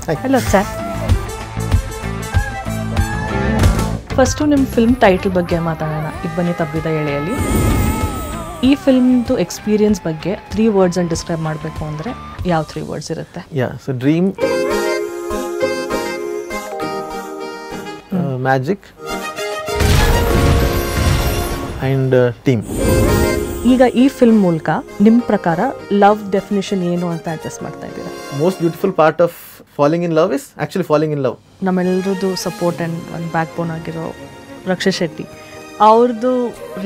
Hello sir. First ನಿಮ್ಮ film title ಬಗ್ಗೆ ಮಾತಾಡೋಣ. ಇಬ್ಬನಿ ತಬ್ಬಿದ ಎಳೆಯಲ್ಲಿ ಈ ಫಿಲ್ಮ್ದು ಎಕ್ಸ್ಪೀರಿಯನ್ಸ್ ಬಗ್ಗೆ 3 words ಅಲ್ಲಿ ಡಿಸ್ಕ್ರೈಬ್ ಮಾಡಬೇಕು ಅಂದರೆ ಯಾವ 3 words ಇರುತ್ತೆ? So dream, magic and team. ಈಗ ಈ ಫಿಲ್ಮ್ ಮೂಲಕ ನಿಮ್ಮ ಪ್ರಕಾರ ಲವ್ ಡೆಫಿನೇಷನ್ ಏನು ಅಂತ ಅಡ್ರೆಸ್ ಮಾಡ್ತಾ ಇದ್ದೀರಾ? Most beautiful part of falling in love is actually falling in love. ನಮ್ಮೆಲ್ಲರದ್ದು ಸಪೋರ್ಟ್ ಆ್ಯಂಡ್ ಒಂದು ಬ್ಯಾಕ್ ಬೋನ್ ಆಗಿರೋ ರಕ್ಷಿತ್ ಶೆಟ್ಟಿ ಅವ್ರದ್ದು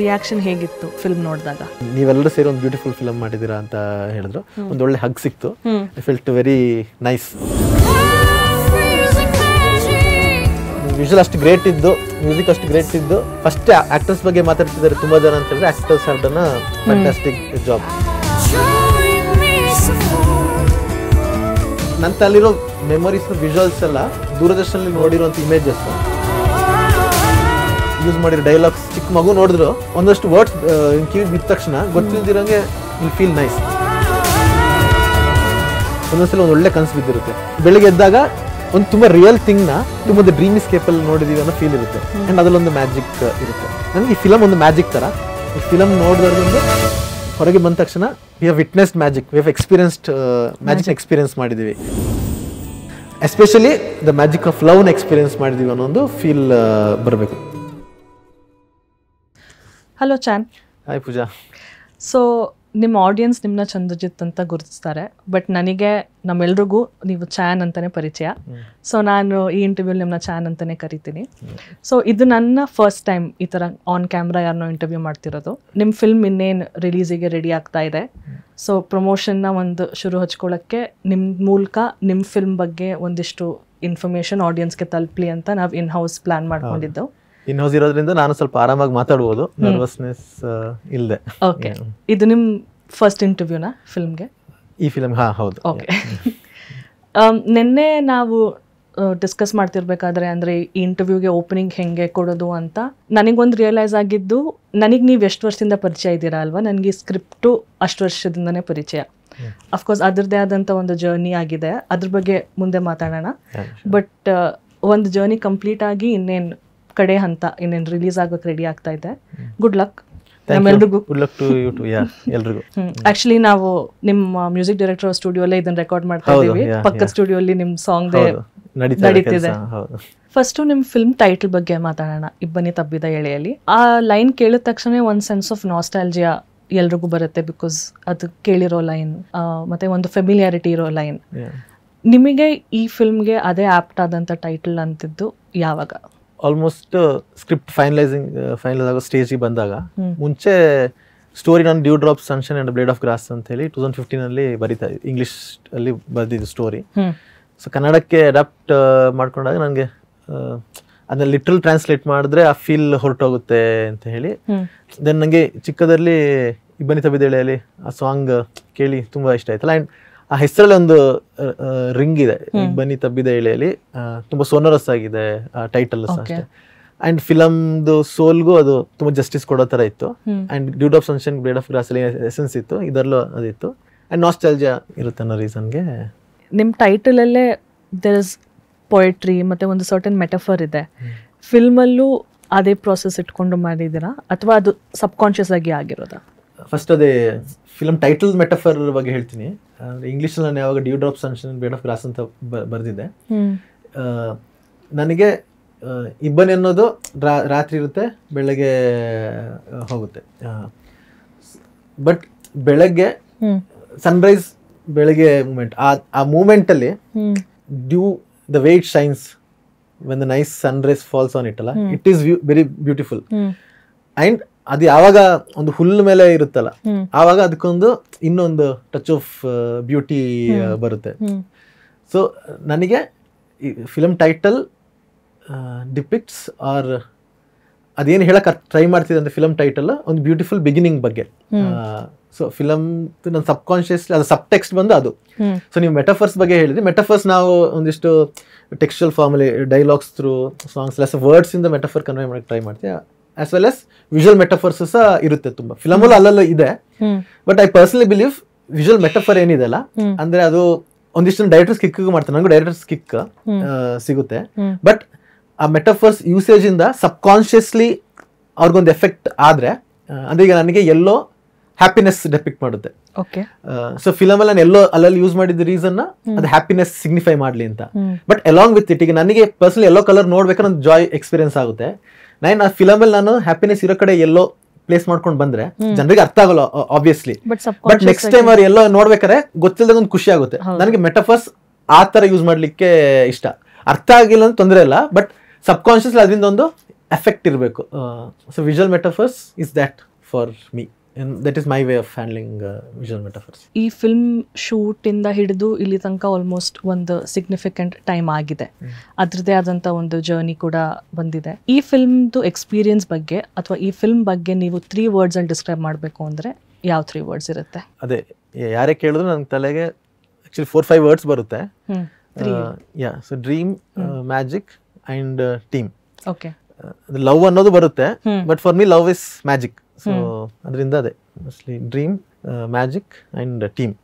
ರಿಯಾಕ್ಷನ್ ಹೇಗಿತ್ತು ಫಿಲ್ಮ್ ನೋಡಿದಾಗ? ನೀವೆಲ್ಲರೂ ಸೇರಿ ಒಂದು ಬ್ಯೂಟಿಫುಲ್ ಫಿಲ್ಮ್ ಮಾಡಿದ್ದೀರಾ ಅಂತ ಹೇಳಿದ್ರು. ಒಂದು ಒಳ್ಳೆ ಹಗ್ ಸಿಕ್ತು. I felt very nice. Visual ಅಷ್ಟು ಗ್ರೇಟ್ ಇದ್ದು, ಮ್ಯೂಸಿಕ್ ಅಷ್ಟು ಗ್ರೇಟ್ ಇದ್ದು. ಫಸ್ಟ್ ಆಕ್ಟರ್ಸ್ ಬಗ್ಗೆ ಮಾತಾಡ್ತಿದ್ದಾರೆ ತುಂಬಾ ಜನ ಅಂತ ಹೇಳಿದ್ರೆ actors have done a fantastic job. ನನ್ನ ತಲೆಯಿರೋ ಮೆಮೊರೀಸ್ ವಿಜುವಲ್ಸ್ ಎಲ್ಲ ದೂರದರ್ಶನಲ್ಲಿ ನೋಡಿರುವಂಥ ಇಮೇಜಸ್, ಯೂಸ್ ಮಾಡಿರೋ ಡೈಲಾಗ್ಸ್, ಚಿಕ್ಕ ಮಗು ನೋಡಿದ್ರು ಒಂದಷ್ಟು ವರ್ಡ್ಸ್ ಕಿವಿಗೆ ಬಿದ್ದ ತಕ್ಷಣ ಗೊತ್ತಿಲ್ದಿರಂಗೆ ವಿಲ್ ಫೀಲ್ ನೈಸ್. ಒಂದೊಂದ್ಸಲ ಒಂದು ಒಳ್ಳೆ ಕನಸು ಬಿದ್ದಿರುತ್ತೆ. ಬೆಳಿಗ್ಗೆ ಎದ್ದಾಗ ಒಂದು ತುಂಬ ರಿಯಲ್ ಥಿಂಗ್ನ ತುಂಬ ಡ್ರೀಮ್ ಸ್ಕೇಪಲ್ಲಿ ನೋಡಿದೀವಿ ಅನ್ನೋ ಫೀಲ್ ಇರುತ್ತೆ. ಆ್ಯಂಡ್ ಅದರಲ್ಲೊಂದು ಮ್ಯಾಜಿಕ್ ಇರುತ್ತೆ. ನನಗೆ ಈ ಫಿಲಮ್ ಒಂದು ಮ್ಯಾಜಿಕ್ ಥರ. ಈ ಫಿಲಮ್ ನೋಡಿದವ್ರಿಗೊಂದು ಹೊರಗೆ ಬಂದ ತಕ್ಷಣ we have witnessed magic, we have experienced magic experience ಮಾಡಿದ್ದೀವಿ. ಎಸ್ಪೆಷಲಿ ದ ಮ್ಯಾಜಿಕ್ ಆಫ್ ಲವ್ನ ಎಕ್ಸ್ಪೀರಿಯನ್ಸ್ ಮಾಡಿದ್ದೀವಿ ಅನ್ನೋ ಒಂದು ಫೀಲ್ ಬರಬೇಕು. Hello Chan. Hi Pooja. So ನಿಮ್ಮ ಆಡಿಯನ್ಸ್ ನಿಮ್ಮನ್ನ ಚಂದ್ರಜಿತ್ ಅಂತ ಗುರುತಿಸ್ತಾರೆ, ಬಟ್ ನನಗೆ ನಮ್ಮೆಲ್ರಿಗೂ ನೀವು ಚಾನ್ ಅಂತಲೇ ಪರಿಚಯ. ಸೊ ನಾನು ಈ ಇಂಟರ್ವ್ಯೂಲಿ ನಿಮ್ಮನ್ನ ಚಾನ್ ಅಂತಲೇ ಕರಿತೀನಿ. ಸೊ ಇದು ನನ್ನ ಫಸ್ಟ್ ಟೈಮ್ ಈ ಥರ ಆನ್ ಕ್ಯಾಮ್ರಾ ಯಾರನ್ನೋ ಇಂಟರ್ವ್ಯೂ ಮಾಡ್ತಿರೋದು. ನಿಮ್ಮ ಫಿಲ್ಮ್ ಇನ್ನೇನು ರಿಲೀಸಿಗೆ ರೆಡಿ ಆಗ್ತಾ ಇದೆ. ಸೊ ಪ್ರಮೋಷನ್ನ ಒಂದು ಶುರು ಹಚ್ಕೊಳ್ಳೋಕ್ಕೆ ನಿಮ್ಮ ಮೂಲಕ ನಿಮ್ಮ ಫಿಲ್ಮ್ ಬಗ್ಗೆ ಒಂದಿಷ್ಟು ಇನ್ಫಾರ್ಮೇಷನ್ ಆಡಿಯನ್ಸ್ಗೆ ತಲುಪಲಿ ಅಂತ ನಾವು ಇನ್ ಹೌಸ್ ಪ್ಲ್ಯಾನ್ ಮಾಡ್ಕೊಂಡಿದ್ದು. ಇನ್ ಹೌಸ್ ಇರೋದ್ರಿಂದ ನಾನು ಸ್ವಲ್ಪ ಆರಾಮಾಗಿ ಮಾತಾಡ್ಬೋದು, ನರ್ವಸ್ನೆಸ್ ಇಲ್ಲದೆ. ಓಕೆ, ಇದು ನಿಮ್ಮ ಫಸ್ಟ್ ಇಂಟರ್ವ್ಯೂನಾ ಫಿಲ್ಮ್ಗೆ? ಈ ಫಿಲ್ಮ್ ಹೌದು. ಓಕೆ. ನಿನ್ನೆ ನಾವು ಡಿಸ್ಕಸ್ ಮಾಡ್ತಿರ್ಬೇಕಾದ್ರೆ ಅಂದರೆ ಈ ಇಂಟರ್ವ್ಯೂಗೆ ಓಪನಿಂಗ್ ಹೆಂಗೆ ಕೊಡೋದು ಅಂತ ನನಗೊಂದು ರಿಯಲೈಸ್ ಆಗಿದ್ದು, ನನಗೆ ನೀವು ಎಷ್ಟು ವರ್ಷದಿಂದ ಪರಿಚಯ ಇದ್ದೀರಾ ಅಲ್ವಾ, ನನಗೆ ಸ್ಕ್ರಿಪ್ಟು ಅಷ್ಟು ವರ್ಷದಿಂದನೇ ಪರಿಚಯ. ಅಫ್ಕೋರ್ಸ್ ಅದರದ್ದೇ ಆದಂಥ ಒಂದು ಜರ್ನಿ ಆಗಿದೆ, ಅದ್ರ ಬಗ್ಗೆ ಮುಂದೆ ಮಾತಾಡೋಣ. ಬಟ್ ಒಂದು ಜರ್ನಿ ಕಂಪ್ಲೀಟ್ ಆಗಿ ಇನ್ನೇನು ಕಡೆ ಹಂತ, ಇನ್ನೇನು ರಿಲೀಸ್ ಆಗೋಕೆ ರೆಡಿ ಆಗ್ತಾ ಇದೆ. ಗುಡ್ ಲಕ್ ನಮ್ಮೆಲ್ರಿಗೂ. ಎಲ್ರಿಗೂ. ಆಕ್ಚುಲಿ ನಾವು ನಿಮ್ಮ ಮ್ಯೂಸಿಕ್ ಡೈರೆಕ್ಟರ್ ಸ್ಟುಡಿಯೋಲ್ಲೇ ಇದನ್ನ ರೆಕಾರ್ಡ್ ಮಾಡ್ತಾ ಇದೀವಿ. ಪಕ್ಕದ ಸ್ಟುಡಿಯೋಲಿ ನಿಮ್ಮ ಸಾಂಗ್ ನಡೀತಿದೆ. ಫಸ್ಟು ನಿಮ್ಮ ಫಿಲ್ಮ್ ಟೈಟಲ್ ಬಗ್ಗೆ ಮಾತಾಡೋಣ. ಇಬ್ಬನಿ ತಬ್ಬಿದ ಎಳೆಯಲ್ಲಿ ಆ ಲೈನ್ ಕೇಳಿದ ತಕ್ಷಣ ಒಂದು ಸೆನ್ಸ್ ಆಫ್ ನಾಸ್ಟಾಲ್ಜಿಯಾ ಎಲ್ರಿಗೂ ಬರುತ್ತೆ. ಬಿಕಾಸ್ ಅದು ಕೇಳಿರೋ ಲೈನ್ ಮತ್ತೆ ಒಂದು ಫೆಮಿಲಿಯಾರಿಟಿ ಇರೋ ಲೈನ್. ನಿಮಗೆ ಈ ಫಿಲ್ಮ್ಗೆ ಅದೇ ಆಪ್ಟ್ ಆದಂಥ ಟೈಟಲ್ ಅಂತಿದ್ದು ಯಾವಾಗ? ಆಲ್ಮೋಸ್ಟ್ ಸ್ಕ್ರಿಪ್ಟ್ ಫೈನಲೈಸ್ ಆಗೋ ಸ್ಟೇಜಿಗೆ ಬಂದಾಗ, ಮುಂಚೆ ಸ್ಟೋರಿ ನಾನು dew drop sunshine and blade of grass ಅಂತ ಹೇಳಿ 2015 ಬರೀತಾ ಇಂಗ್ಲಿಷ್ ಅಲ್ಲಿ ಬರೆದಿದ್ದು ಸ್ಟೋರಿ. ಸೊ ಕನ್ನಡಕ್ಕೆ ಅಡಾಪ್ಟ್ ಮಾಡ್ಕೊಂಡಾಗ ನನಗೆ ಅದನ್ನ ಲಿಟ್ರಲ್ ಟ್ರಾನ್ಸ್ಲೇಟ್ ಮಾಡಿದ್ರೆ ಆ ಫೀಲ್ ಹೊರಟೋಗುತ್ತೆ ಅಂತ ಹೇಳಿ ದೆನ್ ನನಗೆ ಚಿಕ್ಕದಲ್ಲಿ ಇಬ್ಬನಿ ತಬ್ಬಿದ ಎಳೆಯಲ್ಲಿ ಆ ಸಾಂಗ್ ಕೇಳಿ ತುಂಬ ಇಷ್ಟ ಆಯ್ತಲ್ಲ. ಆ್ಯಂಡ್ ಆ ಹೆಸರಲ್ಲಿ ಒಂದು ರಿಂಗ್ ಇದೆ, ಇಬ್ಬನಿ ತಬ್ಬಿದ ಎಳೆಯಲ್ಲಿ. ತುಂಬ ಸೋನರಸ್ ಆಗಿದೆ ಆ ಟೈಟಲ್ ಸಹ ಅಷ್ಟೇ. ಆ್ಯಂಡ್ ಫಿಲಮ್ದು ಸೋಲ್ಗೂ ಅದು ತುಂಬ ಜಸ್ಟಿಸ್ ಕೊಡೋ ಥರ ಇತ್ತು. And dew of sunshine blade of grass ಅಲ್ಲಿ ಎಸೆನ್ಸ್ ಇತ್ತು, ಇದರಲ್ಲೂ ಅದಿತ್ತು. ಆ್ಯಂಡ್ ನಾಸ್ಟಾಲ್ಜಿಯಾ ಇರುತ್ತೆ ಅನ್ನೋ ರೀಸನ್ಗೆ ನಿಮ್ಮ ಟೈಟಲಲ್ಲೇ ದೇರ್ ಇಸ್ ಪೊಯೆಟ್ರಿ ಮತ್ತು ಒಂದು ಸರ್ಟನ್ ಮೆಟಫರ್ ಇದೆ. ಫಿಲ್ಮಲ್ಲೂ ಅದೇ ಪ್ರಾಸೆಸ್ ಇಟ್ಕೊಂಡು ಮಾಡಿದ್ದೀರಾ ಅಥವಾ ಅದು ಸಬ್ಕಾನ್ಷಿಯಸ್ ಆಗಿ ಆಗಿರೋದಾ? ಫಸ್ಟ್ ಅದೇ ಫಿಲಮ್ ಟೈಟಲ್ ಮೆಟಫರ್ ಬಗ್ಗೆ ಹೇಳ್ತೀನಿ. ಇಂಗ್ಲೀಷಲ್ಲಿ ನಾನು ಯಾವಾಗ dew drop sunshine blade of grass ಅಂತ ಬರೆದಿದ್ದೆ, ನನಗೆ ಇಬ್ಬನಿ ಅನ್ನೋದು ರಾತ್ರಿ ಇರುತ್ತೆ, ಬೆಳಗ್ಗೆ ಹೋಗುತ್ತೆ. ಬಟ್ ಬೆಳಗ್ಗೆ ಸನ್ರೈಸ್, ಬೆಳಗ್ಗೆ ಮೂಮೆಂಟ್, ಆ ಮೂಮೆಂಟಲ್ಲಿ dew the way it shines when the nice sunrise falls on it ಅಲ್ಲ, it is very beautiful. And ಅದು ಯಾವಾಗ ಒಂದು ಹುಲ್ಲು ಮೇಲೆ ಇರುತ್ತಲ್ಲ, ಆವಾಗ ಅದಕ್ಕೊಂದು ಇನ್ನೊಂದು ಟಚ್ ಆಫ್ ಬ್ಯೂಟಿ ಬರುತ್ತೆ. ಸೊ ನನಗೆ ಈ ಫಿಲಮ್ ಟೈಟಲ್ ಡಿಪಿಕ್ಟ್ಸ್ ಆರ್ ಅದೇನು ಹೇಳಕ್ಕೆ ಟ್ರೈ ಮಾಡ್ತಿದೆ ಅಂತ ಫಿಲಮ್ ಟೈಟಲ್ ಒಂದು ಬ್ಯೂಟಿಫುಲ್ ಬಿಗಿನಿಂಗ್ ಬಗ್ಗೆ. ಸೊ ಫಿಲಮ್ ನನ್ನ ಸಬ್ಕಾನ್ಷಿಯಸ್ಲಿ ಅದು ಸಬ್ ಟೆಕ್ಸ್ಟ್ ಬಂದು ಅದು. ಸೊ ನೀವು ಮೆಟಫರ್ಸ್ ಬಗ್ಗೆ ಹೇಳಿದ್ರಿ. ಮೆಟಫರ್ಸ್ ನಾವು ಒಂದಿಷ್ಟು ಟೆಕ್ಸ್ಚುಯಲ್ ಫಾರ್ಮಲ್ಲಿ dialogues through songs less words ಇಂದ ಮೆಟಫರ್ ಕನ್ವೆ ಮಾಡಕ್ಕೆ ಟ್ರೈ ಮಾಡ್ತೀವಿ. As well as visual metaphors ಸಹ ಇರುತ್ತೆ ತುಂಬ ಫಿಲಮಲ್ಲೂ ಅಲ್ಲಲ್ಲೂ ಇದೆ. But I personally believe visual metaphor ಏನಿದೆ ಅಲ್ಲ, ಅಂದ್ರೆ ಅದು ಒಂದಿಷ್ಟು ಡೈರೆಕ್ಟರ್ಸ್ ಕಿಕ್ ಮಾಡ್ತಾರೆ, ನನಗೂ ಡೈರೆಕ್ಟರ್ಸ್ ಕಿಕ್ ಸಿಗುತ್ತೆ. ಬಟ್ ಆ ಮೆಟಫರ್ಸ್ ಯೂಸೇಜ್ ಇಂದ ಸಬ್ ಕಾನ್ಶಿಯಸ್ಲಿ ಅವ್ರಿಗೊಂದು ಎಫೆಕ್ಟ್ ಆದ್ರೆ, ಅಂದ್ರೆ ಈಗ ನನಗೆ ಎಲ್ಲೋ ಹ್ಯಾಪಿನೆಸ್ ಡೆಪಿಕ್ಟ್ ಮಾಡುತ್ತೆ. ಸೊ ಫಿಲಮ್ ಅಲ್ಲಿ ನಾನು ಎಲ್ಲೋ ಅಲ್ಲಲ್ಲಿ ಯೂಸ್ ಮಾಡಿದ ರೀಸನ್ ಅದು ಹ್ಯಾಪಿನೆಸ್ ಸಿಗ್ನಿಫೈ ಮಾಡ್ಲಿ ಅಂತ. ಬಟ್ ಅಲಾಂಗ್ ವಿತ್ ಇಟ್, ಈಗ ನನಗೆ ಪರ್ಸನಲಿ ಎಲ್ಲೋ ಕಲರ್ ನೋಡ್ಬೇಕಾದ್ರೆ ಒಂದು ಜಾಯ್ ಎಕ್ಸ್ಪೀರಿಯನ್ಸ್ ಆಗುತ್ತೆ. ಆ ಫಿಲಮ್ ಅಲ್ಲಿ ನಾನು ಹ್ಯಾಪಿನೆಸ್ ಇರೋ ಕಡೆ ಎಲ್ಲೋ ಪ್ಲೇಸ್ ಮಾಡ್ಕೊಂಡು ಬಂದ್ರೆ ಜನರಿಗೆ ಅರ್ಥ ಆಗಲ್ಲ ಆಬ್ವಿಯಸ್ಲಿ. ಬಟ್ ನೆಕ್ಸ್ಟ್ ಟೈಮ್ ಅವ್ರು ಎಲ್ಲೋ ನೋಡ್ಬೇಕಾದ್ರೆ ಗೊತ್ತಿಲ್ಲದ ಒಂದು ಖುಷಿ ಆಗುತ್ತೆ. ನನಗೆ ಮೆಟಫರ್ಸ್ ಆ ತರ ಯೂಸ್ ಮಾಡ್ಲಿಕ್ಕೆ ಇಷ್ಟ. ಅರ್ಥ ಆಗಿಲ್ಲ ಅಂತ ತೊಂದರೆ ಇಲ್ಲ, ಬಟ್ ಸಬ್ ಕಾನ್ಶಿಯಸ್ ಅದರಿಂದ ಒಂದು ಎಫೆಕ್ಟ್ ಇರಬೇಕು. So visual metaphors is that for me. And that is my way of handling visual metaphors. ಈ ಫಿಲ್ಮ್ ಶೂಟ್ ಇಂದ ಹಿಡಿದು ಇಲ್ಲಿ ತನಕ ಆಲ್ಮೋಸ್ಟ್ ಒಂದು ಸಿಗ್ನಿಫಿಕೆಂಟ್ ಟೈಮ್ ಆಗಿದೆ. ಅದ್ರದ್ದೇ ಆದಂತ ಒಂದು ಜರ್ನಿ ಕೂಡ ಬಂದಿದೆ. ಈ ಫಿಲ್ಮ್ದು ಎಕ್ಸ್ಪೀರಿಯನ್ಸ್ ಬಗ್ಗೆ ಅಥವಾ ಈ ಫಿಲ್ಮ್ ಬಗ್ಗೆ ನೀವು 3 words ಅಲ್ಲಿ ಡಿಸ್ಕ್ರೈಬ್ ಮಾಡಬೇಕು ಅಂದ್ರೆ ಯಾವ 3 words ಇರುತ್ತೆ? ಅದೇ ಯಾರೇ ಕೇಳಿದ್ರು ನನ್ನ ತಲೆಗೆ ಆಕ್ಚುಲಿ 4-5 words ಬರುತ್ತೆ. So dream, magic and team. Okay. Love ಅನ್ನೋದು ಬರುತ್ತೆ, but for me love is magic. So ಅದರಿಂದ ಅದೇ mostly dream, magic and team.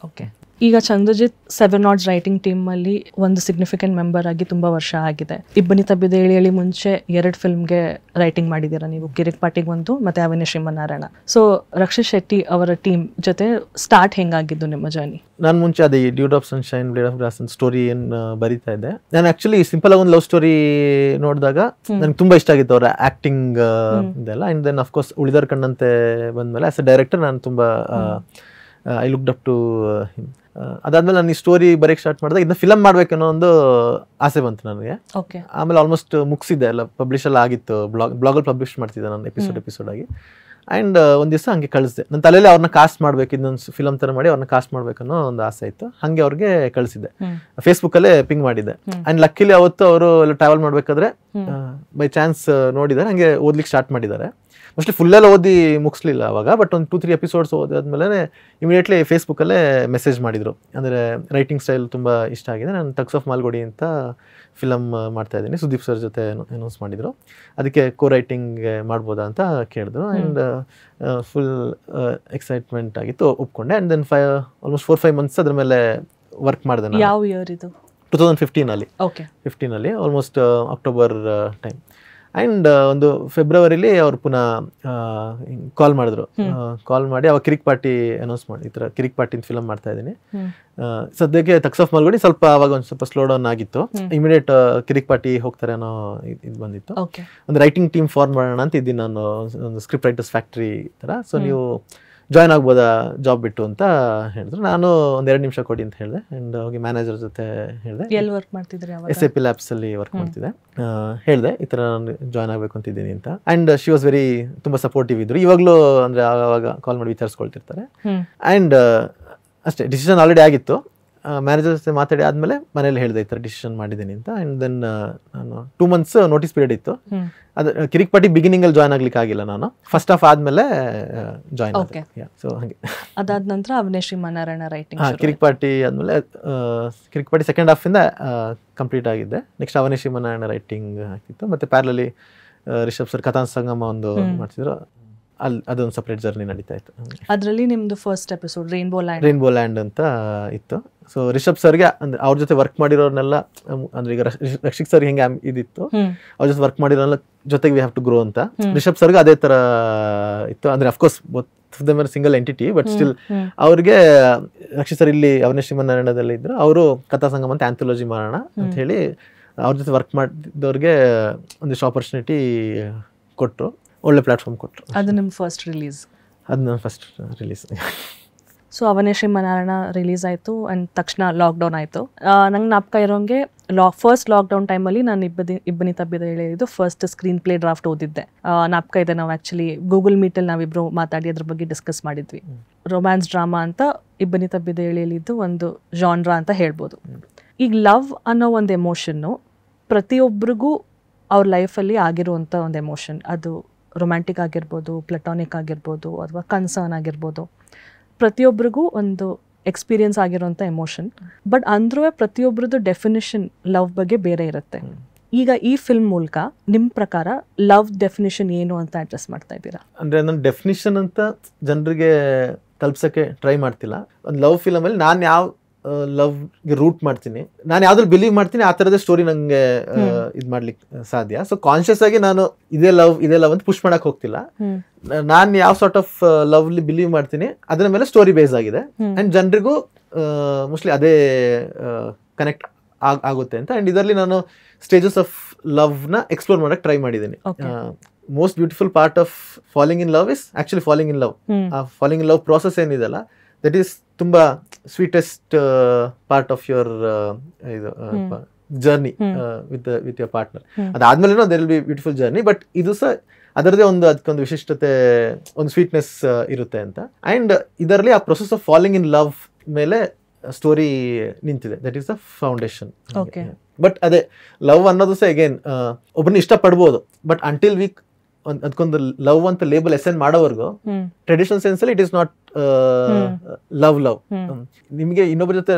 Okay. ಈಗ ಚಂದ್ರಜಿತ್ 7 Knots ರೈಟಿಂಗ್ ಟೀಮ್ ಅಲ್ಲಿ ಒಂದು ಸಿಗ್ನಿಫಿಕೆಂಟ್ ಮೆಂಬರ್ ಆಗಿ ತುಂಬಾ ವರ್ಷ ಆಗಿದೆ. ಇಬ್ಬನಿ ತಬ್ಬಿದ ಹೇಳಿ ಮುಂಚೆ 2 ಫಿಲ್ಮ್ಗೆ ರೈಟಿಂಗ್ ಮಾಡಿದ್ದೀರಾ ನೀವು, ಕಿರಿಕ್ ಪಾಟಿಗೆ ಒಂದು ಮತ್ತೆ ಅವನೇ ಶ್ರೀಮನ್ನಾರಾಯಣ. ಸೊ ರಕ್ಷಿತ್ ಶೆಟ್ಟಿ ಅವರ ಟೀಮ್ ಜೊತೆ ಸ್ಟಾರ್ಟ್ ಹೆಂಗಾಗಿದ್ದು ನಿಮ್ಮ ಜರ್ನಿ? ನಾನು ಮುಂಚೆ ಅದೇ dew of sunshine, blade of grass ಅಂತ ಸ್ಟೋರಿ ಬರೀತಾ ಇದ್ದೆ. ನಾನು ಆಕ್ಚುಲಿ ಸಿಂಪಲ್ ಆಗಿ ಒಂದು ಲವ್ ಸ್ಟೋರಿ ನೋಡಿದಾಗ ನನಗೆ ತುಂಬಾ ಇಷ್ಟ ಆಗಿತ್ತು ಅವರ ಆಕ್ಟಿಂಗ್ ಇದೆಲ್ಲ. ಅಂಡ್ ದೆನ್ ಅಫ್ಕೋರ್ಸ್ ಉಳಿದರ್ ಕಣ್ಣಂತೆ ಬಂದ್ಮೇಲೆ ಆಸ್ ಅ ಡೈರೆಕ್ಟರ್ ನಾನು ತುಂಬಾ I looked up to him. ಅದಾದ್ಮೇಲೆ ನಾನು ಈ ಸ್ಟೋರಿ ಬರೆಯಕ್ಕೆ ಸ್ಟಾರ್ಟ್ ಮಾಡಿದಾಗ ಇದನ್ನ ಫಿಲಮ್ ಮಾಡ್ಬೇಕನ್ನೋ ಒಂದು ಆಸೆ ಬಂತು ನನಗೆ. ಆಮೇಲೆ ಆಲ್ಮೋಸ್ಟ್ ಮುಗಿಸಿದ್ದೆ ಎಲ್ಲ, ಪಬ್ಲಿಷ್ ಎಲ್ಲ ಆಗಿತ್ತು, ಬ್ಲಾಗಲ್ಲಿ ಪಬ್ಲಿಷ್ ಮಾಡ್ತಿದ್ದೆ ನಾನು ಎಪಿಸೋಡ್ ಆಗಿ. ಆ್ಯಂಡ್ ಒಂದು ದಿವಸ ಹಂಗೆ ಕಳಿಸಿದೆ. ನನ್ನ ತಲೆಯಲ್ಲಿ ಅವ್ರನ್ನ ಕಾಸ್ಟ್ ಮಾಡ್ಬೇಕು, ಇದೊಂದು ಫಿಲಮ್ ಥರ ಮಾಡಿ ಅವ್ರನ್ನ ಕಾಸ್ಟ್ ಮಾಡ್ಬೇಕನ್ನೋ ಒಂದು ಆಸೆ ಇತ್ತು. ಹಾಗೆ ಅವ್ರಿಗೆ ಕಳಿಸಿದ್ದೆ, ಫೇಸ್ಬುಕ್ಕಲ್ಲೇ ಪಿಂಗ್ ಮಾಡಿದ್ದೆ. ಆ್ಯಂಡ್ ಲಕ್ಕಿಲಿ ಅವತ್ತು ಅವರು ಎಲ್ಲ ಟ್ರಾವೆಲ್ ಮಾಡಬೇಕಾದ್ರೆ ಬೈ ಚಾನ್ಸ್ ನೋಡಿದ್ದಾರೆ, ಹಂಗೆ ಓದ್ಲಿಕ್ಕೆ ಸ್ಟಾರ್ಟ್ ಮಾಡಿದ್ದಾರೆ. ಮೋಸ್ಟ್ಲಿ ಫುಲ್ಲೆಲ್ಲ ಓದಿ ಮುಗಿಸ್ಲಿಲ್ಲ ಅವಾಗ, ಬಟ್ ಒಂದು 2-3 ಎಪಿಸೋಡ್ಸ್ ಓದಾದ್ಮೇಲೆ ಇಮಿಡಿಯೇಟ್ಲಿ ಫೇಸ್ಬುಕ್ಕಲ್ಲೇ ಮೆಸೇಜ್ ಮಾಡಿದರು. ಅಂದರೆ ರೈಟಿಂಗ್ ಸ್ಟೈಲ್ ತುಂಬ ಇಷ್ಟ ಆಗಿದೆ, ನಾನು ತಗ್ಸ್ ಆಫ್ ಮಾಲ್ಗುಡಿ ಅಂತ ಫಿಲಮ್ ಮಾಡ್ತಾ ಇದ್ದೀನಿ, ಸುದೀಪ್ ಸರ್ ಜೊತೆ ಅನೌನ್ಸ್ ಮಾಡಿದರು, ಅದಕ್ಕೆ ಕೋ ರೈಟಿಂಗ್ ಮಾಡ್ಬೋದಾ ಅಂತ ಕೇಳಿದ್ರು. ಆ್ಯಂಡ್ ಫುಲ್ ಎಕ್ಸೈಟ್ಮೆಂಟ್ ಆಗಿತ್ತು, ಒಪ್ಕೊಂಡೆ. ಆ್ಯಂಡ್ ದೆನ್ ಆಲ್ಮೋಸ್ಟ್ 4-5 months ಅದ್ರ ಮೇಲೆ ವರ್ಕ್ ಮಾಡಿದೆ ನಾನು. ಯಾವ ಇಯರ್ ಇದು? 2015 15 ಆಲ್ಮೋಸ್ಟ್ ಅಕ್ಟೋಬರ್ ಟೈಮ್. ಆ್ಯಂಡ್ ಒಂದು ಫೆಬ್ರವರಿಲಿ ಅವ್ರು ಪುನಃ ಕಾಲ್ ಮಾಡಿದ್ರು. ಕಾಲ್ ಮಾಡಿ ಅವಾಗ ಕಿರಿಕ್ ಪಾರ್ಟಿ ಅನೌನ್ಸ್ ಮಾಡಿ, ಈ ಥರ ಕಿರಿಕ್ ಪಾರ್ಟಿನ ಫಿಲಮ್ ಮಾಡ್ತಾ ಇದ್ದೀನಿ. ಸದ್ಯಕ್ಕೆ ತಗ್ಸ್ ಆಫ್ ಮಾಲ್ಗುಡಿ ಸ್ವಲ್ಪ ಅವಾಗ ಒಂದು ಸ್ವಲ್ಪ ಸ್ಲೋ ಡೌನ್ ಆಗಿತ್ತು. ಇಮಿಡಿಯೇಟ್ ಕಿರಿಕ್ ಪಾರ್ಟಿ ಹೋಗ್ತಾರೆ ಅನ್ನೋ ಇದು ಬಂದಿತ್ತು. ಒಂದು ರೈಟಿಂಗ್ ಟೀಮ್ ಫಾರ್ಮ್ ಮಾಡೋಣ ಅಂತ ಇದ್ದೀನಿ ನಾನು, ಒಂದು ಸ್ಕ್ರಿಪ್ಟ್ ರೈಟರ್ಸ್ ಫ್ಯಾಕ್ಟ್ರಿ ಥರ. ಸೊ ನೀವು ಜಾಯ್ನ್ ಆಗ್ಬೋದಾ ಜಾಬ್ ಬಿಟ್ಟು ಅಂತ ಹೇಳಿದ್ರು. ನಾನು 1-2 ನಿಮಿಷ ಕೊಡಿ ಅಂತ ಹೇಳಿದೆ. ಆ್ಯಂಡ್ ಹೋಗಿ ಮ್ಯಾನೇಜರ್ ಜೊತೆ ಹೇಳಿದೆ. ಎಲ್ಲಿ ವರ್ಕ್ ಮಾಡ್ತಿದ್ರಿ? SAP ಲ್ಯಾಬ್ಸ್ ಅಲ್ಲಿ ವರ್ಕ್ ಮಾಡ್ತಿದ್ದೆ. ಹೇಳಿದೆ ಈ ಥರ ನಾನು ಜಾಯ್ನ್ ಆಗಬೇಕು ಅಂತಿದ್ದೀನಿ ಅಂತ. ಆ್ಯಂಡ್ ಶಿ ವಾಸ್ ವೆರಿ ತುಂಬ ಸಪೋರ್ಟಿವ್ ಇದ್ರು. ಇವಾಗಲೂ ಅಂದರೆ ಆವಾಗ ಕಾಲ್ ಮಾಡಿ ವಿಚಾರಿಸ್ಕೊಳ್ತಿರ್ತಾರೆ. ಆ್ಯಂಡ್ ಅಷ್ಟೇ, ಡಿಸಿಷನ್ ಆಲ್ರೆಡಿ ಆಗಿತ್ತು. ಮ್ಯಾನೇಜರ್ ಜೊತೆ ಮಾತಾಡಿ ಆದಮೇಲೆ ಮನೇಲಿ ಹೇಳಿದೆ ಈ ಥರ ಡಿಸಿಷನ್ ಮಾಡಿದ್ದೀನಿ ಅಂತ. ಆ್ಯಂಡ್ ದೆನ್ ನಾನು 2 months ನೋಟಿಸ್ ಪೀರಿಯಡ್ ಇತ್ತು. ಅದು ಕಿರಿಕ್ ಪಾರ್ಟಿ ಬಿಗಿನಿಂಗಲ್ಲಿ ಜಾಯ್ನ್ ಆಗ್ಲಿಕ್ಕೆ ಆಗಿಲ್ಲ, ನಾನು ಫಸ್ಟ್ ಹಾಫ್ ಆದ್ಮೇಲೆ ಜಾಯ್ನ್ ಆದೆ. ಸೊ ಹಾಗೆ ಅದಾದ ನಂತರ ಅವನೇ ಶ್ರೀಮನ್ನಾರಾಯಣ ರೈಟಿಂಗ್. ಕಿರಿಕ್ ಪಾರ್ಟಿ ಆದ್ಮೇಲೆ ಕಿರಿಕ್ ಪಾರ್ಟಿ ಸೆಕೆಂಡ್ ಹಾಫ್ ಇಂದ ಕಂಪ್ಲೀಟ್ ಆಗಿದ್ದೆ. ನೆಕ್ಸ್ಟ್ ಅವನೇ ಶ್ರೀಮನ್ನಾರಾಯಣ ರೈಟಿಂಗ್ ಆಗ್ತಿತ್ತು. ಮತ್ತೆ ಪ್ಯಾರಲಲ್ಲಿ ರಿಷಬ್ ಸರ್ ಕಥಾ ಸಂಗಮ ಒಂದು ಮಾಡ್ತಿದ್ರು, ಅಲ್ಲಿ ಅದೊಂದು ಸಪ್ರೇಟ್ ಜರ್ನಿ ನಡೀತಾ ಇತ್ತು. ಅದರಲ್ಲಿ ನಿಮ್ದು ಫಸ್ಟ್ ಎಪಿಸೋಡ್ ರೇನ್ಬೋ ಲ್ಯಾಂಡ್ ಅಂತ ಇತ್ತು. ಸೊ ರಿಷಬ್ ಸರ್ಗೆ ಅಂದ್ರೆ ಅವ್ರ ಜೊತೆ ವರ್ಕ್ ಮಾಡಿರೋರ್ನೆಲ್ಲ, ಅಂದ್ರೆ ಈಗ ರಕ್ಷಿತ್ ಸರ್ ಹೆಂಗೆ ಇದಿತ್ತು, ಅವ್ರ ಜೊತೆ ವರ್ಕ್ ಮಾಡಿರೋಲ್ಲ ಜೊತೆಗೆ ವಿ ಹ್ಯಾವ್ ಟು ಗ್ರೋ ಅಂತ. ರಿಷಬ್ ಸರ್ಗೆ ಅದೇ ತರ ಇತ್ತು. ಅಂದ್ರೆ of course single entity, but still ಅವ್ರಿಗೆ ರಕ್ಷಿತ್ ಸರ್ ಇಲ್ಲಿ ಅವನೇ ಶ್ರೀಮನ್ನಾರಾಯಣದಲ್ಲಿ ಇದ್ರು, ಅವರು ಕಥಾ ಸಂಗಮ ಅಂತ ಆಂಥಾಲಜಿ ಮಾಡೋಣ ಅಂತ ಹೇಳಿ ಅವ್ರ ಜೊತೆ ವರ್ಕ್ ಮಾಡಿದವ್ರಿಗೆ ಒಂದಿಷ್ಟು ಆಪರ್ಚುನಿಟಿ ಕೊಟ್ಟರು, ಒಳ್ಳೆ ಪ್ಲಾಟ್ಫಾರ್ಮ್ ಕೊಟ್ಟರು. ಅದು ನಿಮ್ಮ ಫಸ್ಟ್ ರಿಲೀಸ್? ಅದು ನನ್ನ ಫಸ್ಟ್ ರಿಲೀಸ್. ಸೊ ಅವನೇ ಶ್ರೀಮನ್ನಾರಾಯಣ ರಿಲೀಸ್ ಆಯಿತು. ಆ್ಯಂಡ್ ತಕ್ಷಣ ಲಾಕ್ಡೌನ್ ಆಯಿತು. ನಂಗೆ ಜ್ಞಾಪಕ ಇರೋಂಗೆ ಫಸ್ಟ್ ಲಾಕ್ಡೌನ್ ಟೈಮಲ್ಲಿ ನಾನು ಇಬ್ಬನಿ ತಬ್ಬಿದ ಹೇಳಿದ್ದು ಫಸ್ಟ್ ಸ್ಕ್ರೀನ್ ಪ್ಲೇ ಡ್ರಾಫ್ಟ್ ಓದಿದ್ದೆ. ಜ್ಞಾಪಕ ಇದೆ, ನಾವು ಆ್ಯಕ್ಚುಲಿ ಗೂಗಲ್ ಮೀಟಲ್ಲಿ ನಾವಿಬ್ಬರು ಮಾತಾಡಿ ಅದ್ರ ಬಗ್ಗೆ ಡಿಸ್ಕಸ್ ಮಾಡಿದ್ವಿ. ರೊಮ್ಯಾನ್ಸ್ ಡ್ರಾಮಾ ಅಂತ ಇಬ್ಬನಿ ತಬ್ಬಿದ ಹೇಳಿದ್ದು ಒಂದು ಜಾನ್ರಾ ಅಂತ ಹೇಳ್ಬೋದು. ಈಗ ಲವ್ ಅನ್ನೋ ಒಂದು ಎಮೋಷನ್ನು ಪ್ರತಿಯೊಬ್ಬರಿಗೂ ಅವ್ರ ಲೈಫಲ್ಲಿ ಆಗಿರುವಂಥ ಒಂದು ಎಮೋಷನ್. ಅದು ರೊಮ್ಯಾಂಟಿಕ್ ಆಗಿರ್ಬೋದು, ಪ್ಲಟಾನಿಕ್ ಆಗಿರ್ಬೋದು, ಅಥವಾ ಕನ್ಸರ್ನ್ ಆಗಿರ್ಬೋದು. ಪ್ರತಿಯೊಬ್ಬರಿಗೂ ಒಂದು ಎಕ್ಸ್ಪೀರಿಯನ್ಸ್ ಆಗಿರೋಂಥ ಎಮೋಷನ್. ಬಟ್ ಅಂದ್ರೂ ಪ್ರತಿಯೊಬ್ಬರದ್ದು ಡೆಫಿನಿಷನ್ ಲವ್ ಬಗ್ಗೆ ಬೇರೆ ಇರುತ್ತೆ. ಈಗ ಈ ಫಿಲ್ಮ್ ಮೂಲಕ ನಿಮ್ಮ ಪ್ರಕಾರ ಲವ್ ಡೆಫಿನಿಷನ್ ಏನು ಅಂತ ಅಡ್ರೆಸ್ ಮಾಡ್ತಾ ಇದ್ದೀರಾ? ಅಂದರೆ ನನ್ನ ಡೆಫಿನಿಷನ್ ಅಂತ ಜನರಿಗೆ ತಲುಪ್ಸೋಕ್ಕೆ ಟ್ರೈ ಮಾಡ್ತಿಲ್ಲ. ಒಂದು ಲವ್ ಫಿಲಮಲ್ಲಿ ನಾನು ಯಾವ ಲವ್ಗೆ ರೂಟ್ ಮಾಡ್ತೀನಿ, ನಾನು ಯಾವ್ದ್ರಲ್ಲಿ ಬಿಲೀವ್ ಮಾಡ್ತೀನಿ ಆ ಥರದೇ ಸ್ಟೋರಿ ನಂಗೆ ಇದು ಮಾಡ್ಲಿಕ್ಕೆ ಸಾಧ್ಯ. ಸೊ ಕಾನ್ಶಿಯಸ್ ಆಗಿ ನಾನು ಇದೇ ಲವ್ ಅಂತ ಪುಷ್ ಮಾಡಕ್ ಹೋಗ್ತಿಲ್ಲ. ನಾನು ಯಾವ ಸಾರ್ಟ್ ಆಫ್ ಲವ್ಲಿ ಬಿಲೀವ್ ಮಾಡ್ತೀನಿ ಅದರ ಮೇಲೆ ಸ್ಟೋರಿ ಬೇಸ್ ಆಗಿದೆ ಅಂಡ್ ಜನರಿಗೂ ಮೋಸ್ಟ್ಲಿ ಅದೇ ಕನೆಕ್ಟ್ ಆಗುತ್ತೆ ಅಂತ. ಅಂಡ್ ಇದರಲ್ಲಿ ನಾನು ಸ್ಟೇಜಸ್ ಆಫ್ ಲವ್ ನ ಎಕ್ಸ್ಪ್ಲೋರ್ ಮಾಡಕ್ ಟ್ರೈ ಮಾಡಿದ್ದೀನಿ. Most beautiful part of falling in love is actually falling in love. ಆ ಫಾಲಿಂಗ್ ಇನ್ ಲವ್ ಪ್ರಾಸೆಸ್ ಏನಿದೆಲ್ಲ ದಟ್ ಈಸ್ ತುಂಬಾ sweetest part of your journey with your partner. ಅದಾದ್ಮೇಲೆ there will be beautiful journey, but ಇದು ಸಹ ಅದರದೇ ಅದಕ್ಕೊಂದು ವಿಶಿಷ್ಟತೆ, ಒಂದು sweetness ಇರುತ್ತೆ ಅಂತ. ಅಂಡ್ ಇದರಲ್ಲಿ ಆ process of falling in love ಮೇಲೆ ಸ್ಟೋರಿ ನಿಂತಿದೆ. That is the foundation. But ಅದೇ ಲವ್ ಅನ್ನೋದು ಸಹ ಅಗೇನ್ ಒಬ್ಬರನ್ನ ಇಷ್ಟಪಡ್ಬೋದು, ಬಟ್ ಅಂಟಿಲ್ ವೀಕ್ ಅದಕ್ಕೊಂದು ಲವ್ ಅಂತ ಲೇಬಲ್ ಅಸೈನ್ ಮಾಡೋವರೆಗೂ ಟ್ರೆಡಿಷನಲ್ ಸೆನ್ಸ್ ಅಲ್ಲಿ ಇಟ್ ಇಸ್ ನಾಟ್ ಲವ್. ನಿಮಗೆ ಇನ್ನೊಬ್ಬರ ಜೊತೆ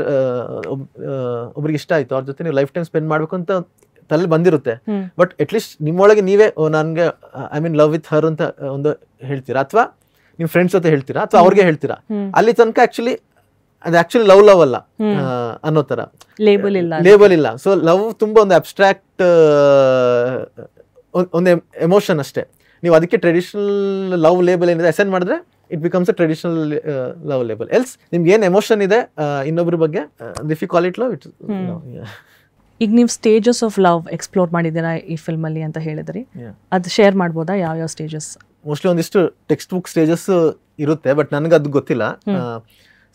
ಒಬ್ರಿಗೆ ಇಷ್ಟ ಆಯ್ತು, ಅವ್ರ ಜೊತೆ ನೀವು ಲೈಫ್ ಟೈಮ್ ಸ್ಪೆಂಡ್ ಮಾಡ್ಬೇಕು ಅಂತ ತಲೆ ಬಂದಿರುತ್ತೆ, ಬಟ್ ಅಟ್ಲೀಸ್ಟ್ ನಿಮ್ಮೊಳಗೆ ನೀವೇ ನನ್ಗೆ I mean love with her ಅಂತ ಒಂದು ಹೇಳ್ತೀರಾ, ಅಥವಾ ನಿಮ್ ಫ್ರೆಂಡ್ಸ್ ಜೊತೆ ಹೇಳ್ತೀರಾ, ಅಥವಾ ಅವ್ರಿಗೆ ಹೇಳ್ತೀರಾ. ಅಲ್ಲಿ ತನಕ ಅದು ಆಕ್ಚುಲಿ ಲವ್ ಅಲ್ಲ ಅನ್ನೋ ತರ ಲೇಬಲ್ ಇಲ್ಲ. ಸೊ ಲವ್ ತುಂಬಾ ಒಂದು ಅಬ್ಸ್ಟ್ರಾಕ್ಟ್ ಒಂದು ಎಮೋಷನ್ ಅಷ್ಟೇ. ನೀವು ಅದಕ್ಕೆ ಟ್ರೆಡಿಷನಲ್ ಲವ್ ಲೇಬಲ್ ಏನಿದೆ ಅಸೈನ್ ಮಾಡಿದ್ರೆ it becomes a traditional love label. Else ನಿಮ್ಗೆ ಏನ್ ಎಮೋಷನ್ ಇದೆ ಇನ್ನೊಬ್ರ ಬಗ್ಗೆ, if you call it love, it ಈಗ ನೀವು ಸ್ಟೇಜಸ್ ಆಫ್ ಲವ್ ಎಕ್ಸ್ಪ್ಲೋರ್ ಮಾಡಿದ್ದೀರಾ ಈ ಫಿಲ್ಮ್ ಅಲ್ಲಿ ಅಂತ ಹೇಳಿದ್ರಿ, ಅದು ಶೇರ್ ಮಾಡ್ಬೋದಾ? ಯಾವ ಸ್ಟೇಜಸ್? ಮೋಸ್ಟ್ಲಿ ಒಂದಿಷ್ಟು ಟೆಕ್ಸ್ಟ್ ಬುಕ್ ಸ್ಟೇಜಸ್ ಇರುತ್ತೆ, ಬಟ್ ನನಗೆ ಅದು ಗೊತ್ತಿಲ್ಲ.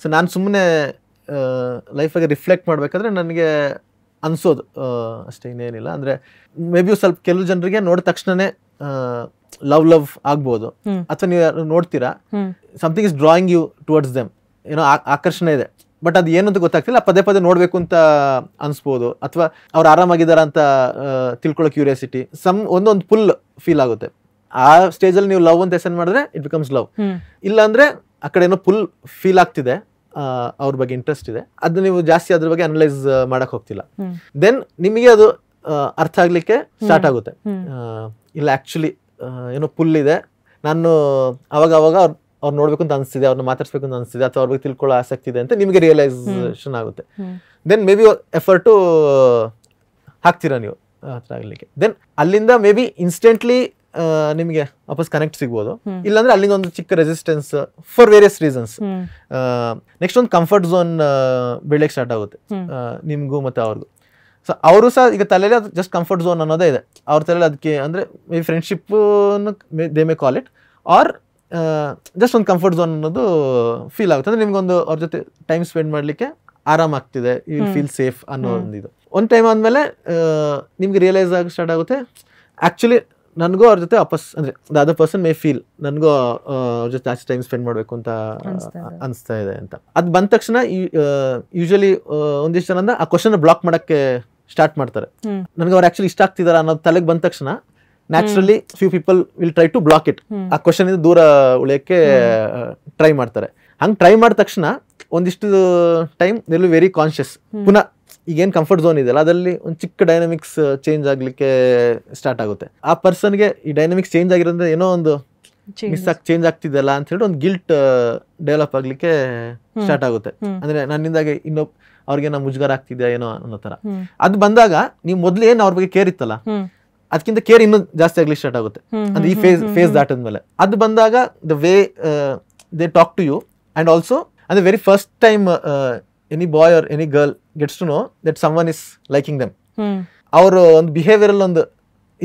ಸೊ ನಾನು ಸುಮ್ಮನೆ ಲೈಫಾಗೆ ರಿಫ್ಲೆಕ್ಟ್ ಮಾಡ್ಬೇಕಾದ್ರೆ ನನಗೆ ಅನ್ಸೋದು ಅಷ್ಟೇ, ಇನ್ನೇನಿಲ್ಲ. ಅಂದ್ರೆ ಮೇ ಬಿ ಸ್ವಲ್ಪ ಕೆಲವು ಜನರಿಗೆ ನೋಡಿದ ತಕ್ಷಣನೇ ಲವ್ ಆಗ್ಬೋದು, ಅಥವಾ ನೀವು ನೋಡ್ತೀರಾ something is drawing you towards them, ಏನೋ ಆಕರ್ಷಣೆ ಇದೆ, ಬಟ್ ಅದು ಏನು ಅಂತ ಗೊತ್ತಾಗ್ತಿಲ್ಲ, ಪದೇ ಪದೇ ನೋಡ್ಬೇಕು ಅಂತ ಅನ್ಸ್ಬೋದು, ಅಥವಾ ಅವ್ರು ಆರಾಮಾಗಿದಾರ ಅಂತ ತಿಳ್ಕೊಳ್ಳೋ ಕ್ಯೂರಿಯಾಸಿಟಿ, ಒಂದೊಂದು ಫುಲ್ ಫೀಲ್ ಆಗುತ್ತೆ. ಆ ಸ್ಟೇಜಲ್ಲಿ ನೀವು ಲವ್ ಅಂತ ಹೆಸರು ಮಾಡಿದ್ರೆ ಇಟ್ ಬಿಕಮ್ಸ್ ಲವ್. ಇಲ್ಲ ಅಂದ್ರೆ ಆ ಕಡೆ ಏನೋ ಫುಲ್ ಫೀಲ್ ಆಗ್ತಿದೆ, ಅವ್ರ ಬಗ್ಗೆ ಇಂಟ್ರೆಸ್ಟ್ ಇದೆ, ಅದು ನೀವು ಜಾಸ್ತಿ ಅದ್ರ ಬಗ್ಗೆ ಅನಲೈಸ್ ಮಾಡಕ್ ಹೋಗ್ತಿಲ್ಲ. ದೆನ್ ನಿಮಗೆ ಅದು ಅರ್ಥ ಆಗ್ಲಿಕ್ಕೆ ಸ್ಟಾರ್ಟ್ ಆಗುತ್ತೆ. ಇಲ್ಲ ಆಕ್ಚುಲಿ ಏನೋ ಫುಲ್ ಇದೆ, ನಾನು ಅವಾಗ ಅವ್ರು ನೋಡ್ಬೇಕು ಅಂತ ಅನಿಸ್ತಿದೆ, ಅವ್ರನ್ನ ಮಾತಾಡ್ಸ್ಬೇಕು ಅಂತ ಅನಿಸ್ತಿದೆ, ಅಥವಾ ಅವ್ರ ಬಗ್ಗೆ ತಿಳ್ಕೊಳ್ಳೋ ಆಸಕ್ತಿ ಇದೆ ಅಂತ ನಿಮಗೆ ರಿಯಲೈಸೇಷನ್ ಆಗುತ್ತೆ. ದೆನ್ ಮೇ ಬಿ ಎಫರ್ಟು ಹಾಕ್ತೀರಾ ನೀವು ಹತ್ರ ಆಗ್ಲಿಕ್ಕೆ. ದೆನ್ ಅಲ್ಲಿಂದ ಮೇ ಬಿ ಇನ್ಸ್ಟೆಂಟ್ಲಿ ನಿಮಗೆ ವಾಪಸ್ ಕನೆಕ್ಟ್ ಸಿಗ್ಬೋದು, ಇಲ್ಲಾಂದ್ರೆ ಅಲ್ಲಿಂದ ಒಂದು ಚಿಕ್ಕ resistance for various reasons. Next ಒಂದು ಕಂಫರ್ಟ್ ಝೋನ್ ಬೆಳೆಯಕ್ಕೆ ಸ್ಟಾರ್ಟ್ ಆಗುತ್ತೆ ನಿಮ್ಗೂ ಮತ್ತೆ ಅವ್ರಿಗೂ. ಸೊ ಅವರು ಸಹ ಈಗ ತಲೆಯಲ್ಲಿ ಅದು ಜಸ್ಟ್ ಕಂಫರ್ಟ್ ಝೋನ್ ಅನ್ನೋದೇ ಇದೆ ಅವ್ರ ತಲೆಯಲ್ಲಿ. ಅದಕ್ಕೆ ಅಂದ್ರೆ may be friendship they may call it, or just ಒಂದು ಕಂಫರ್ಟ್ ಝೋನ್ ಅನ್ನೋದು ಫೀಲ್ ಆಗುತ್ತೆ. ಅಂದ್ರೆ ನಿಮ್ಗೊಂದು ಅವ್ರ ಜೊತೆ ಟೈಮ್ ಸ್ಪೆಂಡ್ ಮಾಡ್ಲಿಕ್ಕೆ ಆರಾಮ ಆಗ್ತಿದೆ, ಯು ವಿಲ್ ಫೀಲ್ ಸೇಫ್ ಅನ್ನೋ ಒಂದು ಒಂದು ಟೈಮ್ ಆದ್ಮೇಲೆ ನಿಮ್ಗೆ ರಿಯಲೈಸ್ ಆಗಿ ಸ್ಟಾರ್ಟ್ ಆಗುತ್ತೆ, ಆಕ್ಚುಲಿ ನನಗೂ ಅವ್ರ ಜೊತೆ ವಾಪಸ್ ಅಂದ್ರೆ the other person may feel ನನಗೂ ಅವ್ರ ಜೊತೆ ಜಾಸ್ತಿ ಟೈಮ್ ಸ್ಪೆಂಡ್ ಮಾಡ್ಬೇಕು ಅಂತ ಅನಿಸ್ತಾ ಇದೆ ಅಂತ. ಅದು ಬಂದ ತಕ್ಷಣ ಯೂಶಲಿ ಒಂದಿಷ್ಟು ಜನ ಆ ಕ್ವಶನ್ ಬ್ಲಾಕ್ ಮಾಡಕ್ಕೆ ಸ್ಟಾರ್ಟ್ ಮಾಡ್ತಾರೆ. ನನಗೆ ಅವ್ರು ಆಕ್ಚುಲಿ ಇಷ್ಟ ಆಗ್ತಿದಾರ ಅನ್ನೋದು ತಲೆಗೆ ಬಂದ ತಕ್ಷಣ naturally few people will try to block it. ಆ ಕ್ವಶನ್ ಇಂದ ದೂರ ಉಳಿಯಕ್ಕೆ ಟ್ರೈ ಮಾಡ್ತಾರೆ. ಹಂಗೆ ಟ್ರೈ ಮಾಡಿದ ತಕ್ಷಣ ಒಂದಿಷ್ಟು time they will very conscious. ಪುನಃ ಈಗೇನು ಕಂಫರ್ಟ್ ಝೋನ್ ಇದೆಯಲ್ಲ ಅದರಲ್ಲಿ ಒಂದು ಚಿಕ್ಕ ಡೈನಮಿಕ್ಸ್ ಚೇಂಜ್ ಆಗ್ಲಿಕ್ಕೆ ಸ್ಟಾರ್ಟ್ ಆಗುತ್ತೆ. ಆ ಪರ್ಸನ್ಗೆ ಈ ಡೈನಮಿಕ್ಸ್ ಚೇಂಜ್ ಆಗಿರೋದ್ರೆ ಏನೋ ಒಂದು ಚೇಂಜ್ ಆಗ್ತಿದೆಯಲ್ಲ ಅಂತ ಹೇಳಿ ಒಂದು ಗಿಲ್ಟ್ ಡೆವಲಪ್ ಆಗ್ಲಿಕ್ಕೆ ಸ್ಟಾರ್ಟ್ ಆಗುತ್ತೆ. ಅಂದ್ರೆ ನನ್ನಿಂದಾಗೆ ಅವ್ರಿಗೆ ನಾ ಮುಜುಗರ ಆಗ್ತಿದ್ಯಾ ಏನೋ ಅನ್ನೋ ತರ. ಅದು ಬಂದಾಗ ನೀವು ಮೊದ್ಲು ಏನ್ ಅವ್ರ ಬಗ್ಗೆ ಕೇರ್ ಇತ್ತಲ್ಲ ಅದಕ್ಕಿಂತ ಕೇರ್ ಇನ್ನೂ ಜಾಸ್ತಿ ಆಗ್ಲಿಕ್ಕೆ ಸ್ಟಾರ್ಟ್ ಆಗುತ್ತೆ. ಅಂದ್ರೆ ಈ ಫೇಸ್ ದಾಟದ್ಮೇಲೆ ಅದು ಬಂದಾಗ the way they talk to you and also ಅಂದ್ರೆ very first time any boy or any girl gets to know that someone is liking them. ಅವ್ರ ಒಂದು ಬಿಹೇವಿಯರ್ ಒಂದು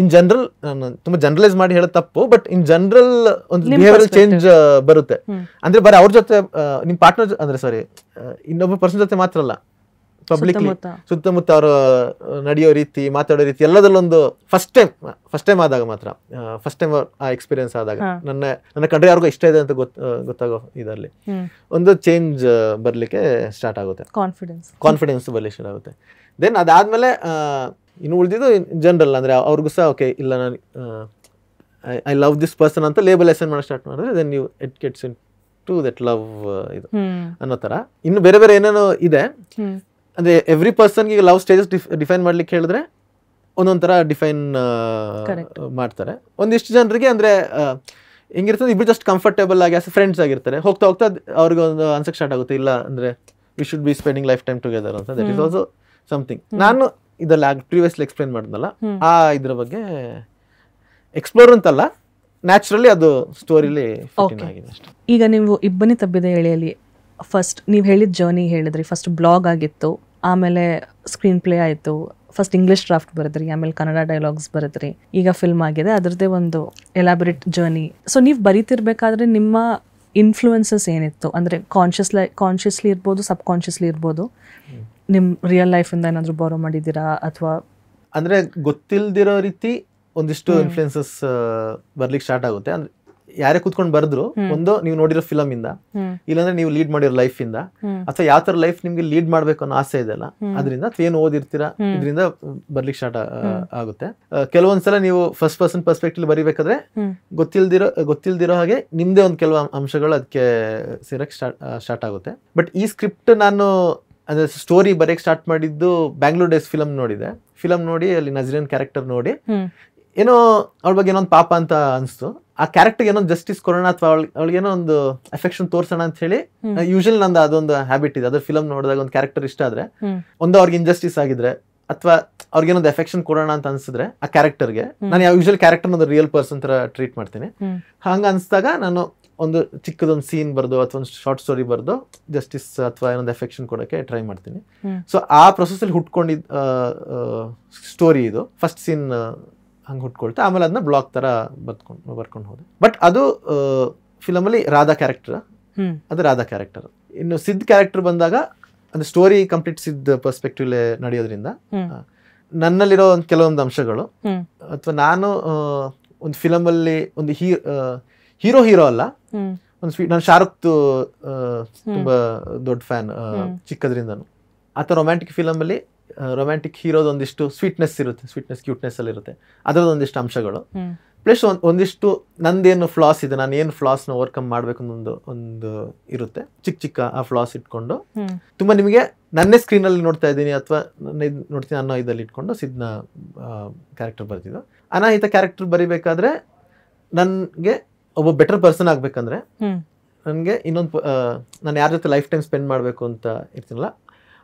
ಇನ್ ಜನರಲ್, ನಾನು ತುಂಬಾ ಜನರಲೈಸ್ ಮಾಡಿ ಹೇಳೋದು ತಪ್ಪು, ಬಟ್ ಇನ್ ಜನರಲ್ ಒಂದು ಬಿಹೇವಿಯರ್ ಚೇಂಜ್ ಬರುತ್ತೆ. ಅಂದ್ರೆ ಬರೀ ಅವ್ರ ಜೊತೆ ನಿಮ್ ಪಾರ್ಟ್ನರ್ ಅಂದ್ರೆ ಸಾರಿ ಇನ್ನೊಬ್ಬ ಪರ್ಸನ್ ಜೊತೆ ಮಾತ್ರ ಅಲ್ಲ, ಪಬ್ಲಿಕ್ಲಿ ಸುತ್ತಮುತ್ತ ಅವರು ನಡೆಯೋ ರೀತಿ, ಮಾತಾಡೋ ರೀತಿ ಎಲ್ಲದಲ್ಲೊಂದು ಫಸ್ಟ್ ಟೈಮ್ ಆದಾಗ ಮಾತ್ರ, ಫಸ್ಟ್ ಟೈಮ್ ಆ ಎಕ್ಸ್ಪೀರಿಯನ್ಸ್ ಆದಾಗ ನನ್ನ ಕಂಡ್ರೆ ಯಾರಿಗೂ ಇಷ್ಟ ಇದೆ ಅಂತ ಗೊತ್ತಾಗೋ ಇದರಲ್ಲಿ ಒಂದು ಚೇಂಜ್ ಬರ್ಲಿಕ್ಕೆ ಸ್ಟಾರ್ಟ್ ಆಗುತ್ತೆ, ಕಾನ್ಫಿಡೆನ್ಸ್ ಬರ್ಲಿಕ್ಕೆ ಸ್ಟಾರ್ಟ್ ಆಗುತ್ತೆ. ದೆನ್ ಅದಾದ್ಮೇಲೆ ಇನ್ನು ಉಳಿದಿದ್ದು ಜನರಲ್ ಅಂದ್ರೆ ಅವ್ರಿಗೂ ಸಹ ಓಕೆ ಇಲ್ಲ ನಾನು ಐ ಲವ್ ದಿಸ್ ಪರ್ಸನ್ ಅಂತ ಲೇಬಲ್ ಅಸೈನ್ ಮಾಡೋ ಸ್ಟಾರ್ಟ್ ಮಾಡಿದ್ರೆ then you it gets into that love ಇದು ಅನ್ನೋ ತರ. ಇನ್ನು ಬೇರೆ ಬೇರೆ ಏನೇನೋ ಇದೆ. ಅಂದ್ರೆ ಎವ್ರಿ ಪರ್ಸನ್ಗೆ ಲವ್ ಸ್ಟೇಜಸ್ ಡಿಫೈನ್ ಮಾಡ್ಲಿಕ್ಕೆ ಹೇಳಿದ್ರೆ ಒಂದೊಂಥರ ಡಿಫೈನ್ ಮಾಡ್ತಾರೆ. ಒಂದಿಷ್ಟು ಜನರಿಗೆ ಅಂದ್ರೆ ಹೆಂಗಿರ್ತದೆ, ಇಬ್ರು ಜಸ್ಟ್ ಕಂಫರ್ಟೇಬಲ್ ಆಗಿ ಫ್ರೆಂಡ್ಸ್ ಆಗಿರ್ತಾರೆ. ಹೋಗ್ತಾ ಹೋಗ್ತಾ ಅವ್ರಿಗೆ ಒಂದು ಅನ್ಸಕ್ ಸ್ಟಾರ್ಟ್ ಆಗುತ್ತೆ, ಇಲ್ಲ ಅಂದ್ರೆ we should be spending life time together ಅಂತ. That is also something. ನಾನು ಇದೆಲ್ಲ ಪ್ರೀವಿಯಸ್ಲಿ ಎಕ್ಸ್ಪ್ಲೈನ್ ಮಾಡಿದ್ನಲ್ಲ, ಆ ಇದ್ರ ಬಗ್ಗೆ ಎಕ್ಸ್ಪ್ಲೋರ್ ಅಂತಲ್ಲ, ನ್ಯಾಚುರಲಿ ಅದು ಸ್ಟೋರಿಲಿ ಫಿಟ್ ಆಗಿದೆ ಅಷ್ಟೇ. ಈಗ ನೀವು ಇಬ್ಬನಿ ತಬ್ಬಿದ ಎಳೆಯಲ್ಲಿ ಫಸ್ಟ್ ನೀವು ಹೇಳಿದ ಜರ್ನಿ ಹೇಳಿದ್ರಿ. ಫಸ್ಟ್ ಬ್ಲಾಗ್ ಆಗಿತ್ತು, ಆಮೇಲೆ ಸ್ಕ್ರೀನ್ ಪ್ಲೇ ಆಯಿತು, ಫಸ್ಟ್ ಇಂಗ್ಲಿಷ್ ಡ್ರಾಫ್ಟ್ ಬರೆದ್ರಿ, ಆಮೇಲೆ ಕನ್ನಡ ಡೈಲಾಗ್ಸ್ ಬರೆದ್ರಿ, ಈಗ ಫಿಲ್ಮ್ ಆಗಿದೆ. ಅದರದ್ದೇ ಒಂದು ಎಲಾಬರೇಟ್ ಜರ್ನಿ. ಸೊ ನೀವು ಬರೀತಿರ್ಬೇಕಾದ್ರೆ ನಿಮ್ಮ ಇನ್ಫ್ಲೂಯೆನ್ಸಸ್ ಏನಿತ್ತು? ಅಂದರೆ ಕಾನ್ಷಿಯಸ್ಲಿ ಇರ್ಬೋದು, ಸಬ್ ಕಾನ್ಷಿಯಸ್ಲಿ ಇರ್ಬೋದು. ನಿಮ್ಮ ರಿಯಲ್ ಲೈಫಿಂದ ಏನಾದರೂ ಬಾರೋ ಮಾಡಿದ್ದೀರಾ ಅಥವಾ? ಅಂದರೆ ಗೊತ್ತಿಲ್ದಿರೋ ರೀತಿ ಒಂದಿಷ್ಟು ಇನ್ಫ್ಲುಯೆನ್ಸಸ್ ಬರ್ಲಿಕ್ಕೆ ಸ್ಟಾರ್ಟ್ ಆಗುತ್ತೆ. ಅಂದ್ರೆ ಯಾರೇ ಕೂತ್ಕೊಂಡು ಬರೆದ್ರು, ಒಂದು ನೀವು ನೋಡಿರೋ ಫಿಲಮ್ ಇಂದ, ಇಲ್ಲಾಂದ್ರೆ ನೀವು ಲೀಡ್ ಮಾಡಿರೋ ಲೈಫ್ ಇಂದ, ಅಥವಾ ಯಾವ ತರ ಲೈಫ್ ನಿಮ್ಗೆ ಲೀಡ್ ಮಾಡ್ಬೇಕು ಅನ್ನೋ ಆಸೆ ಇದೆಯಲ್ಲ ಅದರಿಂದ, ಅಥವಾ ಏನು ಓದಿರ್ತೀರಾ ಇದರಿಂದ ಬರ್ಲಿಕ್ಕೆ ಸ್ಟಾರ್ಟ್ ಆಗುತ್ತೆ. ಕೆಲವೊಂದ್ಸಲ ನೀವು ಫಸ್ಟ್ ಪರ್ಸನ್ ಪರ್ಸ್ಪೆಕ್ಟಿವ್ ಬರಿಬೇಕಾದ್ರೆ ಗೊತ್ತಿಲ್ದಿರೋ ಹಾಗೆ ನಿಮ್ದೇ ಒಂದು ಕೆಲವು ಅಂಶಗಳು ಅದಕ್ಕೆ ಸೇರಕ್ಕೆ ಸ್ಟಾರ್ಟ್ ಆಗುತ್ತೆ. ಬಟ್ ಈ ಸ್ಕ್ರಿಪ್ಟ್ ನಾನು ಅಂದ್ರೆ ಸ್ಟೋರಿ ಬರೆಯಕ್ ಸ್ಟಾರ್ಟ್ ಮಾಡಿದ್ದು ಬ್ಯಾಂಗ್ಳೂರ್ ಡೇಸ್ ಫಿಲಮ್ ನೋಡಿದೆ. ಫಿಲಮ್ ನೋಡಿ ಅಲ್ಲಿ ನಜ್ರಿನ್ ಕ್ಯಾರೆಕ್ಟರ್ ನೋಡಿ ಏನೋ ಅವಳ ಬಗ್ಗೆ ಏನೋ ಒಂದು ಪಾಪ ಅಂತ ಅನ್ಸ್ತು. ಆ ಕ್ಯಾರೆಕ್ಟರ್ ಏನೋ ಜಸ್ಟಿಸ್ ಕೊಡೋಣ ಅಥವಾ ಅವಳಿಗೆ ಏನೋ ಒಂದು ಅಫೆಕ್ಷನ್ ತೋರ್ಸೋಣ ಅಂತ ಹೇಳಿ, ಯೂಶಲಿ ನಂದು ಅದೊಂದು ಹ್ಯಾಬಿಟ್ ಇದೆ. ಅದ್ರ ಫಿಲಮ್ ನೋಡಿದಾಗ ಒಂದು ಕ್ಯಾರೆಕ್ಟರ್ ಇಷ್ಟ ಆದ್ರೆ, ಒಂದು ಅವ್ರಿಗೆ ಇಂಜಸ್ಟಿಸ್ ಆಗಿದ್ರೆ ಅಥವಾ ಅವ್ರಿಗೇನೊಂದು ಅಫೆಕ್ಷನ್ ಕೊಡೋಣ ಅಂತ ಅನ್ಸಿದ್ರೆ ಆ ಕ್ಯಾರೆಕ್ಟರ್ಗೆ, ನಾನು ಯೂಶಲಿ ಕ್ಯಾರೆಕ್ಟರ್ ಒಂದು ರಿಯಲ್ ಪರ್ಸನ್ ತರ ಟ್ರೀಟ್ ಮಾಡ್ತೀನಿ. ಹಂಗ ಅನ್ಸ್ದಾಗ ನಾನು ಒಂದು ಚಿಕ್ಕದೊಂದು ಸೀನ್ ಬರ್ದು ಅಥವಾ ಒಂದು ಶಾರ್ಟ್ ಸ್ಟೋರಿ ಬರ್ದು ಜಸ್ಟಿಸ್ ಅಥವಾ ಏನೊಂದು ಅಫೆಕ್ಷನ್ ಕೊಡೋಕೆ ಟ್ರೈ ಮಾಡ್ತೀನಿ. ಸೊ ಆ ಪ್ರೊಸೆಸ್ ಅಲ್ಲಿ ಹುಟ್ಕೊಂಡಿದ್ದ ಸ್ಟೋರಿ ಇದು. ಫಸ್ಟ್ ಸೀನ್ ಹಂಗೆ ಹುಟ್ಕೊಳ್ತೆ, ಆಮೇಲೆ ಅದನ್ನ ಬ್ಲಾಗ್ ತರ ಬರ್ಕೊಂಡು ಹೋದೆ. ಬಟ್ ಅದು ಫಿಲಮ್ ಅಲ್ಲಿ ರಾಧಾ ಕ್ಯಾರೆಕ್ಟರ್, ಅದು ರಾಧಾ ಕ್ಯಾರೆಕ್ಟರ್. ಇನ್ನು ಸಿದ್ ಕ್ಯಾರೆಕ್ಟರ್ ಬಂದಾಗ ಅಂದ್ರೆ ಸ್ಟೋರಿ ಕಂಪ್ಲೀಟ್ ಸಿದ್ ಪರ್ಸ್ಪೆಕ್ಟಿವ್ ನಡೆಯೋದ್ರಿಂದ ನನ್ನಲ್ಲಿರೋ ಒಂದು ಕೆಲವೊಂದು ಅಂಶಗಳು, ಅಥವಾ ನಾನು ಒಂದು ಫಿಲಮ್ ಅಲ್ಲಿ ಒಂದು ಹೀರೋ ಅಲ್ಲ, ನಾನು ಶಾರುಖ್ ತುಂಬಾ ದೊಡ್ಡ ಫ್ಯಾನ್ ಚಿಕ್ಕದ್ರಿಂದನು. ಆತ ರೊಮ್ಯಾಂಟಿಕ್ ಫಿಲಮ್ ಅಲ್ಲಿ ರೊಮ್ಯಾಂಟಿಕ್ ಹೀರೋದ ಒಂದಿಷ್ಟು ಸ್ವೀಟ್ನೆಸ್ ಕ್ಯೂಟ್ನೆಸ್ ಅಲ್ಲಿ ಇರುತ್ತೆ, ಅದರದ್ದು ಒಂದಿಷ್ಟು ಅಂಶಗಳು. ಪ್ಲಸ್ ಒಂದಿಷ್ಟು ನಂದೇನು ಫ್ಲಾಸ್ ಇದೆ, ನಾನು ಏನು ಫ್ಲಾಸ್ ನ ಓವರ್ಕಮ್ ಮಾಡ್ಬೇಕು ಅನ್ನೋ ಒಂದು ಇರುತ್ತೆ. ಚಿಕ್ಕ ಆ ಫ್ಲಾಸ್ ಇಟ್ಕೊಂಡು ತುಂಬಾ ನಿಮಗೆ ನನ್ನೇ ಸ್ಕ್ರೀನ್ ಅಲ್ಲಿ ನೋಡ್ತಾ ಇದ್ದೀನಿ ಅಥವಾ ನೋಡ್ತೀನಿ ಅನ್ನೋ ಇದಲ್ಲಿ ಇಟ್ಕೊಂಡು ಸಿದ್ನ ಕ್ಯಾರೆಕ್ಟರ್ ಬರ್ತಿದ್ದು. ಅನಾಹಿತ ಕ್ಯಾರೆಕ್ಟರ್ ಬರಿಬೇಕಾದ್ರೆ ನನ್ಗೆ ಒಬ್ಬ ಬೆಟರ್ ಪರ್ಸನ್ ಆಗ್ಬೇಕಂದ್ರೆ ನನಗೆ ಇನ್ನೊಂದು ನಾನು ಯಾರ ಜೊತೆ ಲೈಫ್ ಟೈಮ್ ಸ್ಪೆಂಡ್ ಮಾಡಬೇಕು ಅಂತ ಇರ್ತೀನಲ್ಲ,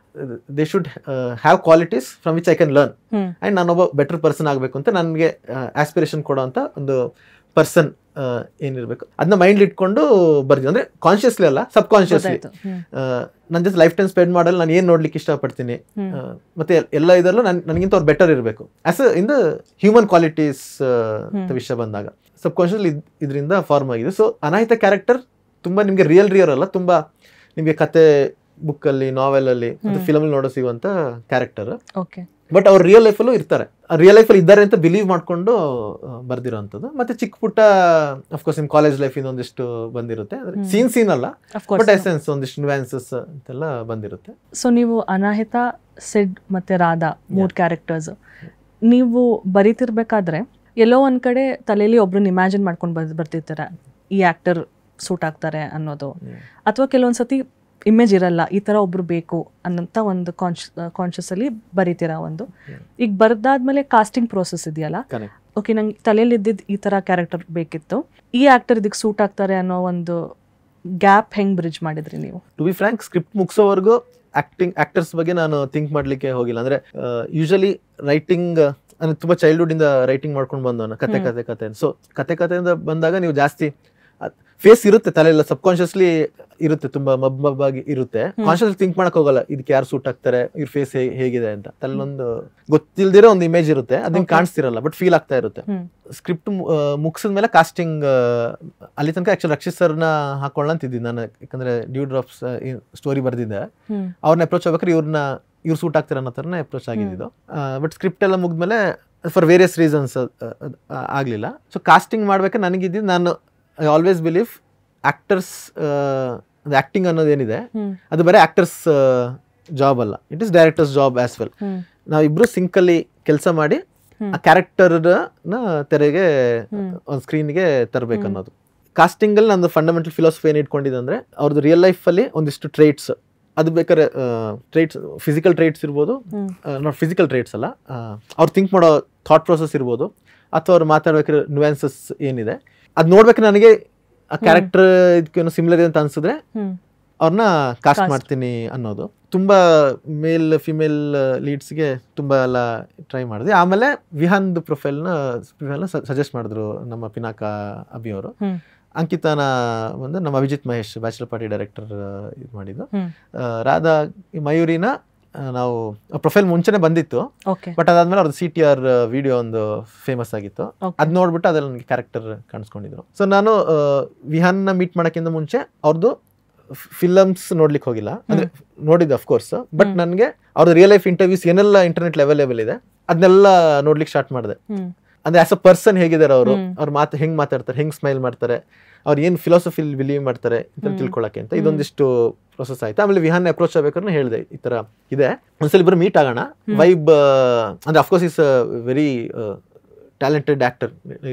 they should have qualities from which I can learn. And ನಾನೊಬ್ಬ ಬೆಟರ್ ಪರ್ಸನ್ ಆಗಬೇಕು ಅಂತ ನನಗೆ ಆಸ್ಪಿರೇಷನ್ ಕೊಡೋ ಅಂತ ಒಂದು ಪರ್ಸನ್ ಏನಿರಬೇಕು ಅದನ್ನ ಮೈಂಡ್ ಇಟ್ಕೊಂಡು ಬರ್ತೀನಿ. ಅಂದ್ರೆ ಕಾನ್ಶಿಯಸ್ಲಿ ಅಲ್ಲ, ಸಬ್ ಕಾನ್ಶಿಯಸ್ಲಿ ನನ್ನ ಜೊತೆ ಲೈಫ್ ಟೈಮ್ ಸ್ಪೆಂಡ್ ಮಾಡಲು ನಾನು ಏನು ನೋಡ್ಲಿಕ್ಕೆ ಇಷ್ಟಪಡ್ತೀನಿ, ಮತ್ತೆ ಎಲ್ಲ ಇದರಲ್ಲೂ ನನಗಿಂತ ಅವ್ರು ಬೆಟರ್ ಇರಬೇಕು as in the human qualities ವಿಷಯ ಬಂದಾಗ ಸಬ್ ಕಾನ್ಶಿಯಸ್ಲಿ ಇದರಿಂದ ಫಾರ್ಮ್ ಆಗಿದೆ. ಸೊ ಅನಾಹಿತ ಕ್ಯಾರೆಕ್ಟರ್ ತುಂಬಾ ನಿಮ್ಗೆ ರಿಯಲ್ ಅಲ್ಲ, ತುಂಬಾ ನಿಮ್ಗೆ ಕತೆ ಬುಕ್ ಅಲ್ಲಿ, ನಾವೆಲ್ ಅಲ್ಲಿ, ಫಿಲಮ್ ಅಲ್ಲಿ ನೋಡೋ ಸಿಗುವಂತ ಕ್ಯಾರೆಕ್ಟರ್. ಬಟ್ ಅವ್ರು ರಿಯಲ್ ಲೈಫಲ್ಲೂ ಇರ್ತಾರೆ, ರಿಯಲ್ ಲೈಫಲ್ಲಿ ಇದ್ದಾರೆ ಅಂತ ಬಿಲೀವ್ ಮಾಡ್ಕೊಂಡು ಬರ್ದಿರೋಂಥದ್ದು. ಮತ್ತೆ ಚಿಕ್ಕ ಪುಟ್ಟ ಅಫ್ಕೋರ್ಸ್ ನಿಮ್ ಕಾಲೇಜ್ ಲೈಫ್ ಇಂದ ಒಂದಿಷ್ಟು ಬಂದಿರುತ್ತೆ, ಸೀನ್ ಅಲ್ಲ, ಬಟ್ ಎಸೆನ್ಸ್ ಒಂದಿಷ್ಟು ನ್ಯೂಯಾನ್ಸಸ್ ಅಂತೆಲ್ಲ ಬಂದಿರುತ್ತೆ. ಸೊ ನೀವು ಅನಾಹಿತ, ಸಿಡ್ ಮತ್ತೆ ರಾಧಾ 3 ಕ್ಯಾರೆಕ್ಟರ್ಸ್ ನೀವು ಬರೀತಿರ್ಬೇಕಾದ್ರೆ ಎಲ್ಲೋ ಒಂದ್ ಕಡೆ ತಲೆಯಲ್ಲಿ ಒಬ್ರನ್ನ ಇಮ್ಯಾಜಿನ್ ಮಾಡ್ಕೊಂಡು ಬರ್ತಿರ್ತಾರೆ, ಈ ಆಕ್ಟರ್ ಸೂಟ್ ಆಗ್ತಾರೆ ಅನ್ನೋದು, ಅಥವಾ ಕೆಲವೊಂದ್ಸತಿ ಇಮೇಜ್ ಇರಲ್ಲ, ಈ ತರ ಒಬ್ರು ಬೇಕು ಅನ್ನೋಂಥ ಒಂದು ಕಾನ್ಶಿಯಸ್ ಅಲ್ಲಿ ಬರೀತೀರಾ ಒಂದು. ಈಗ ಬರ್ದಾದ್ಮೇಲೆ ಕಾಸ್ಟಿಂಗ್ ಪ್ರೋಸೆಸ್ ಇದೆಯಲ್ಲ, ಓಕೆ ನಂಗೆ ತಲೆಯಲ್ಲಿ ಇದ್ದಿದ್ದು ಈ ತರ ಕ್ಯಾರೆಕ್ಟರ್ ಬೇಕಿತ್ತು, ಈ ಆಕ್ಟರ್ ಇದಕ್ಕೆ ಸೂಟ್ ಆಗ್ತಾರೆ ಅನ್ನೋ ಒಂದು ಗ್ಯಾಪ್ ಹೆಂಗ್ ಬ್ರಿಡ್ಜ್ ಮಾಡಿದ್ರಿ ನೀವು? ಟು ಬಿ ಫ್ರಾಂಕ್, ಸ್ಕ್ರಿಪ್ಟ್ ಮುಗಿಸೋವರೆಗೂ ಆಕ್ಟರ್ಸ್ ಬಗ್ಗೆ ನಾನು ಥಿಂಕ್ ಮಾಡ್ಲಿಕ್ಕೆ ಹೋಗಿಲ್ಲ. ಅಂದ್ರೆ ಯೂಶಲಿ ರೈಟಿಂಗ್ ಅಂದ್ರೆ ತುಂಬಾ ಚೈಲ್ಡ್ಹುಡ್ ಇಂದ ರೈಟಿಂಗ್ ಮಾಡ್ಕೊಂಡು ಬಂದವನ ಕತೆ. ಸೊ ಕತೆಯಿಂದ ಬಂದಾಗ ನೀವು ಜಾಸ್ತಿ ಫೇಸ್ ಇರುತ್ತೆ ತಲೆಯೆಲ್ಲ, ಸಬ್ ಕಾನ್ಶಿಯಸ್ಲಿ ಇರುತ್ತೆ, ತುಂಬಾ ಮಬ್ಬಾಗಿ ಇರುತ್ತೆ. ಕಾನ್ಶಿಯಸ್ ಥಿಂಕ್ ಮಾಡಕ್ ಹೋಗಲ್ಲ, ಇದಕ್ಕೆ ಯಾರು ಸೂಟ್ ಆಗ್ತಾರೆ, ಇವ್ರ ಫೇಸ್ ಹೇಗಿದೆ ಅಂತ. ತಲೆಯೊಂದು ಗೊತ್ತಿಲ್ದಿರೋ ಒಂದು ಇಮೇಜ್ ಇರುತ್ತೆ, ಅದನ್ನ ಕಾಣಿಸ್ತಿರಲ್ಲ, ಬಟ್ ಫೀಲ್ ಆಗ್ತಾ ಇರುತ್ತೆ. ಸ್ಕ್ರಿಪ್ಟ್ ಮುಗಿಸಿದ್ಮೇಲೆ ಕಾಸ್ಟಿಂಗ್ ಅಲ್ಲಿ ತನಕ ಆಕ್ಚುಲಿ ರಕ್ಷಿತ್ ಸರ್ನ ಹಾಕೊಳ್ಳ ಅಂತಿದ್ದೀನಿ ನಾನು, ಯಾಕಂದ್ರೆ ಡ್ಯೂ ಡ್ರಾಪ್ಸ್ ಸ್ಟೋರಿ ಬರ್ದಿದ್ದೆ. ಅವ್ರನ್ನ ಅಪ್ರೋಚ್ ಆಗ್ಬೇಕಾದ್ರೆ ಇವ್ರು ಸೂಟ್ ಆಗ್ತಾರೆ ಅನ್ನೋ ಥರನೇ ಅಪ್ರೋಚ್ ಆಗಿದ್ದು. ಬಟ್ ಸ್ಕ್ರಿಪ್ಟ್ ಎಲ್ಲ ಮುಗಿದ್ಮೇಲೆ ಫಾರ್ ವೇರಿಯಸ್ ರೀಸನ್ಸ್ ಆಗ್ಲಿಲ್ಲ. ಸೊ ಕಾಸ್ಟಿಂಗ್ ಮಾಡ್ಬೇಕಾದ್ರೆ ನನಗಿದ್ದು, ನಾನು I always believe actors acting ಅನ್ನೋದೇನಿದೆ ಅದು ಬರೀ ಆಕ್ಟರ್ಸ್ ಜಾಬ್ ಅಲ್ಲ, it is directors job as well. ನಾವಿಬ್ರು ಸಿಂಕ್ ಅಲ್ಲಿ ಕೆಲಸ ಮಾಡಿ ಆ ಕ್ಯಾರೆಕ್ಟರ್ ತೆರೆಗೆ ಒಂದು ಸ್ಕ್ರೀನ್ಗೆ ತರಬೇಕು ಅನ್ನೋದು. ಕಾಸ್ಟಿಂಗ್ ಅಲ್ಲಿ ನಂದು ಫಂಡಮೆಂಟಲ್ ಫಿಲಾಸಫಿ ಏನ್ ಇಟ್ಕೊಂಡಿದೆ ಅಂದ್ರೆ, ಅವ್ರದ್ದು ರಿಯಲ್ ಲೈಫ್ ಅಲ್ಲಿ ಒಂದಿಷ್ಟು ಟ್ರೇಟ್ಸ್, ಅದು ಬೇಕಾದ್ರೆ ಟ್ರೇಟ್ಸ್, ಫಿಸಿಕಲ್ ಟ್ರೇಟ್ಸ್ ಇರ್ಬೋದು, ನಾಟ್ ಫಿಸಿಕಲ್ ಟ್ರೇಟ್ಸ್ ಅಲ್ಲ, ಅವ್ರು ಥಿಂಕ್ ಮಾಡೋ ಥಾಟ್ ಪ್ರೊಸೆಸ್ ಇರ್ಬೋದು, ಅಥವಾ ಅವ್ರು ಮಾತಾಡ್ಬೇಕಾದ್ರೆ ನ್ಯೂಯಾನ್ಸಸ್ ಏನಿದೆ ಅದ್ ನೋಡ್ಬೇಕು. ನನಗೆ ಆ ಕ್ಯಾರೆಕ್ಟರ್ ಇದಕ್ಕೇನೋ ಸಿಮಿಲರ್ ಅಂತ ಅನ್ಸಿದ್ರೆ ಅವ್ರನ್ನ ಕಾಸ್ಟ್ ಮಾಡ್ತೀನಿ ಅನ್ನೋದು. ತುಂಬ ಮೇಲ್ ಫಿಮೇಲ್ ಲೀಡ್ಸ್ಗೆ ತುಂಬ ಎಲ್ಲ ಟ್ರೈ ಮಾಡಿದ್ವಿ. ಆಮೇಲೆ ವಿಹಾನ್ದು ಪ್ರೊಫೈಲ್ನ ಸಜೆಸ್ಟ್ ಮಾಡಿದ್ರು ನಮ್ಮ ಪಿನಾಕ ಅಭಿ ಅವರು. ಅಂಕಿತಾನ ಒಂದು ನಮ್ಮ Abhijit Mahesh bachelor party director ಇದು ಮಾಡಿದ್ದು. ರಾಧಾ ಮಯೂರಿನ ನಾವು ಪ್ರೊಫೈಲ್ ಮುಂಚೆನೆ ಬಂದಿತ್ತು, ಬಟ್ ಅದಾದ್ಮೇಲೆ ಅವ್ರದ್ದು CTR ವಿಡಿಯೋ ಒಂದು ಫೇಮಸ್ ಆಗಿತ್ತು. ಅದ್ ನೋಡ್ಬಿಟ್ಟು ಅದ್ರಲ್ಲಿ ನನಗೆ ಕ್ಯಾರೆಕ್ಟರ್ ಕಾಣಿಸ್ಕೊಂಡಿದ್ರು. ಸೊ ನಾನು ವಿಹಾನ್ನ ಮೀಟ್ ಮಾಡೋಕ್ಕಿಂತ ಮುಂಚೆ ಅವ್ರದ್ದು ಫಿಲಮ್ಸ್ ನೋಡ್ಲಿಕ್ಕೆ ಹೋಗಿಲ್ಲ, ಅಂದ್ರೆ ನೋಡಿದ್ದೆ ಅಫ್ಕೋರ್ಸ್, ಬಟ್ ನನಗೆ ಅವ್ರದ್ದು ರಿಯಲ್ ಲೈಫ್ ಇಂಟರ್ವ್ಯೂಸ್ ಏನೆಲ್ಲ ಇಂಟರ್ನೆಟ್ ಅವೈಲೇಬಲ್ ಇದೆ ಅದನ್ನೆಲ್ಲ ನೋಡ್ಲಿಕ್ಕೆ ಸ್ಟಾರ್ಟ್ ಮಾಡಿದೆ. ಅಂದ್ರೆ ಆಸ್ ಅ ಪರ್ಸನ್ ಹೇಗಿದ್ದಾರೆ ಅವರು, ಅವ್ರ ಹೆಂಗ್ ಮಾತಾಡ್ತಾರೆ, ಹೆಂಗ್ ಸ್ಮೈಲ್ ಮಾಡ್ತಾರೆ, ಅವ್ರು ಏನ್ ಫಿಲಾಸಫಿ ಬಿಲೀವ್ ಮಾಡ್ತಾರೆ ಅಂತ ತಿಳ್ಕೊಳಕ್ಕೆ ಅಂತ ಇದೊಂದಿಷ್ಟು ಪ್ರೊಸೆಸ್ ಆಯ್ತು. ಆಮೇಲೆ ವಿಹಾನ್ ಅಪ್ರೋಚ್ ಆಗ್ಬೇಕಾದ್ರೆ ಹೇಳಿದೆ ಈ ತರ ಇದೆ, ಒಂದ್ಸಲ ಇಬ್ಬರು ಮೀಟ್ ಆಗೋಣ. ವೈಬ್ ಅಂದ್ರೆ of course is very talented actor,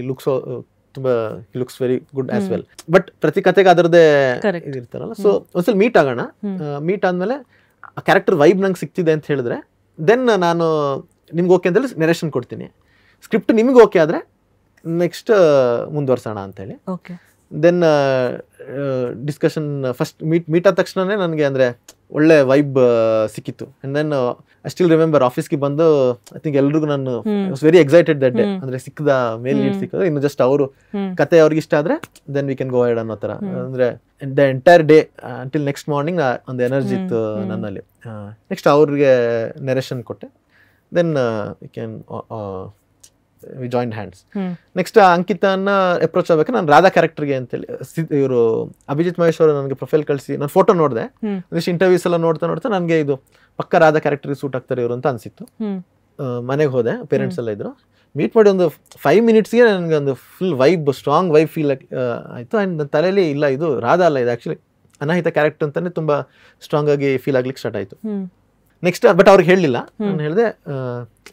looks ತುಂಬಾ looks very good as well, but ಪ್ರತಿ ಕತೆಗೆ ಅದರದೇ ಇದಿರ್ತಾರಲ್ಲ. ಸೊ ಒಂದ್ಸಲ ಮೀಟ್ ಆಗೋಣ. ಮೀಟ್ ಆದ್ಮೇಲೆ ಆ ಕ್ಯಾರೆಕ್ಟರ್ ವೈಬ್ ನಂಗೆ ಸಿಕ್ತಿದೆ ಅಂತ ಹೇಳಿದ್ರೆ ದೆನ್ ನಾನು ನಿಮ್ಗೆ ಓಕೆ ಅಂತೇಳಿ ನೆರೇಷನ್ ಕೊಡ್ತೀನಿ. ಸ್ಕ್ರಿಪ್ಟ್ ನಿಮ್ಗೆ ಓಕೆ ಆದರೆ ನೆಕ್ಸ್ಟ್ ಮುಂದುವರ್ಸೋಣ ಅಂತೇಳಿ. ದೆನ್ ಡಿಸ್ಕಷನ್ ಫಸ್ಟ್ ಮೀಟ್ ಆದ ತಕ್ಷಣನೇ ನನಗೆ ಅಂದರೆ ಒಳ್ಳೆ ವೈಬ್ ಸಿಕ್ಕಿತ್ತು. And then I still remember ಆಫೀಸ್ಗೆ ಬಂದು ಐ ಥಿಂಕ್ ಎಲ್ರಿಗೂ ನಾನು was very excited that day. ಅಂದರೆ ಸಿಕ್ಕದ ಮೇಲ್ ಲೀಡ್ ಸಿಕ್ಕಿದ್ರೆ ಇನ್ನು ಜಸ್ಟ್ ಅವರು ಕತೆ ಅವ್ರಿಗೆ ಇಷ್ಟ ಆದರೆ then we can go head ಅನ್ನೋ ಥರ. ಅಂದರೆ the entire day until next morning ಒಂದು ಎನರ್ಜಿ ಇತ್ತು ನನ್ನಲ್ಲಿ. ನೆಕ್ಸ್ಟ್ ಅವ್ರಿಗೆ ನೆರೇಷನ್ ಕೊಟ್ಟೆ. Then we can we joint hands. Next ಅಂಕಿತನ ಅಪ್ರೋಚ್ ಆಗ್ಬೇಕು ನಾನು ರಾಧಾ ಕ್ಯಾರೆಕ್ಟರ್ಗೆ ಅಂತೇಳಿ. ಇವರು ಅಭಿಜಿತ್ ಮಹೇಶ್ ಅವರು ನನಗೆ ಪ್ರೊಫೈಲ್ ಕಳಿಸಿ ನಾನು ಫೋಟೋ ನೋಡಿದೆ. ಒಂದಿಷ್ಟು ಇಂಟರ್ವ್ಯೂಸ್ ಎಲ್ಲ ನೋಡ್ತಾ ನನಗೆ ಇದು ಪಕ್ಕ ರಾಧಾ ಕ್ಯಾರೆಕ್ಟರ್ಗೆ ಸೂಟ್ ಆಗ್ತಾರೆ ಇವರು ಅಂತ ಅನಿಸಿತ್ತು. ಮನೆಗೆ ಹೋದೆ, ಪೇರೆಂಟ್ಸ್ ಎಲ್ಲ ಇದ್ರು. ಮೀಟ್ ಮಾಡಿ ಒಂದು 5 minutesಗೆ ನನಗೆ ಒಂದು full vibe, strong vibe feel ಆಯಿತು. ಆ್ಯಂಡ್ ನನ್ನ ತಲೆಯಲ್ಲಿ ಇಲ್ಲ ಇದು ರಾಧಾ ಅಲ್ಲ, ಇದು ಆ್ಯಕ್ಚುಲಿ ಅನಾಹಿತ ಕ್ಯಾರೆಕ್ಟರ್ ಅಂತಲೇ ತುಂಬ ಸ್ಟ್ರಾಂಗ್ ಆಗಿ ಫೀಲ್ ಆಗ್ಲಿಕ್ಕೆ ಸ್ಟಾರ್ಟ್ ಆಯಿತು. ನೆಕ್ಸ್ಟ್ ಬಟ್ ಅವ್ರಿಗೆ ಹೇಳಲಿಲ್ಲ, ನಾನು ಹೇಳಿದೆ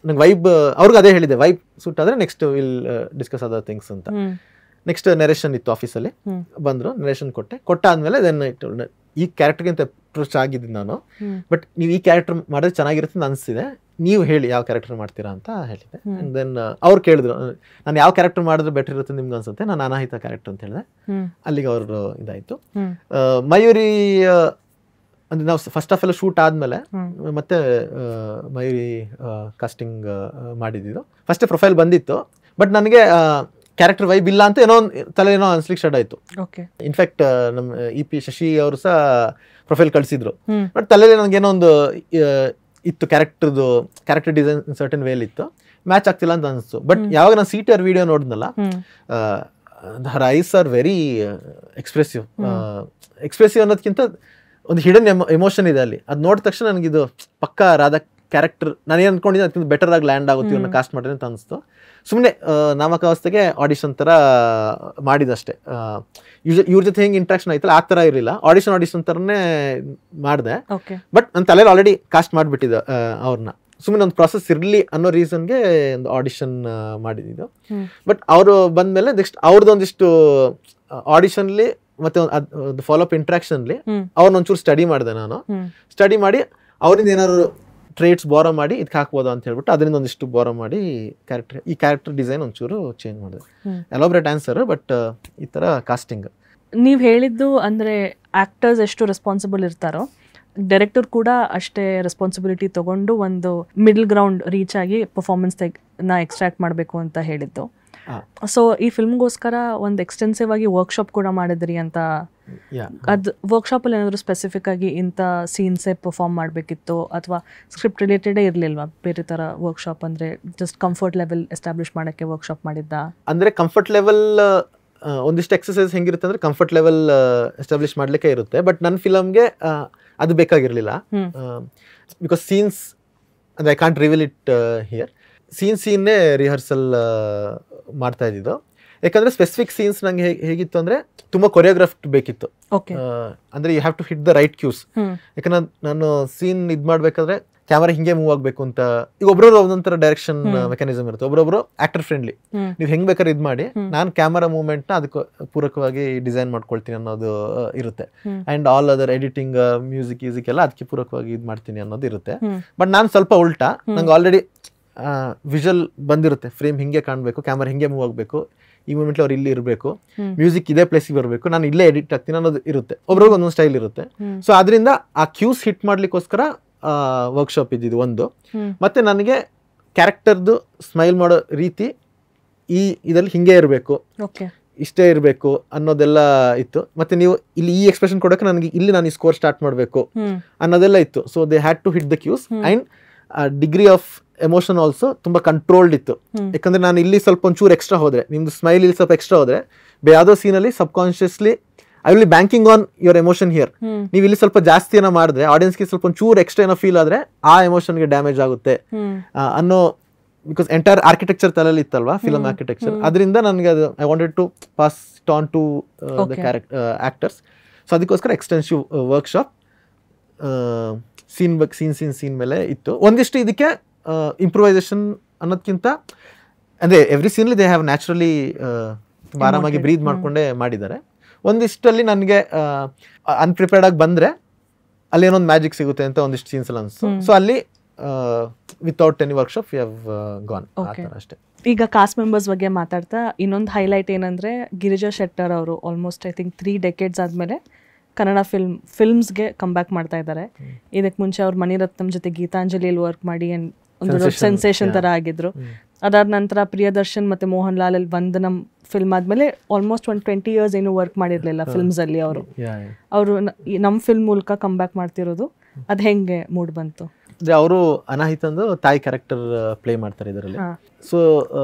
ನಂಗೆ ವೈಬ್, ಅವ್ರಿಗೆ ಅದೇ ಹೇಳಿದೆ ವೈಬ್ ಸೂಟ್ ಆದರೆ next will discuss other things ಅಂತ. ನೆಕ್ಸ್ಟ್ ನೆರೇಷನ್ ಇತ್ತು ಆಫೀಸಲ್ಲಿ, ಬಂದರು, ನೆರೇಷನ್ ಕೊಟ್ಟಾದ್ಮೇಲೆ ದೆನ್ ಈ ಕ್ಯಾರೆಕ್ಟರ್ಗಿಂತ ಅಪ್ರೋಚ್ ಆಗಿದ್ದು ನಾನು. ಬಟ್ ನೀವು ಈ ಕ್ಯಾರೆಕ್ಟರ್ ಮಾಡಿದ್ರೆ ಚೆನ್ನಾಗಿರುತ್ತೆ ಅಂತ ಅನಿಸ್ತಿದೆ, ನೀವು ಹೇಳಿ ಯಾವ ಕ್ಯಾರೆಕ್ಟರ್ ಮಾಡ್ತೀರಾ ಅಂತ ಹೇಳಿದೆ. ಆ್ಯಂಡ್ ದೆನ್ ಅವ್ರು ಕೇಳಿದ್ರು ನಾನು ಯಾವ ಕ್ಯಾರೆಕ್ಟರ್ ಮಾಡಿದ್ರೆ ಬೆಟರ್ ಇರುತ್ತೆ ನಿಮ್ಗೆ ಅನ್ಸುತ್ತೆ. ನಾನು ಅನಾಹಿತ ಕ್ಯಾರೆಕ್ಟರ್ ಅಂತ ಹೇಳಿದೆ. ಅಲ್ಲಿಗೆ ಅವರು ಇದಾಯಿತು. ಮಯೂರಿ ಅಂದರೆ ನಾವು ಫಸ್ಟ್ ಆಫ್ ಎಲ್ಲ ಶೂಟ್ ಆದಮೇಲೆ ಮತ್ತೆ ಮಯೂರಿ ಕಾಸ್ಟಿಂಗ್ ಮಾಡಿದ್ದು. ಫಸ್ಟ್ ಪ್ರೊಫೈಲ್ ಬಂದಿತ್ತು, ಬಟ್ ನನಗೆ ಕ್ಯಾರೆಕ್ಟರ್ ವೈಬ್ ಇಲ್ಲ ಅಂತ ಏನೋ ತಲೆನೋ ಅನ್ಸ್ಲಿಕ್ಕೆ ಸ್ಟಾರ್ಟ್ ಆಯಿತು. ಇನ್ಫ್ಯಾಕ್ಟ್ ನಮ್ಮ EP ಶಶಿ ಅವರು ಸಹ ಪ್ರೊಫೈಲ್ ಕಳಿಸಿದ್ರು, ಬಟ್ ತಲೆಯಲ್ಲಿ ನನಗೇನೋ ಒಂದು ಇತ್ತು, ಕ್ಯಾರೆಕ್ಟರ್ ಡಿಸೈನ್ ಸರ್ಟನ್ ವೇಲ್ ಇತ್ತು, ಮ್ಯಾಚ್ ಆಗ್ತಿಲ್ಲ ಅಂತ ಅನಿಸ್ತು. ಬಟ್ ಯಾವಾಗ ನಾನು CTR ವಿಡಿಯೋ ನೋಡಿದ್ನಲ್ಲ, her eyes are very expressive ಅನ್ನೋದಕ್ಕಿಂತ ಒಂದು ಹಿಡನ್ ಎಮೋಷನ್ ಇದೆ ಅಲ್ಲಿ. ಅದು ನೋಡಿದ ತಕ್ಷಣ ನನಗಿದು ಪಕ್ಕ ರಾಧಾ ಕ್ಯಾರೆಕ್ಟರ್ ನಾನು ಏನು ಅನ್ಕೊಂಡಿದ್ದೆ ಅದಕ್ಕಿಂತ ಬೆಟರ್ ಆಗಿ ಲ್ಯಾಂಡ್ ಆಗುತ್ತೆ ಇವನ್ನ ಕಾಸ್ಟ್ ಮಾಡಿದ್ರೆ ಅಂತ ಅನಿಸ್ತು. ಸುಮ್ಮನೆ ನಾಮಕಾವಸ್ಥೆಗೆ ಆಡಿಷನ್ ಥರ ಮಾಡಿದಷ್ಟೇ. ಇವ್ರ ಜೊತೆ ಹೆಂಗೆ ಇಂಟ್ರಾಕ್ಷನ್ ಆಯ್ತಲ್ಲ ಆ ಥರ ಇರಲಿಲ್ಲ, ಆಡಿಷನ್ ಥರನೇ ಮಾಡಿದೆ. ಬಟ್ ನನ್ನ ತಲೆಯಲ್ಲಿ ಆಲ್ರೆಡಿ ಕಾಸ್ಟ್ ಮಾಡಿಬಿಟ್ಟಿದ್ದೆ ಅವ್ರನ್ನ. ಸುಮ್ಮನೆ ಒಂದು ಪ್ರಾಸೆಸ್ ಇರಲಿ ಅನ್ನೋ ರೀಸನ್ಗೆ ಒಂದು ಆಡಿಷನ್ ಮಾಡಿದ್ದು. ಬಟ್ ಅವರು ಬಂದಮೇಲೆ ನೆಕ್ಸ್ಟ್ ಅವ್ರದ್ದು ಒಂದಿಷ್ಟು ಆಡಿಷನ್ಲಿ ಮತ್ತೆ ಒಂದು ಫಾಲೋಅಪ್ ಇಂಟ್ರಾಕ್ಷನ್ಲಿ ಅವ್ರನ್ನ ಒಂಚೂರು ಸ್ಟಡಿ ಮಾಡಿದೆ ನಾನು. ಸ್ಟಡಿ ಮಾಡಿ ಅವರಿಂದ ಏನಾದ್ರು ಟ್ರೇಟ್ಸ್ ಬಾರೋ ಮಾಡಿ ಇದಕ್ಕೆ ಹಾಕ್ಬೋದು ಅಂತ ಹೇಳ್ಬಿಟ್ಟು ಅದರಿಂದ ಒಂದಿಷ್ಟು ಬಾರೋ ಮಾಡಿ ಈ ಕ್ಯಾರೆಕ್ಟರ್ ಡಿಸೈನ್ ಒಂಚೂರು ಚೇಂಜ್ ಮಾಡಿದೆ. ಎಲಾಬ್ರೇಟ್ ಆನ್ಸರ್, ಬಟ್ ಈ ಥರ ಕಾಸ್ಟಿಂಗ್. ನೀವು ಹೇಳಿದ್ದು ಅಂದರೆ ಆ್ಯಕ್ಟರ್ಸ್ ಎಷ್ಟು ರೆಸ್ಪಾನ್ಸಿಬಲ್ ಇರ್ತಾರೋ ಡೈರೆಕ್ಟರ್ ಕೂಡ ಅಷ್ಟೇ ರೆಸ್ಪಾನ್ಸಿಬಿಲಿಟಿ ತೊಗೊಂಡು ಒಂದು ಮಿಡಲ್ ಗ್ರೌಂಡ್ ರೀಚ್ ಆಗಿ ಪರ್ಫಾರ್ಮೆನ್ಸ್ನ ಎಕ್ಸ್ಟ್ರಾಕ್ಟ್ ಮಾಡಬೇಕು ಅಂತ ಹೇಳಿದ್ದು. ಸೊ ಈ ಫಿಲ್ಮ್ಗೋಸ್ಕರ ಒಂದು ಎಕ್ಸ್ಟೆನ್ಸಿವ್ ಆಗಿ ವರ್ಕ್ಶಾಪ್ ಕೂಡ ಮಾಡಿದ್ರಿ ಅಂತ. ಅದು ವರ್ಕ್ಶಾಪಲ್ಲಿ ಏನಾದರೂ ಸ್ಪೆಸಿಫಿಕ್ ಆಗಿ ಇಂಥ ಸೀನ್ಸೇ ಪರ್ಫಾರ್ಮ್ ಮಾಡಬೇಕಿತ್ತು ಅಥವಾ ಸ್ಕ್ರಿಪ್ಟ್ ರಿಲೇಟೆಡೇ ಇರಲಿಲ್ವಾ? ಬೇರೆ ಥರ ವರ್ಕ್ಶಾಪ್ ಅಂದರೆ ಜಸ್ಟ್ ಕಂಫರ್ಟ್ ಲೆವೆಲ್ ಎಸ್ಟಾಬ್ಲಿಷ್ ಮಾಡೋಕ್ಕೆ ವರ್ಕ್ಶಾಪ್ ಮಾಡಿದ್ದ? ಅಂದರೆ ಕಂಫರ್ಟ್ ಲೆವೆಲ್ ಒಂದಿಷ್ಟು ಎಕ್ಸಸೈಸ್ ಹೆಂಗಿರುತ್ತೆ ಅಂದರೆ ಕಂಫರ್ಟ್ ಲೆವೆಲ್ ಎಸ್ಟಾಬ್ಲಿಷ್ ಮಾಡಲಿಕ್ಕೆ ಇರುತ್ತೆ. ಬಟ್ ನನ್ನ ಫಿಲಮ್ಗೆ ಅದು ಬೇಕಾಗಿರಲಿಲ್ಲ. ಬಿಕಾಸ್ ಸೀನ್ಸ್ ಅಂದರೆ I can't reveal it here. ಸೀನ್ನೇ ರಿಹರ್ಸಲ್ ಮಾಡ್ತಾ ಇದ್ದಿದ್ದು. ಯಾಕಂದರೆ ಸ್ಪೆಸಿಫಿಕ್ ಸೀನ್ಸ್ ನಂಗೆ ಹೇಗಿತ್ತು ಅಂದರೆ ತುಂಬ ಕೊರಿಯೋಗ್ರಾಫ್ಟ್ ಬೇಕಿತ್ತು. ಅಂದರೆ you have to hit the right cues. ಯಾಕಂದ್ರೆ ನಾನು ಸೀನ್ ಇದು ಮಾಡಬೇಕಾದ್ರೆ ಕ್ಯಾಮರಾ ಹಿಂಗೆ ಮೂವ್ ಆಗಬೇಕು ಅಂತ. ಈಗ ಒಬ್ಬರೊಬ್ರು ಒಂದೊಂಥರ ಡೈರೆಕ್ಷನ್ ಮೆಕ್ಯಾನಿಸಮ್ ಇರುತ್ತೆ. ಒಬ್ಬರೊಬ್ರು ಆಕ್ಟರ್ ಫ್ರೆಂಡ್ಲಿ, ನೀವು ಹೆಂಗ್ ಬೇಕಾದ್ರೆ ಇದು ಮಾಡಿ, ನಾನು ಕ್ಯಾಮರಾ ಮೂವ್ಮೆಂಟ್ನ ಅದಕ್ಕೆ ಪೂರಕವಾಗಿ ಡಿಸೈನ್ ಮಾಡ್ಕೊಳ್ತೀನಿ ಅನ್ನೋದು ಇರುತ್ತೆ. And all other editing, music ಎಲ್ಲ ಅದಕ್ಕೆ ಪೂರಕವಾಗಿ ಇದು ಮಾಡ್ತೀನಿ ಅನ್ನೋದು ಇರುತ್ತೆ. ಬಟ್ ನಾನು ಸ್ವಲ್ಪ ಉಲ್ಟಾ, ನಂಗೆ ಆಲ್ರೆಡಿ ವಿಜುವಲ್ ಬಂದಿರುತ್ತೆ, ಫ್ರೇಮ್ ಹಿಂಗೆ ಕಾಣಬೇಕು, ಕ್ಯಾಮರಾ ಹಿಂಗೆ ಮೂವ್ ಆಗಬೇಕು, ಈ ಮೂಮೆಂಟ್ಲಿ ಅವ್ರು ಇಲ್ಲಿ ಇರಬೇಕು, ಮ್ಯೂಸಿಕ್ ಇದೇ ಪ್ಲೇಸಿಗೆ ಬರಬೇಕು, ನಾನು ಇಲ್ಲೇ ಎಡಿಟ್ ಆಗ್ತೀನಿ ಅನ್ನೋದು ಇರುತ್ತೆ. ಒಬ್ರಿಗೆ ಒಂದೊಂದು ಸ್ಟೈಲ್ ಇರುತ್ತೆ. ಸೊ ಅದರಿಂದ ಆ ಕ್ಯೂಸ್ ಹಿಟ್ ಮಾಡ್ಲಿಕ್ಕೋಸ್ಕರ ವರ್ಕ್ಶಾಪ್ ಇದ್ದಿದ್ದು ಒಂದು. ಮತ್ತೆ ನನಗೆ ಕ್ಯಾರೆಕ್ಟರ್ದು ಸ್ಮೈಲ್ ಮಾಡೋ ರೀತಿ ಈ ಇದರಲ್ಲಿ ಹಿಂಗೆ ಇರಬೇಕು, ಇಷ್ಟೇ ಇರಬೇಕು ಅನ್ನೋದೆಲ್ಲ ಇತ್ತು. ಮತ್ತೆ ನೀವು ಇಲ್ಲಿ ಈ ಎಕ್ಸ್ಪ್ರೆಷನ್ ಕೊಡೋಕೆ ನನಗೆ ಇಲ್ಲಿ ನಾನು ಈ ಸ್ಕೋರ್ ಸ್ಟಾರ್ಟ್ ಮಾಡಬೇಕು ಅನ್ನೋದೆಲ್ಲ ಇತ್ತು. So they had to hit the cues and degree of emotion also ತುಂಬಾ ಕಂಟ್ರೋಲ್ಡ್ ಇತ್ತು. ಯಾಕಂದ್ರೆ ನಾನು ಇಲ್ಲಿ ಸ್ವಲ್ಪ ಒಂಚೂರು ಎಕ್ಸ್ಟ್ರಾ ಹೋದ್ರೆ, ನಿಮ್ದು ಸ್ಮೈಲ್ ಇಲ್ಲಿ ಸ್ವಲ್ಪ ಎಕ್ಸ್ಟ್ರಾ ಹೋದ್ರೆ, ಯಾವುದೋ ಸೀನಲ್ಲಿ subconsciously I will banking on your emotion here. ನೀವು ಇಲ್ಲಿ ಸ್ವಲ್ಪ ಜಾಸ್ತಿ ಏನೋ ಮಾಡಿದ್ರೆ ಆಡಿಯನ್ಸ್ಗೆ ಸ್ವಲ್ಪ ಒಂಚೂರು ಎಕ್ಸ್ಟ್ರಾ ಏನೋ ಫೀಲ್ ಆದ್ರೆ ಆ ಎಮೋಷನ್ಗೆ ಡ್ಯಾಮೇಜ್ ಆಗುತ್ತೆ ಅನ್ನೋ, ಬಿಕಾಸ್ ಎಂಟೈರ್ ಆರ್ಕಿಟೆಕ್ಚರ್ ತಲೆಯಲ್ಲಿ ಇತ್ತಲ್ವಾ, ಫಿಲಮ್ ಆರ್ಕಿಟೆಕ್ಚರ್. ಅದರಿಂದ ನನಗೆ ಅದು I wanted to pass it on to the actors. So ಅದಕ್ಕೋಸ್ಕರ ಎಕ್ಸ್ಟೆನ್ಸಿವ್ ವರ್ಕ್ಶಾಪ್ ಸೀನ್ ಮೇಲೆ ಇತ್ತು. ಒಂದಿಷ್ಟು ಇದಕ್ಕೆ ಇಂಪ್ರೂವೈಸೇಷನ್ ಅನ್ನೋದಕ್ಕಿಂತ ಅಂದರೆ ಎವ್ರಿ ಸೀನ್ಲಿ ದೇ ಹ್ಯಾವ್ ನ್ಯಾಚುರಲಿ ಆರಾಮಾಗಿ ಬ್ರೀದ್ ಮಾಡ್ಕೊಂಡೇ ಮಾಡಿದ್ದಾರೆ. ಒಂದಿಷ್ಟಲ್ಲಿ ನನಗೆ ಅನ್ಪ್ರಿಪೇರ್ಡ್ ಆಗಿ ಬಂದರೆ ಅಲ್ಲಿ ಏನೊಂದು ಮ್ಯಾಜಿಕ್ ಸಿಗುತ್ತೆ ಅಂತ ಒಂದಿಷ್ಟು ಸೀನ್ಸ್ ಎಲ್ಲ ಅನಿಸ್ತು. ಸೊ ಅಲ್ಲಿ without any workshop we have gone ಆ ಥರ ಅಷ್ಟೇ. ಈಗ ಕಾಸ್ಟ್ ಮೆಂಬರ್ಸ್ ಬಗ್ಗೆ ಮಾತಾಡ್ತಾ ಇನ್ನೊಂದು ಹೈಲೈಟ್ ಏನಂದರೆ ಗಿರಿಜಾ ಶೆಟ್ಟರ್ ಅವರು ಆಲ್ಮೋಸ್ಟ್ ಐ ಥಿಂಕ್ 3 decades ಆದಮೇಲೆ ಕನ್ನಡ ಫಿಲ್ಮ್ಸ್ಗೆ ಕಮ್ ಬ್ಯಾಕ್ ಮಾಡ್ತಾ ಇದ್ದಾರೆ. ಇದಕ್ಕೆ ಮುಂಚೆ ಅವ್ರು ಮಣಿರತ್ನಂ ಜೊತೆ ಗೀತಾಂಜಲಿಯಲ್ಲಿ ವರ್ಕ್ ಮಾಡಿ ಒಂದು ದೊಡ್ಡ ಸೆನ್ಸೇಷನ್ ಥರ ಆಗಿದ್ರು. ಅದಾದ ನಂತರ ಪ್ರಿಯದರ್ಶನ್ ಮತ್ತು ಮೋಹನ್ ಲಾಲ್ ಅಲ್ಲಿ ವಂದನಂ ಫಿಲ್ಮ್ ಆದಮೇಲೆ ಆಲ್ಮೋಸ್ಟ್ 20 years ಏನು ವರ್ಕ್ ಮಾಡಿರಲಿಲ್ಲ ಫಿಲ್ಮ್ಸಲ್ಲಿ. ಅವರು ನಮ್ಮ ಫಿಲ್ಮ್ ಮೂಲಕ ಕಮ್ ಬ್ಯಾಕ್ ಮಾಡ್ತಿರೋದು, ಅದು ಹೆಂಗೆ ಮೂಡ್ ಬಂತು? ಅಂದರೆ ಅವರು ಅನಾಹಿತಂದು ತಾಯಿ ಕ್ಯಾರೆಕ್ಟರ್ ಪ್ಲೇ ಮಾಡ್ತಾರೆ ಇದರಲ್ಲಿ. ಸೊ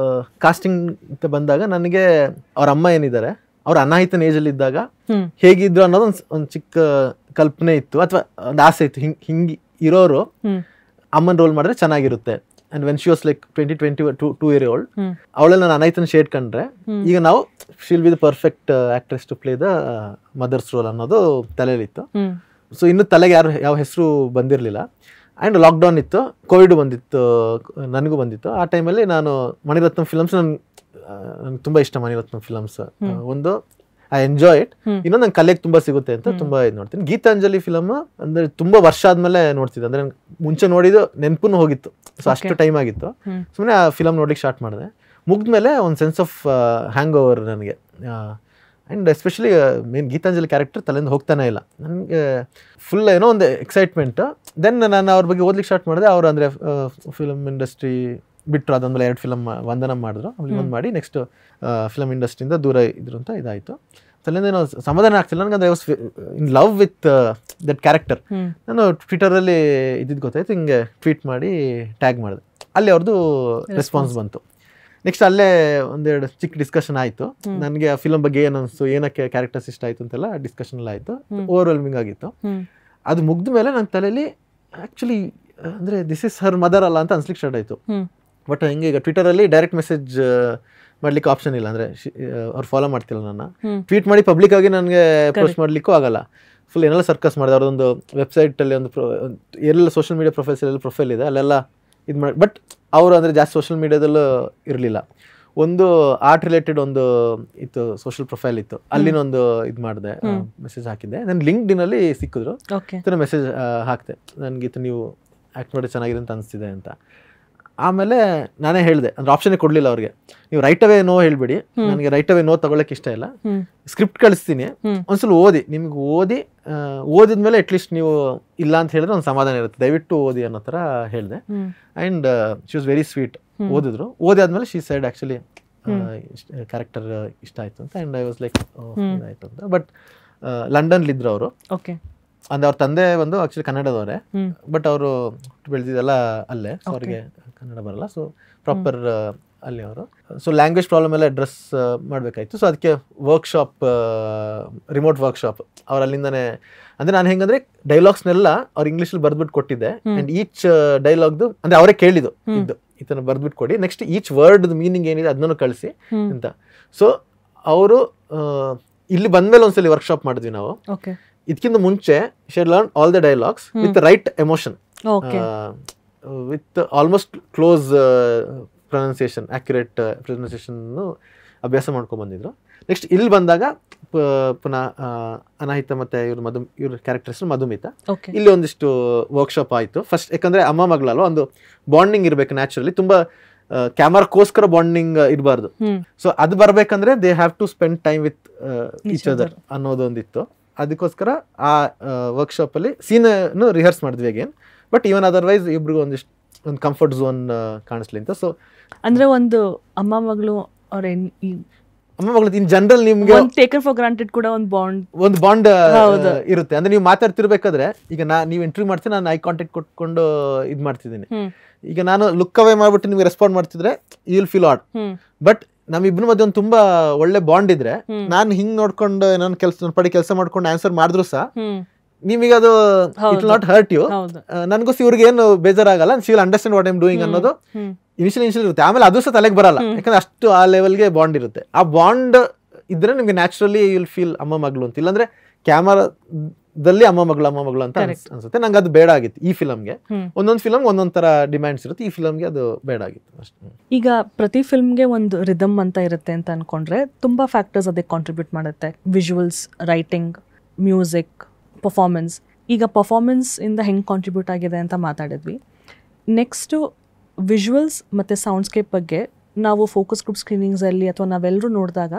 ಕಾಸ್ಟಿಂಗ್ ಅಂತ ಬಂದಾಗ ನನಗೆ ಅವ್ರ ಅಮ್ಮ ಏನಿದ್ದಾರೆ, ಅವ್ರ ಅನಾಹಿತನ ಏಜಲ್ಲಿ ಇದ್ದಾಗ ಹೇಗಿದ್ರು ಅನ್ನೋದು ಒಂದು ಚಿಕ್ಕ ಕಲ್ಪನೆ ಇತ್ತು, ಅಥವಾ ಒಂದು ಆಸೆ ಇತ್ತು. ಹಿಂಗೆ ಇರೋರು ಅಮ್ಮನ ರೋಲ್ ಮಾಡಿದ್ರೆ ಚೆನ್ನಾಗಿರುತ್ತೆ. And when she was like 22 year old, ಅವಳೆಲ್ಲ ನಾನು ಅನಾಹಿತನ ಶೇಡ್ ಕಂಡ್ರೆ ಈಗ ನಾವು she'll be the perfect actress to play the mother's role ಅನ್ನೋದು ತಲೆಯಲ್ಲಿತ್ತು. ಸೊ ಇನ್ನು ತಲೆಗೆ ಯಾವ ಹೆಸರು ಬಂದಿರಲಿಲ್ಲ. ಆ್ಯಂಡ್ ಲಾಕ್ಡೌನ್ ಇತ್ತು, ಕೋವಿಡ್ ಬಂದಿತ್ತು, ನನಗೂ ಬಂದಿತ್ತು. ಆ ಟೈಮಲ್ಲಿ ನಾನು ಮಣಿರತ್ನಂ ಫಿಲಮ್ಸ್ ನನಗೆ ತುಂಬ ಇಷ್ಟ. ಮಣಿರತ್ನಂ ಫಿಲಮ್ಸ್ ಒಂದು ಐ ಎಂಜಾಯ್ ಇಟ್. ಇನ್ನೊಂದು ನಂಗೆ ಕಲೆಗೆ ತುಂಬ ಸಿಗುತ್ತೆ ಅಂತ ತುಂಬ ಇದು ನೋಡ್ತೀನಿ. ಗೀತಾಂಜಲಿ ಫಿಲಮ್ ಅಂದರೆ ತುಂಬ ವರ್ಷ ಆದಮೇಲೆ ನೋಡ್ತಿದ್ದೆ. ಅಂದರೆ ಮುಂಚೆ ನೋಡಿದ್ದು ನೆನಪು ಹೋಗಿತ್ತು. ಸೊ ಅಷ್ಟು ಟೈಮ್ ಆಗಿತ್ತು. ಸುಮ್ಮನೆ ಆ ಫಿಲಮ್ ನೋಡ್ಲಿಕ್ಕೆ ಸ್ಟಾರ್ಟ್ ಮಾಡಿದೆ. ಮುಗಿದ್ಮೇಲೆ ಒಂದು ಸೆನ್ಸ್ ಆಫ್ ಹ್ಯಾಂಗ್ ಓವರ್ ನನಗೆ. And especially main Gitanjali character ತಲೆಯಿಂದ ಹೋಗ್ತಾನೆ ಇಲ್ಲ ನನಗೆ. ಫುಲ್ ಏನೋ ಒಂದು ಎಕ್ಸೈಟ್ಮೆಂಟ್. ದೆನ್ ನಾನು ಅವ್ರ ಬಗ್ಗೆ ಓದ್ಲಿಕ್ಕೆ ಸ್ಟಾರ್ಟ್ ಮಾಡಿದೆ. ಅವರು ಅಂದರೆ ಫಿಲಮ್ ಇಂಡಸ್ಟ್ರಿ ಬಿಟ್ಟರು. ಅದಾದ್ಮೇಲೆ 2 ಫಿಲಮ್ ವಂದನ ಮಾಡಿದ್ರು, ಆಮೇಲೆ ಒಂದು ಮಾಡಿ ನೆಕ್ಸ್ಟ್ ಫಿಲಮ್ ಇಂಡಸ್ಟ್ರಿಯಿಂದ ದೂರ ಇದ್ರು ಅಂತ ಇದಾಯಿತು. ತಲೆಯಿಂದ ಏನೋ ಸಮಾಧಾನ ಆಗ್ತಿಲ್ಲ ನನಗೆ. ಅಂದರೆ I was in love with that character. ನಾನು ಟ್ವಿಟರಲ್ಲಿ ಇದ್ದಿದ್ದು ಗೊತ್ತಾಯ್ತು, ಹಿಂಗೆ ಟ್ವೀಟ್ ಮಾಡಿ ಟ್ಯಾಗ್ ಮಾಡಿದೆ. ಅಲ್ಲಿ ಅವ್ರದ್ದು ರೆಸ್ಪಾನ್ಸ್ ಬಂತು. ನೆಕ್ಸ್ಟ್ ಅಲ್ಲೇ ಒಂದೆರಡು ಚಿಕ್ಕ ಡಿಸ್ಕಷನ್ ಆಯಿತು. ನನಗೆ ಆ ಫಿಲಮ್ ಬಗ್ಗೆ ಏನು ಅನಿಸ್ತು, ಏನಕ್ಕೆ ಕ್ಯಾರೆಕ್ಟರ್ಸ್ ಇಷ್ಟ ಆಯಿತು ಅಂತೆಲ್ಲ ಡಿಸ್ಕಷನ್ ಎಲ್ಲ ಆಯಿತು. ಓವರ್ವೆಲ್ಮಿಂಗ್ ಆಗಿತ್ತು. ಅದು ಮುಗ್ದ ಮೇಲೆ ನನ್ನ ತಲೆಯಲ್ಲಿ ಆ್ಯಕ್ಚುಲಿ ಅಂದರೆ ದಿಸ್ ಇಸ್ ಹರ್ ಮದರ್ ಅಲ್ಲ ಅಂತ ಅನ್ಸ್ಲಿಕ್ಕೆ ಸ್ಟಾರ್ಟ್ ಆಯಿತು. ಬಟ್ ಹಿಂಗೆ ಈಗ ಟ್ವಿಟರಲ್ಲಿ ಡೈರೆಕ್ಟ್ ಮೆಸೇಜ್ ಮಾಡ್ಲಿಕ್ಕೆ ಆಪ್ಷನ್ ಇಲ್ಲ. ಅಂದರೆ ಅವ್ರು ಫಾಲೋ ಮಾಡ್ತಿಲ್ಲ ನನ್ನ. ಟ್ವೀಟ್ ಮಾಡಿ ಪಬ್ಲಿಕ್ ಆಗಿ ನನಗೆ ಅಪ್ರೋಚ್ ಮಾಡಲಿಕ್ಕೂ ಆಗಲ್ಲ. ಫುಲ್ ಏನೆಲ್ಲ ಸರ್ಕಸ್ ಮಾಡಿದೆ. ಅವ್ರದ್ದೊಂದು ವೆಬ್ಸೈಟಲ್ಲಿ ಒಂದು ಎಲ್ಲ ಸೋಷಿಯಲ್ ಮೀಡಿಯಾ ಪ್ರೊಫೈಲ್ ಇದೆ, ಅಲ್ಲೆಲ್ಲ ಇದು ಮಾಡಿ. ಬಟ್ ಅವರು ಅಂದರೆ ಜಾಸ್ತಿ ಸೋಷಿಯಲ್ ಮೀಡಿಯಾದಲ್ಲೂ ಇರಲಿಲ್ಲ. ಒಂದು ಆರ್ಟ್ ರಿಲೇಟೆಡ್ ಒಂದು ಇತ್ತು, ಸೋಷಿಯಲ್ ಪ್ರೊಫೈಲ್ ಇತ್ತು, ಅಲ್ಲಿನ ಒಂದು ಇದು ಮಾಡಿದೆ, ಮೆಸೇಜ್ ಹಾಕಿದ್ದೆ. ನಾನು ಲಿಂಕ್ಡ್ಇನಲ್ಲಿ ಸಿಕ್ಕಿದ್ರು, ಮೆಸೇಜ್ ಹಾಕಿದೆ, ನನಗೆ ನೀವು ಆ್ಯಕ್ಟ್ ಮಾಡಿ ಚೆನ್ನಾಗಿದೆ ಅಂತ ಅನಿಸ್ತಿದೆ ಅಂತ. ಆಮೇಲೆ ನಾನೇ ಹೇಳಿದೆ, ಅಂದರೆ ಆಪ್ಷನ್ನೇ ಕೊಡಲಿಲ್ಲ ಅವ್ರಿಗೆ. ನೀವು ರೈಟ್ ಅವೇ ನೋ ಹೇಳ್ಬೇಡಿ, ನನಗೆ ರೈಟ್ ಅವೇ ನೋ ತಗೊಳ್ಳೋಕೆ ಇಷ್ಟ ಇಲ್ಲ, ಸ್ಕ್ರಿಪ್ಟ್ ಕಳಿಸ್ತೀನಿ, ಒಂದ್ಸಲ ಓದಿ, ನಿಮ್ಗೆ ಓದಿದ್ಮೇಲೆ ಅಟ್ಲೀಸ್ಟ್ ನೀವು ಇಲ್ಲ ಅಂತ ಹೇಳಿದ್ರೆ ಒಂದು ಸಮಾಧಾನ ಇರುತ್ತೆ, ದಯವಿಟ್ಟು ಓದಿ ಅನ್ನೋ ಥರ ಹೇಳಿದೆ. And she was very sweet. ಓದಿದ್ರು. ಓದಿ ಆದ್ಮೇಲೆ ಶಿ ಸೈಡ್ ಆ್ಯಕ್ಚುಲಿ ಕ್ಯಾರೆಕ್ಟರ್ ಇಷ್ಟ ಆಯಿತು ಅಂತ. ಆ್ಯಂಡ್ ಐ ವಾಸ್ ಲೈಕ್ ಇದಾಯಿತು ಅಂತ. ಬಟ್ ಲಂಡನ್ಲಿದ್ರು ಅವರು. ಓಕೆ. ಅಂದರೆ ಅವ್ರ ತಂದೆ ಒಂದು ಆ್ಯಕ್ಚುಲಿ ಕನ್ನಡದವರೇ, ಬಟ್ ಅವರು ಬೆಳೆದಿದ್ದೆಲ್ಲ ಅಲ್ಲೇ, ಸೊ ಅವ್ರಿಗೆ ಕನ್ನಡ ಬರಲ್ಲ. ಸೊ ಪ್ರಾಪರ್ ಅಲ್ಲಿ ಅವರು. ಸೊ ಲ್ಯಾಂಗ್ವೇಜ್ ಪ್ರಾಬ್ಲಮ್ ಎಲ್ಲ ಅಡ್ರೆಸ್ ಮಾಡಬೇಕಾಯ್ತು. ಸೊ ಅದಕ್ಕೆ ವರ್ಕ್ಶಾಪ್, ರಿಮೋಟ್ ವರ್ಕ್ಶಾಪ್ ಅವ್ರು ಅಲ್ಲಿಂದನೇ. ಅಂದರೆ ನಾನು ಹೆಂಗಂದರೆ ಡೈಲಾಗ್ಸ್ನೆಲ್ಲ ಅವ್ರು ಇಂಗ್ಲೀಷಲ್ಲಿ ಬರೆದ್ಬಿಟ್ಟು ಕೊಟ್ಟಿದ್ದೆ. ಆ್ಯಂಡ್ ಈಚ್ ಡೈಲಾಗ್ದು ಅಂದರೆ ಅವರೇ ಕೇಳಿದ್ದು ಇದ್ದು ಇದನ್ನು ಬರೆದ್ಬಿಟ್ಟು ಕೊಡಿ, ನೆಕ್ಸ್ಟ್ ಈಚ್ ವರ್ಡ್ದು ಮೀನಿಂಗ್ ಏನಿದೆ ಅದನ್ನು ಕಳಿಸಿ ಅಂತ. ಸೊ ಅವರು ಇಲ್ಲಿ ಬಂದಮೇಲೆ ಒಂದ್ಸಲಿ ವರ್ಕ್ಶಾಪ್ ಮಾಡಿದ್ವಿ ನಾವು. ಇದಕ್ಕಿಂತ ಮುಂಚೆ she learn all the dialogues with right emotion, with almost close pronunciation, accurate pronunciation ಅಭ್ಯಾಸ ಮಾಡ್ಕೊಂಡು ಬಂದಿದ್ರು. ನೆಕ್ಸ್ಟ್ ಇಲ್ಲಿ ಬಂದಾಗ ಪುನಃ ಅನಾಹಿತ ಮತ್ತು ಇವ್ರ ಕ್ಯಾರೆಕ್ಟರ್ಸ್ ಮಧುಮಿತಾ, ಇಲ್ಲಿ ಒಂದಿಷ್ಟು ವರ್ಕ್ಶಾಪ್ ಆಯಿತು. ಫಸ್ಟ್ ಯಾಕಂದರೆ ಅಮ್ಮ ಮಗಳಲ್ಲ, ಒಂದು ಬಾಂಡಿಂಗ್ ಇರಬೇಕು ನ್ಯಾಚುರಲಿ. ತುಂಬ ಕ್ಯಾಮರಾಕ್ಕೋಸ್ಕರ ಬಾಂಡಿಂಗ್ ಇರಬಾರ್ದು. ಸೊ ಅದು ಬರ್ಬೇಕಂದ್ರೆ they have to spend time with each other ಅನ್ನೋದೊಂದಿತ್ತು. ಅದಕ್ಕೋಸ್ಕರ ಆ ವರ್ಕ್ಶಾಪ್ ಅಲ್ಲಿ ಸೀನ್ ರಿಹರ್ಸ್ ಮಾಡಿದ್ವಿ ಅಗೇನ್. ಬಟ್ ಈವನ್ ಅದರ್ವೈಸ್ ಇಬ್ರಿಗೂ ಒಂದು ಕಂಫರ್ಟ್ ಝೋನ್ ಕಾಣಿಸ್ಲಿ ಅಂತ. ಸೊ ಅಂದ್ರೆ ಒಂದು ಅಮ್ಮ ಮಗಳು ಅವ್ರ ಅಮ್ಮ ಮಗಳು ಇನ್ ಜನರಲ್ ನಿಮ್ಗೆ ಟೇಕನ್ ಫಾರ್ ಗ್ರಾಂಟೆಡ್ ಕೂಡ ಒಂದು ಬಾಂಡ್ ಇರುತ್ತೆ. ಅಂದ್ರೆ ನೀವು ಮಾತಾಡ್ತಿರ್ಬೇಕಾದ್ರೆ ಈಗ ನೀವು ಇಂಟರ್ವ್ಯೂ ಮಾಡ್ತೀನಿ, ನಾನು ಐ ಕಾಂಟ್ಯಾಕ್ಟ್ ಕೊಟ್ಕೊಂಡು ಇದ್ ಮಾಡ್ತಿದ್ದೀನಿ. ಈಗ ನಾನು ಲುಕ್ ಅವೇ ಮಾಡ್ಬಿಟ್ಟು ನಿಮ್ಗೆ ರೆಸ್ಪಾಂಡ್ ಮಾಡ್ತಿದ್ರೆ you will feel odd. But ನಮ್ಮಿಬ್ರು ಮಧ್ಯೆ ಒಂದು ತುಂಬಾ ಒಳ್ಳೆ ಬಾಂಡ್ ಇದ್ರೆ ನಾನು ಹಿಂಗ್ ನೋಡ್ಕೊಂಡು ನನ್ನ ಕೆಲಸ ಮಾಡ್ಕೊಂಡು ಆನ್ಸರ್ ಮಾಡಿದ್ರು ಸಹ ನಿಮಗೆ ಅದು ಇಟ್ ನಾಟ್ ಹರ್ಟ್ ಯು. ನನ್ಗೂ ಇವ್ರಿಗೆ ಏನು ಬೇಜಾರಾಗಲ್ಲ, she will understand what I am doing ಅನ್ನೋದು ಇನಿಷಿಯಲ್ ಇರುತ್ತೆ. ಆಮೇಲೆ ಅದು ಸಹ ತಲೆಗೆ ಬರಲ್ಲ, ಯಾಕಂದ್ರೆ ಅಷ್ಟು ಆ ಲೆವೆಲ್ಗೆ ಬಾಂಡ್ ಇರುತ್ತೆ. ಆ ಬಾಂಡ್ ಇದ್ರೆ ನಿಮ್ಗೆ ನ್ಯಾಚುರಲಿ ಯು ವಿಲ್ ಫೀಲ್ ಅಮ್ಮ ಮಗಳು ಅಂತ. ಇಲ್ಲಾಂದ್ರೆ ಕ್ಯಾಮರಾದಲ್ಲಿ ಅಮ್ಮ ಮಗಳು ಅಂತ ಅನ್ಸುತ್ತೆ. ನಂಗೆ ಅದು ಬೇಡ ಆಗಿತ್ತು ಈ ಫಿಲಮ್ಗೆ. ಒಂದೊಂದು ಫಿಲಮ್ ಒಂದೊಂದ್ ತರ ಡಿಮ್ಯಾಂಡ್ಸ್ ಇರುತ್ತೆ, ಈ ಫಿಲಮ್ಗೆ ಅದು ಬೇಡ ಆಗಿತ್ತು ಅಷ್ಟೇ. ಈಗ ಪ್ರತಿ ಫಿಲ್ಮ್ಗೆ ಒಂದು ರಿದಮ್ ಅಂತ ಇರುತ್ತೆ ಅಂತ ಅನ್ಕೊಂಡ್ರೆ ತುಂಬಾ ಫ್ಯಾಕ್ಟರ್ಸ್ ಅದಕ್ಕೆ ಕಾಂಟ್ರಿಬ್ಯೂಟ್ ಮಾಡುತ್ತೆ. Visuals, writing, music, performance. ಈಗ ಪರ್ಫಾರ್ಮೆನ್ಸ್ ಇಂದ ಹೆಂಗೆ ಕಾಂಟ್ರಿಬ್ಯೂಟ್ ಆಗಿದೆ ಅಂತ ಮಾತಾಡಿದ್ವಿ. ನೆಕ್ಸ್ಟು ವಿಜುವಲ್ಸ್ ಮತ್ತು ಸೌಂಡ್ಸ್ಕೇಪ್ ಬಗ್ಗೆ ನಾವು ಫೋಕಸ್ ಗ್ರೂಪ್ ಸ್ಕ್ರೀನಿಂಗ್ಸಲ್ಲಿ ಅಥವಾ ನಾವೆಲ್ಲರೂ ನೋಡಿದಾಗ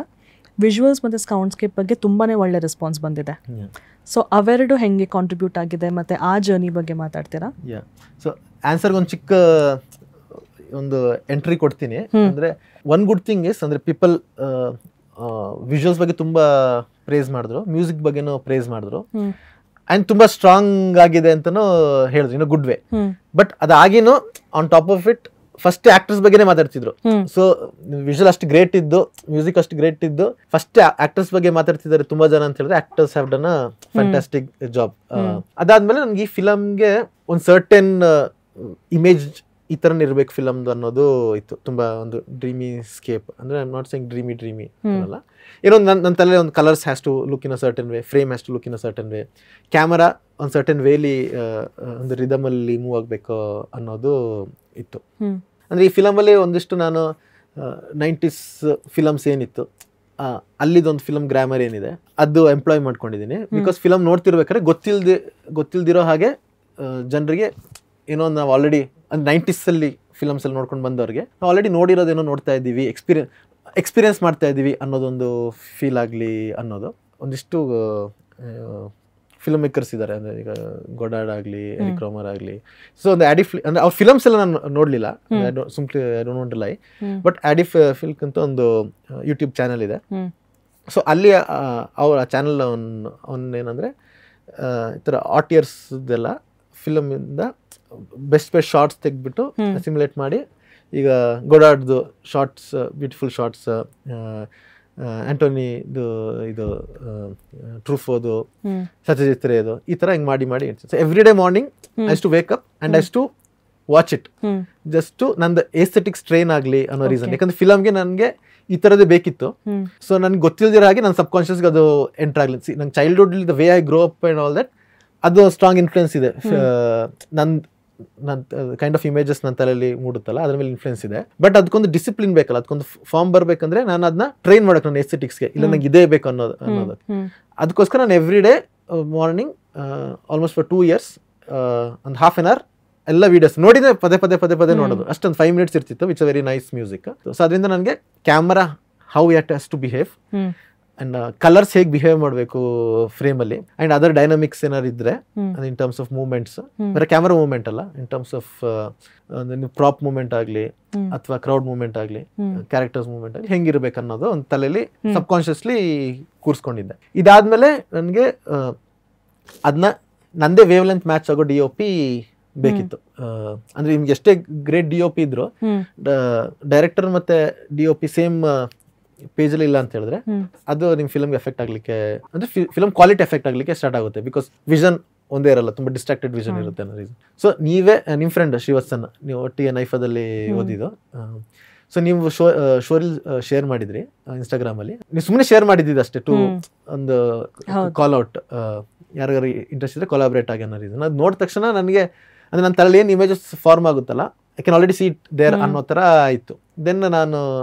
ವಿಜುವಲ್ಸ್ ಮತ್ತು ಸೌಂಡ್ಸ್ಕೇಪ್ ಬಗ್ಗೆ ತುಂಬಾ ಒಳ್ಳೆ ರೆಸ್ಪಾನ್ಸ್ ಬಂದಿದೆ. ಸೊ ಅವೆರಡು ಹೆಂಗೆ ಕಾಂಟ್ರಿಬ್ಯೂಟ್ ಆಗಿದೆ ಮತ್ತು ಆ ಜರ್ನಿ ಬಗ್ಗೆ ಮಾತಾಡ್ತೀರಾ? ಸೊ ಆನ್ಸರ್ಗೆ ಒಂದು ಚಿಕ್ಕ ಒಂದು ಎಂಟ್ರಿ ಕೊಡ್ತೀನಿ. ಅಂದರೆ ಒನ್ ಗುಡ್ ಥಿಂಗ್ ಇಸ್, ಅಂದರೆ ಪೀಪಲ್ ವಿಜುವಲ್ಸ್ ಬಗ್ಗೆ ತುಂಬಾ ಪ್ರೇಸ್ ಮಾಡಿದ್ರು, ಮ್ಯೂಸಿಕ್ ಬಗ್ಗೆನೂ ಪ್ರೇಸ್ ಮಾಡಿದ್ರು, ಅಂಡ್ ತುಂಬಾ ಸ್ಟ್ರಾಂಗ್ ಆಗಿದೆ ಅಂತಾನು ಹೇಳಿದ್ರು ಇನ್ ಗುಡ್ ವೇ. ಬಟ್ ಅದಾಗಿನೂ on top of it first actors ಬಗ್ಗೆನೇ ಮಾತಾಡ್ತಿದ್ರು. ಸೊ ವಿಜುವಲ್ ಅಷ್ಟು ಗ್ರೇಟ್ ಇದ್ದು, ಮ್ಯೂಸಿಕ್ ಅಷ್ಟು ಗ್ರೇಟ್ ಇದ್ದು, ಫಸ್ಟ್ ಆಕ್ಟರ್ಸ್ ಬಗ್ಗೆ ಮಾತಾಡ್ತಿದ್ದಾರೆ ತುಂಬಾ ಜನ ಅಂತ ಹೇಳಿದ್ರೆ actors have done a fantastic job. ಅದಾದ್ಮೇಲೆ ನನ್ಗೆ ಈ ಫಿಲಮ್ಗೆ ಒಂದು ಸರ್ಟೆನ್ ಇಮೇಜ್ ಈ ಥರನೇ ಇರ್ಬೇಕು ಫಿಲಮ್ದು ಅನ್ನೋದು ಇತ್ತು. ತುಂಬಾ ಒಂದು ಡ್ರೀಮಿ ಸ್ಕೇಪ್, ಅಂದ್ರೆ I am not saying dreamy ಅಲ್ಲ, ಏನೋ ನನ್ನ ತಲೆ ಒಂದು colours has to look in a certain way, frame has to look in a certain way, camera ಒಂದು ಸರ್ಟನ್ ವೇಲಿ ಒಂದು ರಿದಮಲ್ಲಿ ಮೂವ್ ಆಗಬೇಕು ಅನ್ನೋದು ಇತ್ತು. ಅಂದರೆ ಈ ಫಿಲಮಲ್ಲಿ ಒಂದಿಷ್ಟು ನಾನು 90s ಫಿಲಮ್ಸ್ ಏನಿತ್ತು ಅಲ್ಲಿದೊಂದು ಫಿಲಮ್ ಗ್ರಾಮರ್ ಏನಿದೆ ಅದು ಎಂಪ್ಲಾಯ್ ಮಾಡ್ಕೊಂಡಿದ್ದೀನಿ. ಬಿಕಾಸ್ ಫಿಲಮ್ ನೋಡ್ತಿರ್ಬೇಕಾದ್ರೆ ಗೊತ್ತಿಲ್ದಿರೋ ಹಾಗೆ ಜನರಿಗೆ ಏನೋ ನಾವು ಆಲ್ರೆಡಿ ಅಂದ್ರೆ 90s ಫಿಲಮ್ಸಲ್ಲಿ ನೋಡ್ಕೊಂಡು ಬಂದವ್ರಿಗೆ ನಾವು ಆಲ್ರೆಡಿ ನೋಡಿರೋದೇನೋ ನೋಡ್ತಾ ಇದ್ದೀವಿ, ಎಕ್ಸ್ಪೀರಿಯನ್ಸ್ ಮಾಡ್ತಾ ಇದ್ದೀವಿ ಅನ್ನೋದೊಂದು ಫೀಲ್ ಆಗಲಿ ಅನ್ನೋದು. ಒಂದಿಷ್ಟು ಫಿಲ್ಮ್ ಮೇಕರ್ಸ್ ಇದ್ದಾರೆ, ಅಂದರೆ ಈಗ ಗೊಡಾರ್ಡ್ ಆಗಲಿ, ಎರಿಕ್ ರೋಮರ್ ಆಗಲಿ. ಸೊ ಒಂದು ಅಂದರೆ ಅವ್ರ ಫಿಲಮ್ಸ್ ಎಲ್ಲ ನಾನು ನೋಡಲಿಲ್ಲ, I don't want to lie. But ಆಡಿಫ್ ಫಿಲ್ಕ್ ಅಂತ ಒಂದು ಯೂಟ್ಯೂಬ್ ಚಾನಲ್ ಇದೆ. ಸೊ ಅಲ್ಲಿ ಅವ್ರ ಚಾನಲ್ ಏನಂದರೆ ಈ ಥರ ಆಟಿಯರ್ಸ್ದೆಲ್ಲ ಫಿಲಮಿಂದ ಬೆಸ್ಟ್ ಶಾರ್ಟ್ಸ್ ತೆಗೆದ್ಬಿಟ್ಟು ಸಿಮ್ಯುಲೇಟ್ ಮಾಡಿ, ಈಗ ಗೊಡಾರ್ಡ್ದು ಶಾರ್ಟ್ಸ್, ಬ್ಯೂಟಿಫುಲ್ ಶಾರ್ಟ್ಸ್, ಆಂಟೋನಿದು ಇದು ಟ್ರೂಫೋದು, ಸತ್ಯಜಿತ್ ರೇದು, ಈ ಥರ ಹಿಂಗೆ ಮಾಡಿ so every day morning I to wake up and I to watch it, just ನಂದು ಏಸ್ಥೆಟಿಕ್ಸ್ ಟ್ರೈನ್ ಆಗಲಿ ಅನ್ನೋ ರೀಸನ್. ಯಾಕಂದ್ರೆ ಫಿಲಮ್ಗೆ ನನಗೆ ಈ ಥರದೇ ಬೇಕಿತ್ತು. ಸೊ ನನ್ಗೆ ಗೊತ್ತಿಲ್ದಿರೋ ಹಾಗೆ ನನ್ನ ಸಬ್ ಕಾನ್ಷಿಯಸ್ಗೆ ಅದು ಎಂಟರ್ ಆಗಲಿ. ನಂಗೆ childhood the way I grow up and all that, ಅದು ಸ್ಟ್ರಾಂಗ್ ಇನ್ಫ್ಲುಯೆನ್ಸ್ ಇದೆ. ನನ್ನ ಕೈಂಡ್ ಆಫ್ ಇಮೇಜಸ್ ನನ್ನ ತಲೆಯಲ್ಲಿ ಮೂಡುತ್ತಲ್ಲ, ಅದ್ರ ಮೇಲೆ ಇನ್ಫ್ಲುಯೆನ್ಸ್ ಇದೆ. ಬಟ್ ಅದಕ್ಕೊಂದು ಡಿಸಿಪ್ಲಿನ್ ಬೇಕಲ್ಲ, ಅದಕ್ಕೊಂದು ಫಾರ್ಮ್ ಬರ್ಬೇಕಂದ್ರೆ ನಾನು ಅದನ್ನ ಟ್ರೈನ್ ಮಾಡೋಕೆ ನನ್ನ ಎಸ್ಥೆಟಿಕ್ಸ್ಗೆ, ಇಲ್ಲ ನಂಗೆ ಇದೇ ಬೇಕು ಅನ್ನೋದು. ಅದಕ್ಕೋಸ್ಕರ ನಾನು every day morning almost for 2 years ಒಂದು half an hour ಎಲ್ಲ ವೀಡಿಯೋಸ್ ನೋಡಿದ್ರೆ ಪದೇ ನೋಡೋದು. ಅಷ್ಟೊಂದು 5 minutes ಇರ್ತಿತ್ತು, which a very nice music. So ಅದರಿಂದ ನನಗೆ camera how it has to behave and colours ಹೇಗೆ ಬಿಹೇವ್ ಮಾಡಬೇಕು ಫ್ರೇಮಲ್ಲಿ, ಅಂಡ್ ಅದರ್ ಡೈನಾಮಿಕ್ಸ್ ಏನಾರು ಇದ್ರೆ ಇನ್ ಟರ್ಮ್ಸ್ ಆಫ್ ಮೂವ್ಮೆಂಟ್ಸ್, ಬರೀ ಕ್ಯಾಮರಾ ಮೂವ್ಮೆಂಟ್ ಅಲ್ಲ, in terms of prop movement ಆಗಲಿ ಅಥವಾ ಕ್ರೌಡ್ ಮೂವ್ಮೆಂಟ್ ಆಗಲಿ, ಕ್ಯಾರೆಕ್ಟರ್ಸ್ ಮೂವ್ಮೆಂಟ್ ಆಗಲಿ, ಹೆಂಗಿರ್ಬೇಕು ಅನ್ನೋದು ಒಂದು ತಲೆಯಲ್ಲಿ ಸಬ್ ಕಾನ್ಷಿಯಸ್ಲಿ ಕೂರಿಸ್ಕೊಂಡಿದ್ದೆ. ಇದಾದ್ಮೇಲೆ ನನಗೆ ಅದನ್ನ ನಂದೇ ವೇವ್ ಲೆಂತ್ ಮ್ಯಾಚ್ ಆಗೋ DOP ಬೇಕಿತ್ತು. ಅಂದ್ರೆ ನಿಮ್ಗೆ ಎಷ್ಟೇ ಗ್ರೇಟ್ DOP ಇದ್ರು, ಡೈರೆಕ್ಟರ್ ಮತ್ತೆ DOP ಸೇಮ್ ಪೇಜಲ್ಲಿ ಇಲ್ಲ ಅಂತ ಹೇಳಿದ್ರೆ ಅದು ನಿಮ್ ಫಿಲ್ಮ್ಗೆ ಎಫೆಕ್ಟ್ ಆಗ್ಲಿಕ್ಕೆ, ಅಂದ್ರೆ ಫಿಲ್ಮ್ ಕ್ವಾಲಿಟಿ ಎಫೆಕ್ಟ್ ಆಗ್ಲಿಕ್ಕೆ ಸ್ಟಾರ್ಟ್ ಆಗುತ್ತೆ. ಬಿಕಾಸ್ ವಿಷನ್ ಒಂದೇ ಇರಲ್ಲ, ತುಂಬಾ ಡಿಸ್ಟ್ರಾಕ್ಟೆಡ್ ವಿಷನ್ ಇರುತ್ತೆ ಅನ್ನೋ ರೀಸನ್. ಸೊ ನೀವೇ ನಿಮ್ ಫ್ರೆಂಡ್ ಶ್ರೀವತ್ಸನ್, ನೀವು ಒಟ್ಟಿಗೆ ನೈಫಾದಲ್ಲಿ ಓದಿದ್ದು, ಸೊ ನೀವು ಶೇರ್ ಮಾಡಿದ್ರಿ ಇನ್ಸ್ಟಾಗ್ರಾಮ್ ಅಲ್ಲಿ. ನೀವು ಸುಮ್ಮನೆ ಶೇರ್ ಮಾಡಿದ್ದು ಅಷ್ಟೇ, ಟು ಒಂದು ಕಾಲ್ ಔಟ್, ಯಾರಿಗಾರು ಇಂಟ್ರೆಸ್ಟ್ ಇದ್ರೆ ಕೊಲಾಬ್ರೇಟ್ ಆಗಿ ಅನ್ನೋ ರೀಸನ್. ಅದು ನೋಡಿದ ತಕ್ಷಣ ನನಗೆ ಅಂದ್ರೆ ನನ್ನ ತಲೆಯಲ್ಲಿ ಏನು ಇಮೇಜಸ್ ಫಾರ್ಮ್ ಆಗುತ್ತಲ್ಲ, I can already see it there ಅನ್ನೋ ಥರ ಆಯಿತು. ದೆನ್ ನಾನು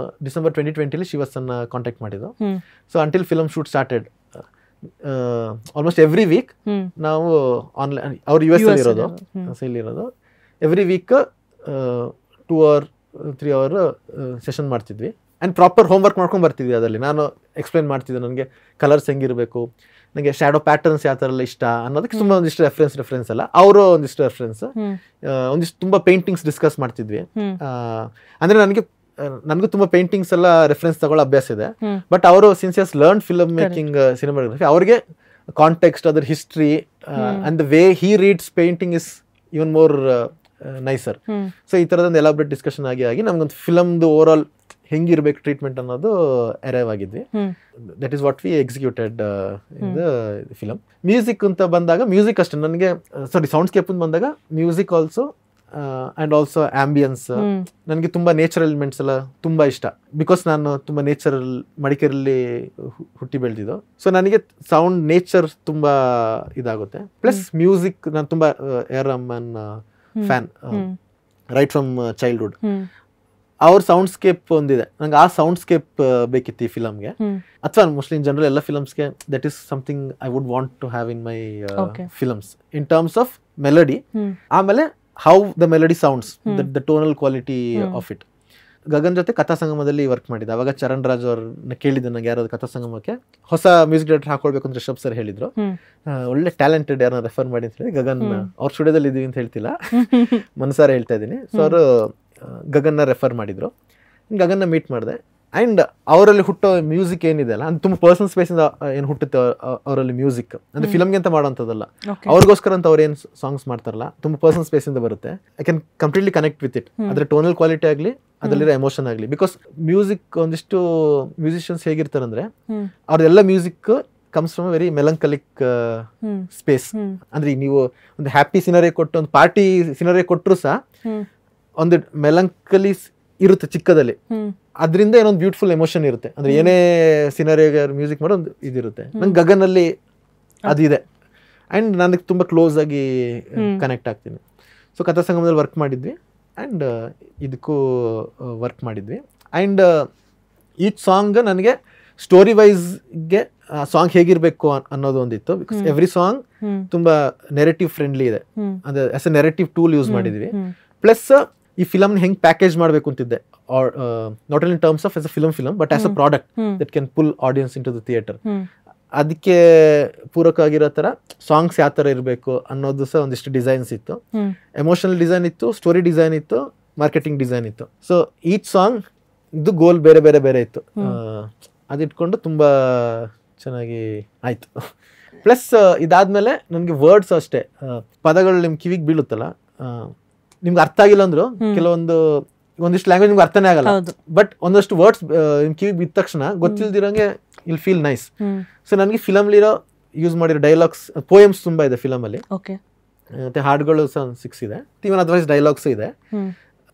ಡಿಸೆಂಬರ್ 2020 ಶಿವಸನ್ನ ಕಾಂಟ್ಯಾಕ್ಟ್ ಮಾಡಿದ್ದು. So until film shoot started, almost every week ನಾವು ಆನ್ಲೈನ್, ಅವ್ರು US ಅಲ್ಲಿ ಇರೋದು, every week 2 or 3 hour session ಮಾಡ್ತಿದ್ವಿ ಆ್ಯಂಡ್ ಪ್ರಾಪರ್ ಹೋಮ್ವರ್ಕ್ ಮಾಡ್ಕೊಂಡು ಬರ್ತಿದ್ವಿ. ಅದರಲ್ಲಿ ನಾನು ಎಕ್ಸ್ಪ್ಲೈನ್ ಮಾಡ್ತಿದ್ದೆ ನನಗೆ ಕಲರ್ಸ್ ಹೆಂಗಿರಬೇಕು, ನನಗೆ ಶ್ಯಾಡೋ ಪ್ಯಾಟರ್ನ್ಸ್ ಯಾವ ಥರ ಎಲ್ಲ ಇಷ್ಟ ಅನ್ನೋದಕ್ಕೆ ತುಂಬ ಒಂದಿಷ್ಟು ರೆಫರೆನ್ಸ್ ಅಲ್ಲ, ಅವರು ಒಂದಿಷ್ಟು ರೆಫರೆನ್ಸ್, ಒಂದಿಷ್ಟು ತುಂಬ ಪೇಂಟಿಂಗ್ಸ್ ಡಿಸ್ಕಸ್ ಮಾಡ್ತಿದ್ವಿ. ಅಂದರೆ ನನಗೂ ತುಂಬ ಪೇಂಟಿಂಗ್ಸ್ ಎಲ್ಲ ರೆಫರೆನ್ಸ್ ತಗೊಳ್ಳೋ ಅಭ್ಯಾಸ ಇದೆ. ಬಟ್ ಅವರು ಸಿನ್ಸ್ ಯಸ್ ಲರ್ನ್ ಫಿಲ್ಮ್ ಮೇಕಿಂಗ್ ಸಿನಿಮಾಗ್ರಫಿ, ಅವ್ರಿಗೆ ಕಾಂಟೆಕ್ಸ್ಟ್, ಅದರ history and the way he reads painting is even more nicer. So ಈ ಥರದೊಂದು ಎಲಾಬ್ರೇಟ್ ಡಿಸ್ಕಷನ್ ಆಗಿ ನಮ್ಗೊಂದು ಫಿಲಮ್ದು ಓವರ್ ಆಲ್ ಹೆಂಗಿರ್ಬೇಕು ಟ್ರೀಟ್ಮೆಂಟ್ ಅನ್ನೋದು ಅರೈವ್ ಆಗಿದ್ವಿ. That is what we executed in the film. Music ಅಂತ ಬಂದಾಗ ಮ್ಯೂಸಿಕ್ ಅಷ್ಟೇ ನನಗೆ, ಸೌಂಡ್ಸ್ಕೇಪ್ ಅಂತ ಬಂದಾಗ music also and also ambience. ನನಗೆ ತುಂಬ ನೇಚರ್ ಎಲಿಮೆಂಟ್ಸ್ ಎಲ್ಲ ತುಂಬ ಇಷ್ಟ, ಬಿಕಾಸ್ ನಾನು ತುಂಬ ನೇಚರಲ್ ಮಡಿಕೇರಿಯಲ್ಲಿ ಹುಟ್ಟಿ ಬೆಳೆದಿದ್ದು. ಸೊ ನನಗೆ ಸೌಂಡ್ ನೇಚರ್ ತುಂಬ ಇದಾಗುತ್ತೆ. ಪ್ಲಸ್ ಮ್ಯೂಸಿಕ್ ನಾನು ತುಂಬ A R Rahman fan right from childhood. ಅವ್ರ ಸೌಂಡ್ಸ್ಕೇಪ್ ಒಂದಿದೆ, ನಂಗೆ ಆ ಸೌಂಡ್ಸ್ಕೇಪ್ ಬೇಕಿತ್ತು ಈ ಫಿಲಮ್ಗೆ, ಅಥವಾ ಮೋಸ್ಟ್ಲಿ ಇನ್ ಜನರಲ್ ಎಲ್ಲ ಫಿಲಮ್ಸ್ಗೆ. That is something I would want to have in my films in terms of melody. ಆಮೇಲೆ how the melody sounds, the tonal quality of it. Gagan ಜೊತೆ ಕಥಾ ಸಂಗಮದಲ್ಲಿ ವರ್ಕ್ ಮಾಡಿದ್ದೆ. ಅವಾಗ ಚರಣ್ ರಾಜ್ ಅವ್ರನ್ನ ಕೇಳಿದ್ದೆ, ನಂಗೆ ಯಾರಾದ್ರು ಕಥಾ ಸಂಗಮಕ್ಕೆ ಹೊಸ ಮ್ಯೂಸಿಕ್ ಡೈರೆಕ್ಟರ್ ಹಾಕೊಳ್ಬೇಕು ಅಂತ ರಿಷಬ್ ಸರ್ ಹೇಳಿದ್ರು. ಒಳ್ಳೆ ಟ್ಯಾಲೆಂಟೆಡ್ ಯಾರನ್ನ ರೆಫರ್ ಮಾಡಿ ಅಂತ ಹೇಳಿ ಗಗನ್ ಅವ್ರ ಸ್ಟುಡಿಯೋದಲ್ಲಿ ಇದೀವಿ ಅಂತ ಹೇಳ್ತಿಲ್ಲ, ಮನಸಾರ ಹೇಳ್ತಾ ಇದ್ದೀನಿ. ಸೊ ಅವರು ಗಗನ್ನ ರೆಫರ್ ಮಾಡಿದ್ರು, ಗಗನ್ನ ಮೀಟ್ ಮಾಡಿದೆ. ಆ್ಯಂಡ್ ಅವರಲ್ಲಿ ಹುಟ್ಟೋ ಮ್ಯೂಸಿಕ್ ಏನಿದೆ ಅಲ್ಲ, ಅದು ತುಂಬ ಪರ್ಸನಲ್ ಸ್ಪೇಸಿಂದ ಏನು ಹುಟ್ಟುತ್ತೆ ಅವರಲ್ಲಿ ಮ್ಯೂಸಿಕ್. ಅಂದರೆ ಫಿಲಮ್ಗೆ ಅಂತ ಮಾಡೋಂಥದ್ದಲ್ಲ, ಅವ್ರಿಗೋಸ್ಕರ ಅಂತ ಅವ್ರು ಏನು ಸಾಂಗ್ಸ್ ಮಾಡ್ತಾರಲ್ಲ, ತುಂಬ ಪರ್ಸನಲ್ ಸ್ಪೇಸಿಂದ ಬರುತ್ತೆ. I can completely connect with it. ಅದರ ಟೋನಲ್ ಕ್ವಾಲಿಟಿ ಆಗಲಿ, ಅದರಲ್ಲಿರೋ ಎಮೋಷನ್ ಆಗಲಿ. ಬಿಕಾಸ್ ಮ್ಯೂಸಿಕ್ ಒಂದಿಷ್ಟು ಮ್ಯೂಸಿಷಿಯನ್ಸ್ ಹೇಗಿರ್ತಾರೆ ಅಂದರೆ, ಅವ್ರದ್ದೆಲ್ಲ music comes from very melancholic space. ಅಂದರೆ ನೀವು ಒಂದು ಹ್ಯಾಪಿ ಸಿನರಿ ಕೊಟ್ಟು, ಒಂದು ಪಾರ್ಟಿ ಸಿನರಿ ಕೊಟ್ಟರು ಸಹ ಒಂದು ಮೆಲಂಕಲಿ ಇರುತ್ತೆ ಚಿಕ್ಕದಲ್ಲಿ, ಅದರಿಂದ ಏನೊಂದು ಬ್ಯೂಟಿಫುಲ್ ಎಮೋಷನ್ ಇರುತ್ತೆ. ಅಂದ್ರೆ ಏನೇ ಸಿನರಿಯಾಗ ಮ್ಯೂಸಿಕ್ ಮಾಡೋ ಒಂದು ಇದಿರುತ್ತೆ. ನಂಗೆ ಗಗನಲ್ಲಿ ಅದಿದೆ ಆ್ಯಂಡ್ ನನಗೆ ತುಂಬ ಕ್ಲೋಸ್ ಆಗಿ ಕನೆಕ್ಟ್ ಆಗ್ತೀನಿ. ಸೊ ಕಥಾ ಸಂಗಮದಲ್ಲಿ ವರ್ಕ್ ಮಾಡಿದ್ವಿ ಆ್ಯಂಡ್ ಇದಕ್ಕೂ ವರ್ಕ್ ಮಾಡಿದ್ವಿ. ಆ್ಯಂಡ್ ಈಚ್ ಸಾಂಗ್ ನನಗೆ ಸ್ಟೋರಿ ವೈಸ್ಗೆ ಸಾಂಗ್ ಹೇಗಿರಬೇಕು ಅನ್ನೋದು ಒಂದಿತ್ತು. ಬಿಕಾಸ್ ಎವ್ರಿ ಸಾಂಗ್ ತುಂಬ ನೆರೇಟಿವ್ ಫ್ರೆಂಡ್ಲಿ ಇದೆ, ಅಂದರೆ as a narrative tool use ಮಾಡಿದ್ವಿ. ಪ್ಲಸ್ ಈ ಫಿಲಮ್ನ ಹೆಂಗೆ ಪ್ಯಾಕೇಜ್ ಮಾಡಬೇಕು ಅಂತಿದ್ದೆ, not only in terms of as a film but as a product that can pull audience into the theatre. ಅದಕ್ಕೆ ಪೂರಕವಾಗಿರೋ ಥರ ಸಾಂಗ್ಸ್ ಯಾವ ಥರ ಇರಬೇಕು ಅನ್ನೋದು ಸಹ ಒಂದಿಷ್ಟು ಡಿಸೈನ್ಸ್ ಇತ್ತು. ಎಮೋಷನಲ್ ಡಿಸೈನ್ ಇತ್ತು, ಸ್ಟೋರಿ ಡಿಸೈನ್ ಇತ್ತು, ಮಾರ್ಕೆಟಿಂಗ್ ಡಿಸೈನ್ ಇತ್ತು. ಸೊ ಈಚ್ ಸಾಂಗ್ ಇದು ಗೋಲ್ ಬೇರೆ ಬೇರೆ ಬೇರೆ ಇತ್ತು. ಅದಿಟ್ಕೊಂಡು ತುಂಬ ಚೆನ್ನಾಗಿ ಆಯಿತು. ಪ್ಲಸ್ ಇದಾದ್ಮೇಲೆ ನನಗೆ ವರ್ಡ್ಸ್ ಅಷ್ಟೇ, ಪದಗಳು ನಿಮ್ಮ ಕಿವಿಗೆ ಬೀಳುತ್ತಲ್ಲ, ನಿಮ್ಗೆ ಅರ್ಥ ಆಗಿಲ್ಲ ಅಂದ್ರು ಒಂದಿಷ್ಟು ಲ್ಯಾಂಗ್ವೇಜ್ ನಿಮ್ಗೆ ಅರ್ಥನೇ ಆಗಲ್ಲ, ಬಟ್ ಒಂದಷ್ಟು ವರ್ಡ್ಸ್ ನಿಮ್ ಕಿವಿಗೆ ಬಿದ್ದ ತಕ್ಷಣ ಗೊತ್ತಿಲ್ದಿರಂಗೆ ಇಲ್ ಫೀಲ್ ನೈಸ್. ಸೊ ನನಗೆ ಫಿಲಮ್ಲಿರೋ ಯೂಸ್ ಮಾಡಿರೋ ಡೈಲಾಗ್ಸ್, ಪೋಯಮ್ಸ್ ತುಂಬಾ ಇದೆ ಫಿಲಮಲ್ಲಿ, ಮತ್ತೆ ಹಾಡುಗಳು ಸಹ 6 ಇದೆ, ಇವನ್ ಅದರ್ವೈಸ್ ಡೈಲಾಗ್ಸ್ ಇದೆ.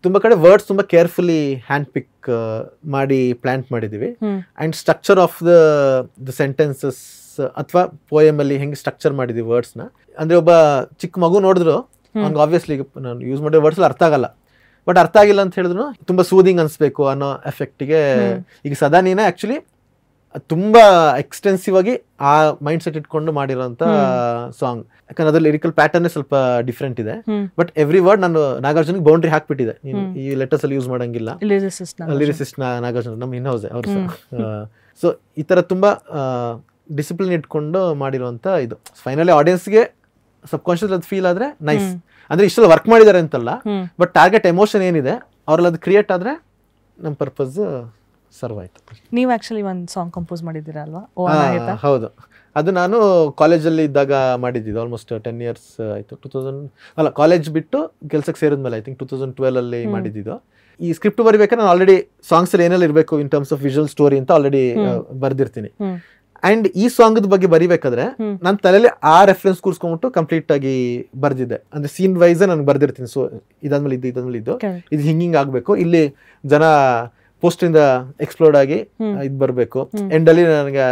ತುಂಬಾ ಕಡೆ ವರ್ಡ್ಸ್ ತುಂಬಾ ಕೇರ್ಫುಲಿ ಹ್ಯಾಂಡ್ ಪಿಕ್ ಮಾಡಿ ಪ್ಲಾಂಟ್ ಮಾಡಿದೀವಿ. And structure of the sentences ಅಥವಾ ಪೋಯಮ್ ಅಲ್ಲಿ ಹೆಂಗೆ ಸ್ಟ್ರಕ್ಚರ್ ಮಾಡಿದೀವಿ ವರ್ಡ್ಸ್ನ, ಅಂದ್ರೆ ಒಬ್ಬ ಚಿಕ್ಕ ಮಗು ನೋಡಿದ್ರು ಅವ್ನಿಗೆ ಆಬ್ವಿಯಸ್ಲಿ ನಾನು ಯೂಸ್ ಮಾಡಿರೋ ವರ್ಡ್ಸ್ ಅರ್ಥ ಆಗಲ್ಲ, ಬಟ್ ಅರ್ಥ ಆಗಿಲ್ಲ ಅಂತ ಹೇಳಿದ್ರು ತುಂಬಾ ಸೂದಿಂಗ್ ಅನ್ಸ್ಬೇಕು ಅನ್ನೋ ಎಫೆಕ್ಟ್ಗೆ ಈಗ ಸದಾ ನೀನೇ ಆಕ್ಚುಲಿ ತುಂಬಾ ಎಕ್ಸ್ಟೆನ್ಸಿವ್ ಆಗಿ ಆ ಮೈಂಡ್ ಸೆಟ್ ಇಟ್ಕೊಂಡು ಮಾಡಿರೋಂಥ ಸಾಂಗ್. ಯಾಕಂದ್ರೆ ಅದ್ರಲ್ಲಿ ಲಿರಿಕಲ್ ಪ್ಯಾಟರ್ನ್ ಸ್ವಲ್ಪ ಡಿಫ್ರೆಂಟ್ ಇದೆ, ಬಟ್ ಎವ್ರಿ ವರ್ಡ್ ನಾನು ನಾಗಾರ್ಜುನ್ಗೆ ಬೌಂಡ್ರಿ ಹಾಕ್ಬಿಟ್ಟಿದೆ, ಈ ಲೆಟರ್ಸ್ ಅಲ್ಲಿ ಯೂಸ್ ಮಾಡಂಗಿಲ್ಲ. ಲಿರಿಸಿಸ್ಟ್ ನಾಗಾರ್ಜುನ್ ನಮ್ಮ ಇನ್ ಹೌಸ್ ಅವ್ರು ಸಹ. ಸೊ ಈ ತರ ತುಂಬಾ ಡಿಸಿಪ್ಲಿನ್ ಇಟ್ಕೊಂಡು ಮಾಡಿರುವಂತ ಇದು. ಫೈನಲಿ ಆಡಿಯನ್ಸ್ಗೆ ಸಬ್ ಕಾನ್ಶಿಯಸ್ ಅದು ಫೀಲ್ ಆದ್ರೆ ನೈಸ್, ಅಂದ್ರೆ ಇಷ್ಟೆಲ್ಲ ವರ್ಕ್ ಮಾಡಿದ್ದಾರೆ ಅಂತಲ್ಲ, ಬಟ್ ಟಾರ್ಗೆಟ್ ಎಮೋಷನ್ ಏನಿದೆ ಅವ್ರಲ್ಲಿ ಅದು ಕ್ರಿಯೇಟ್ ಆದ್ರೆ ನಮ್ಮ ಪರ್ಪಸ್ ಸರ್ವ್ ಆಯ್ತು. ನೀವು ಆಕ್ಚುಲಿ ಒಂದು ಸಾಂಗ್ ಕಂಪೋಸ್ ಮಾಡಿದ್ದೀರಾ ಅಲ್ವಾ? ಹೌದು, ಅದು ನಾನು ಕಾಲೇಜಲ್ಲಿ ಇದ್ದಾಗ ಮಾಡಿದ್ದಿದ್ದು. ಆಲ್ಮೋಸ್ಟ್ 10 years ಆಯಿತು. 2000 ಅಲ್ಲ, ಕಾಲೇಜ್ ಬಿಟ್ಟು ಕೆಲಸಕ್ಕೆ ಸೇರಿದ್ಮೇಲೆ ಐ ಥಿಂಕ್ 2012 ಅಲ್ಲಿ ಮಾಡಿದ್ದಿದ್ದು. ಈ ಸ್ಕ್ರಿಪ್ಟ್ ಬರಿಬೇಕಾದ್ರೆ ನಾನು ಆಲ್ರೆಡಿ ಸಾಂಗ್ಸ್ ಅಲ್ಲಿ ಏನೆಲ್ಲ ಇರಬೇಕು ಇನ್ ಟರ್ಮ್ಸ್ ಆಫ್ ವಿಜುವಲ್ ಸ್ಟೋರಿ ಅಂತ ಆಲ್ರೆಡಿ ಬರ್ದಿರ್ತೀನಿ. ಅಂಡ್ ಈ ಸಾಂಗ್ ಬಗ್ಗೆ ಬರಿಬೇಕಾದ್ರೆ ನನ್ನ ತಲೆಯಲ್ಲಿ ಆ ರೆಫರೆನ್ಸ್ ಕೂರ್ಸ್ಕೊಂಡ್ಬಿಟ್ಟು ಕಂಪ್ಲೀಟ್ ಆಗಿ ಬರ್ದಿದ್ದೆ. ಅಂದ್ರೆ ಸೀನ್ ವೈಸ್ ನಾನು ಬರ್ದಿರ್ತೀನಿ. ಸೊ ಇದಾದ್ಮೇಲೆ ಇದು ಇದು ಹಿಂಗಿಂಗ್ ಆಗ್ಬೇಕು, ಇಲ್ಲಿ ಜನ ಪೋಸ್ಟ್ ಇಂದ ಎಕ್ಸ್ಪ್ಲೋರ್ಡ್ ಆಗಿ ಇದು ಬರ್ಬೇಕು, ಎಂಡ್ ಅಲ್ಲಿ ನನಗೆ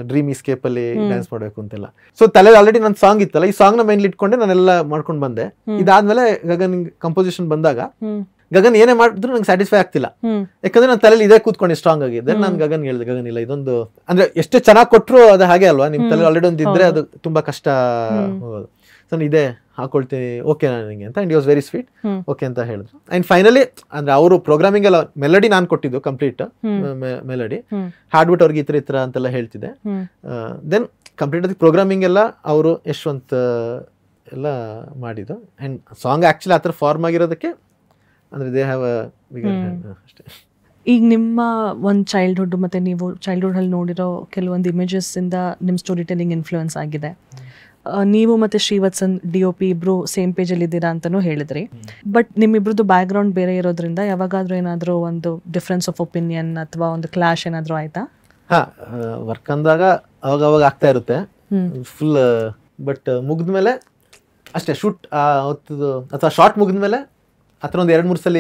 ಡ್ರೀಮ್ ಇಸ್ಕೇಪ್ ಅಲ್ಲಿ ಡ್ಯಾನ್ಸ್ ಮಾಡ್ಬೇಕು ಅಂತೆಲ್ಲ. ಸೊ ತಲೆ ಆಲ್ರೆಡಿ ನನ್ನ ಸಾಂಗ್ ಇತ್ತಲ್ಲ, ಈ ಸಾಂಗ್ ನ ಮೈಂಡ್ ಇಟ್ಕೊಂಡೆ ನಾನೆಲ್ಲ ಮಾಡ್ಕೊಂಡು ಬಂದೆ. ಇದಾದ್ಮೇಲೆ ಗಗನ್ ಕಂಪೋಸಿಷನ್ ಬಂದಾಗ ಗಗನ್ ಏನೇ ಮಾಡಿದ್ರು ನಂಗೆ ಸ್ಯಾಟಿಸ್ಫೈ ಆಗ್ತಿಲ್ಲ, ಯಾಕಂದ್ರೆ ನನ್ನ ತಲೆಯಲ್ಲಿ ಇದೇ ಕೂತ್ಕೊಂಡು ಸ್ಟ್ರಾಂಗ್ ಆಗಿದೆ. ನಾನು ಗಗನ್ ಹೇಳಿದೆ, ಗಗನ್ ಇಲ್ಲ ಇದೊಂದು ಅಂದ್ರೆ ಎಷ್ಟೇ ಚೆನ್ನಾಗಿ ಕೊಟ್ಟರು ಅದು ಹಾಗೆ ಅಲ್ವಾ, ನಿಮ್ ತಲೆ ಆಲ್ರೆಡಿ ಒಂದು ಇದ್ರೆ ಅದು ತುಂಬಾ ಕಷ್ಟ ಹೋಗೋದು. ನಾನು ಇದೇ ಹಾಕೊಳ್ತೀನಿ ಓಕೆ ನನಗೆ ಅಂತ. And was very sweet, okay ಅಂತ ಹೇಳಿದ್ರು. ಆ್ಯಂಡ್ ಫೈನಲಿ ಅಂದರೆ ಅವರು ಪ್ರೋಗ್ರಾಮಿಂಗ್ ಎಲ್ಲ ಮೆಲಡಿ ನಾನು ಕೊಟ್ಟಿದ್ದು ಕಂಪ್ಲೀಟ್ ಮೆಲಡಿ, ಹಾಡ್ಬಿಟ್ಟು ಅವ್ರಿಗೆ ಈ ಥರ ಅಂತೆಲ್ಲ ಹೇಳ್ತಿದ್ದೆ. ದೆನ್ ಕಂಪ್ಲೀಟ್ ಅದಕ್ಕೆ ಪ್ರೋಗ್ರಾಮಿಂಗ್ ಎಲ್ಲ ಅವರು ಯಶವಂತ್ ಎಲ್ಲ ಮಾಡಿದ್ದು. ಆ್ಯಂಡ್ ಸಾಂಗ್ ಆ್ಯಕ್ಚುಲಿ ಆ ಥರ ಫಾರ್ಮ್ ಆಗಿರೋದಕ್ಕೆ ಅಂದರೆ ದೇ ಹ್ಯಾವ್ ಅಷ್ಟೇ. ಈಗ ನಿಮ್ಮ ಒಂದು ಚೈಲ್ಡ್ಹುಡ್ ಮತ್ತು ನೀವು ಚೈಲ್ಡ್ಹುಡ್ಡಲ್ಲಿ ನೋಡಿರೋ ಕೆಲವೊಂದು ಇಮೇಜಸ್ಸಿಂದ ನಿಮ್ಮ ಸ್ಟೋರಿ ಟೆಲ್ಲಿಂಗ್ ಇನ್ಫ್ಲೂಯೆನ್ಸ್ ಆಗಿದೆ. ನೀವು ಮತ್ತು ಶ್ರೀವತ್ಸನ್ DOP ಇಬ್ಬರು ಸೇಮ್ ಪೇಜಲ್ಲಿ ಇದ್ದೀರಾ ಅಂತಲೂ ಹೇಳಿದ್ರಿ. ಬಟ್ ನಿಮ್ಮಿಬ್ರದ್ದು ಬ್ಯಾಕ್ಗ್ರೌಂಡ್ ಬೇರೆ ಇರೋದ್ರಿಂದ ಯಾವಾಗಾದರೂ ಏನಾದರೂ ಒಂದು ಡಿಫ್ರೆನ್ಸ್ ಆಫ್ ಒಪಿನಿಯನ್ ಅಥವಾ ಒಂದು ಕ್ಲಾಶ್ ಏನಾದರೂ ಆಯಿತಾ? ಹಾಂ, ವರ್ಕ್ ಅಂದಾಗ ಅವಾಗ ಆಗ್ತಾ ಇರುತ್ತೆ ಫುಲ್. ಬಟ್ ಮುಗಿದ್ಮೇಲೆ ಅಷ್ಟೇ, ಶೂಟ್ ಹೊತ್ತದು ಅಥವಾ ಶಾರ್ಟ್ ಮುಗಿದ್ಮೇಲೆ ಆ ಥರ ಒಂದು 2-3 ಸಲ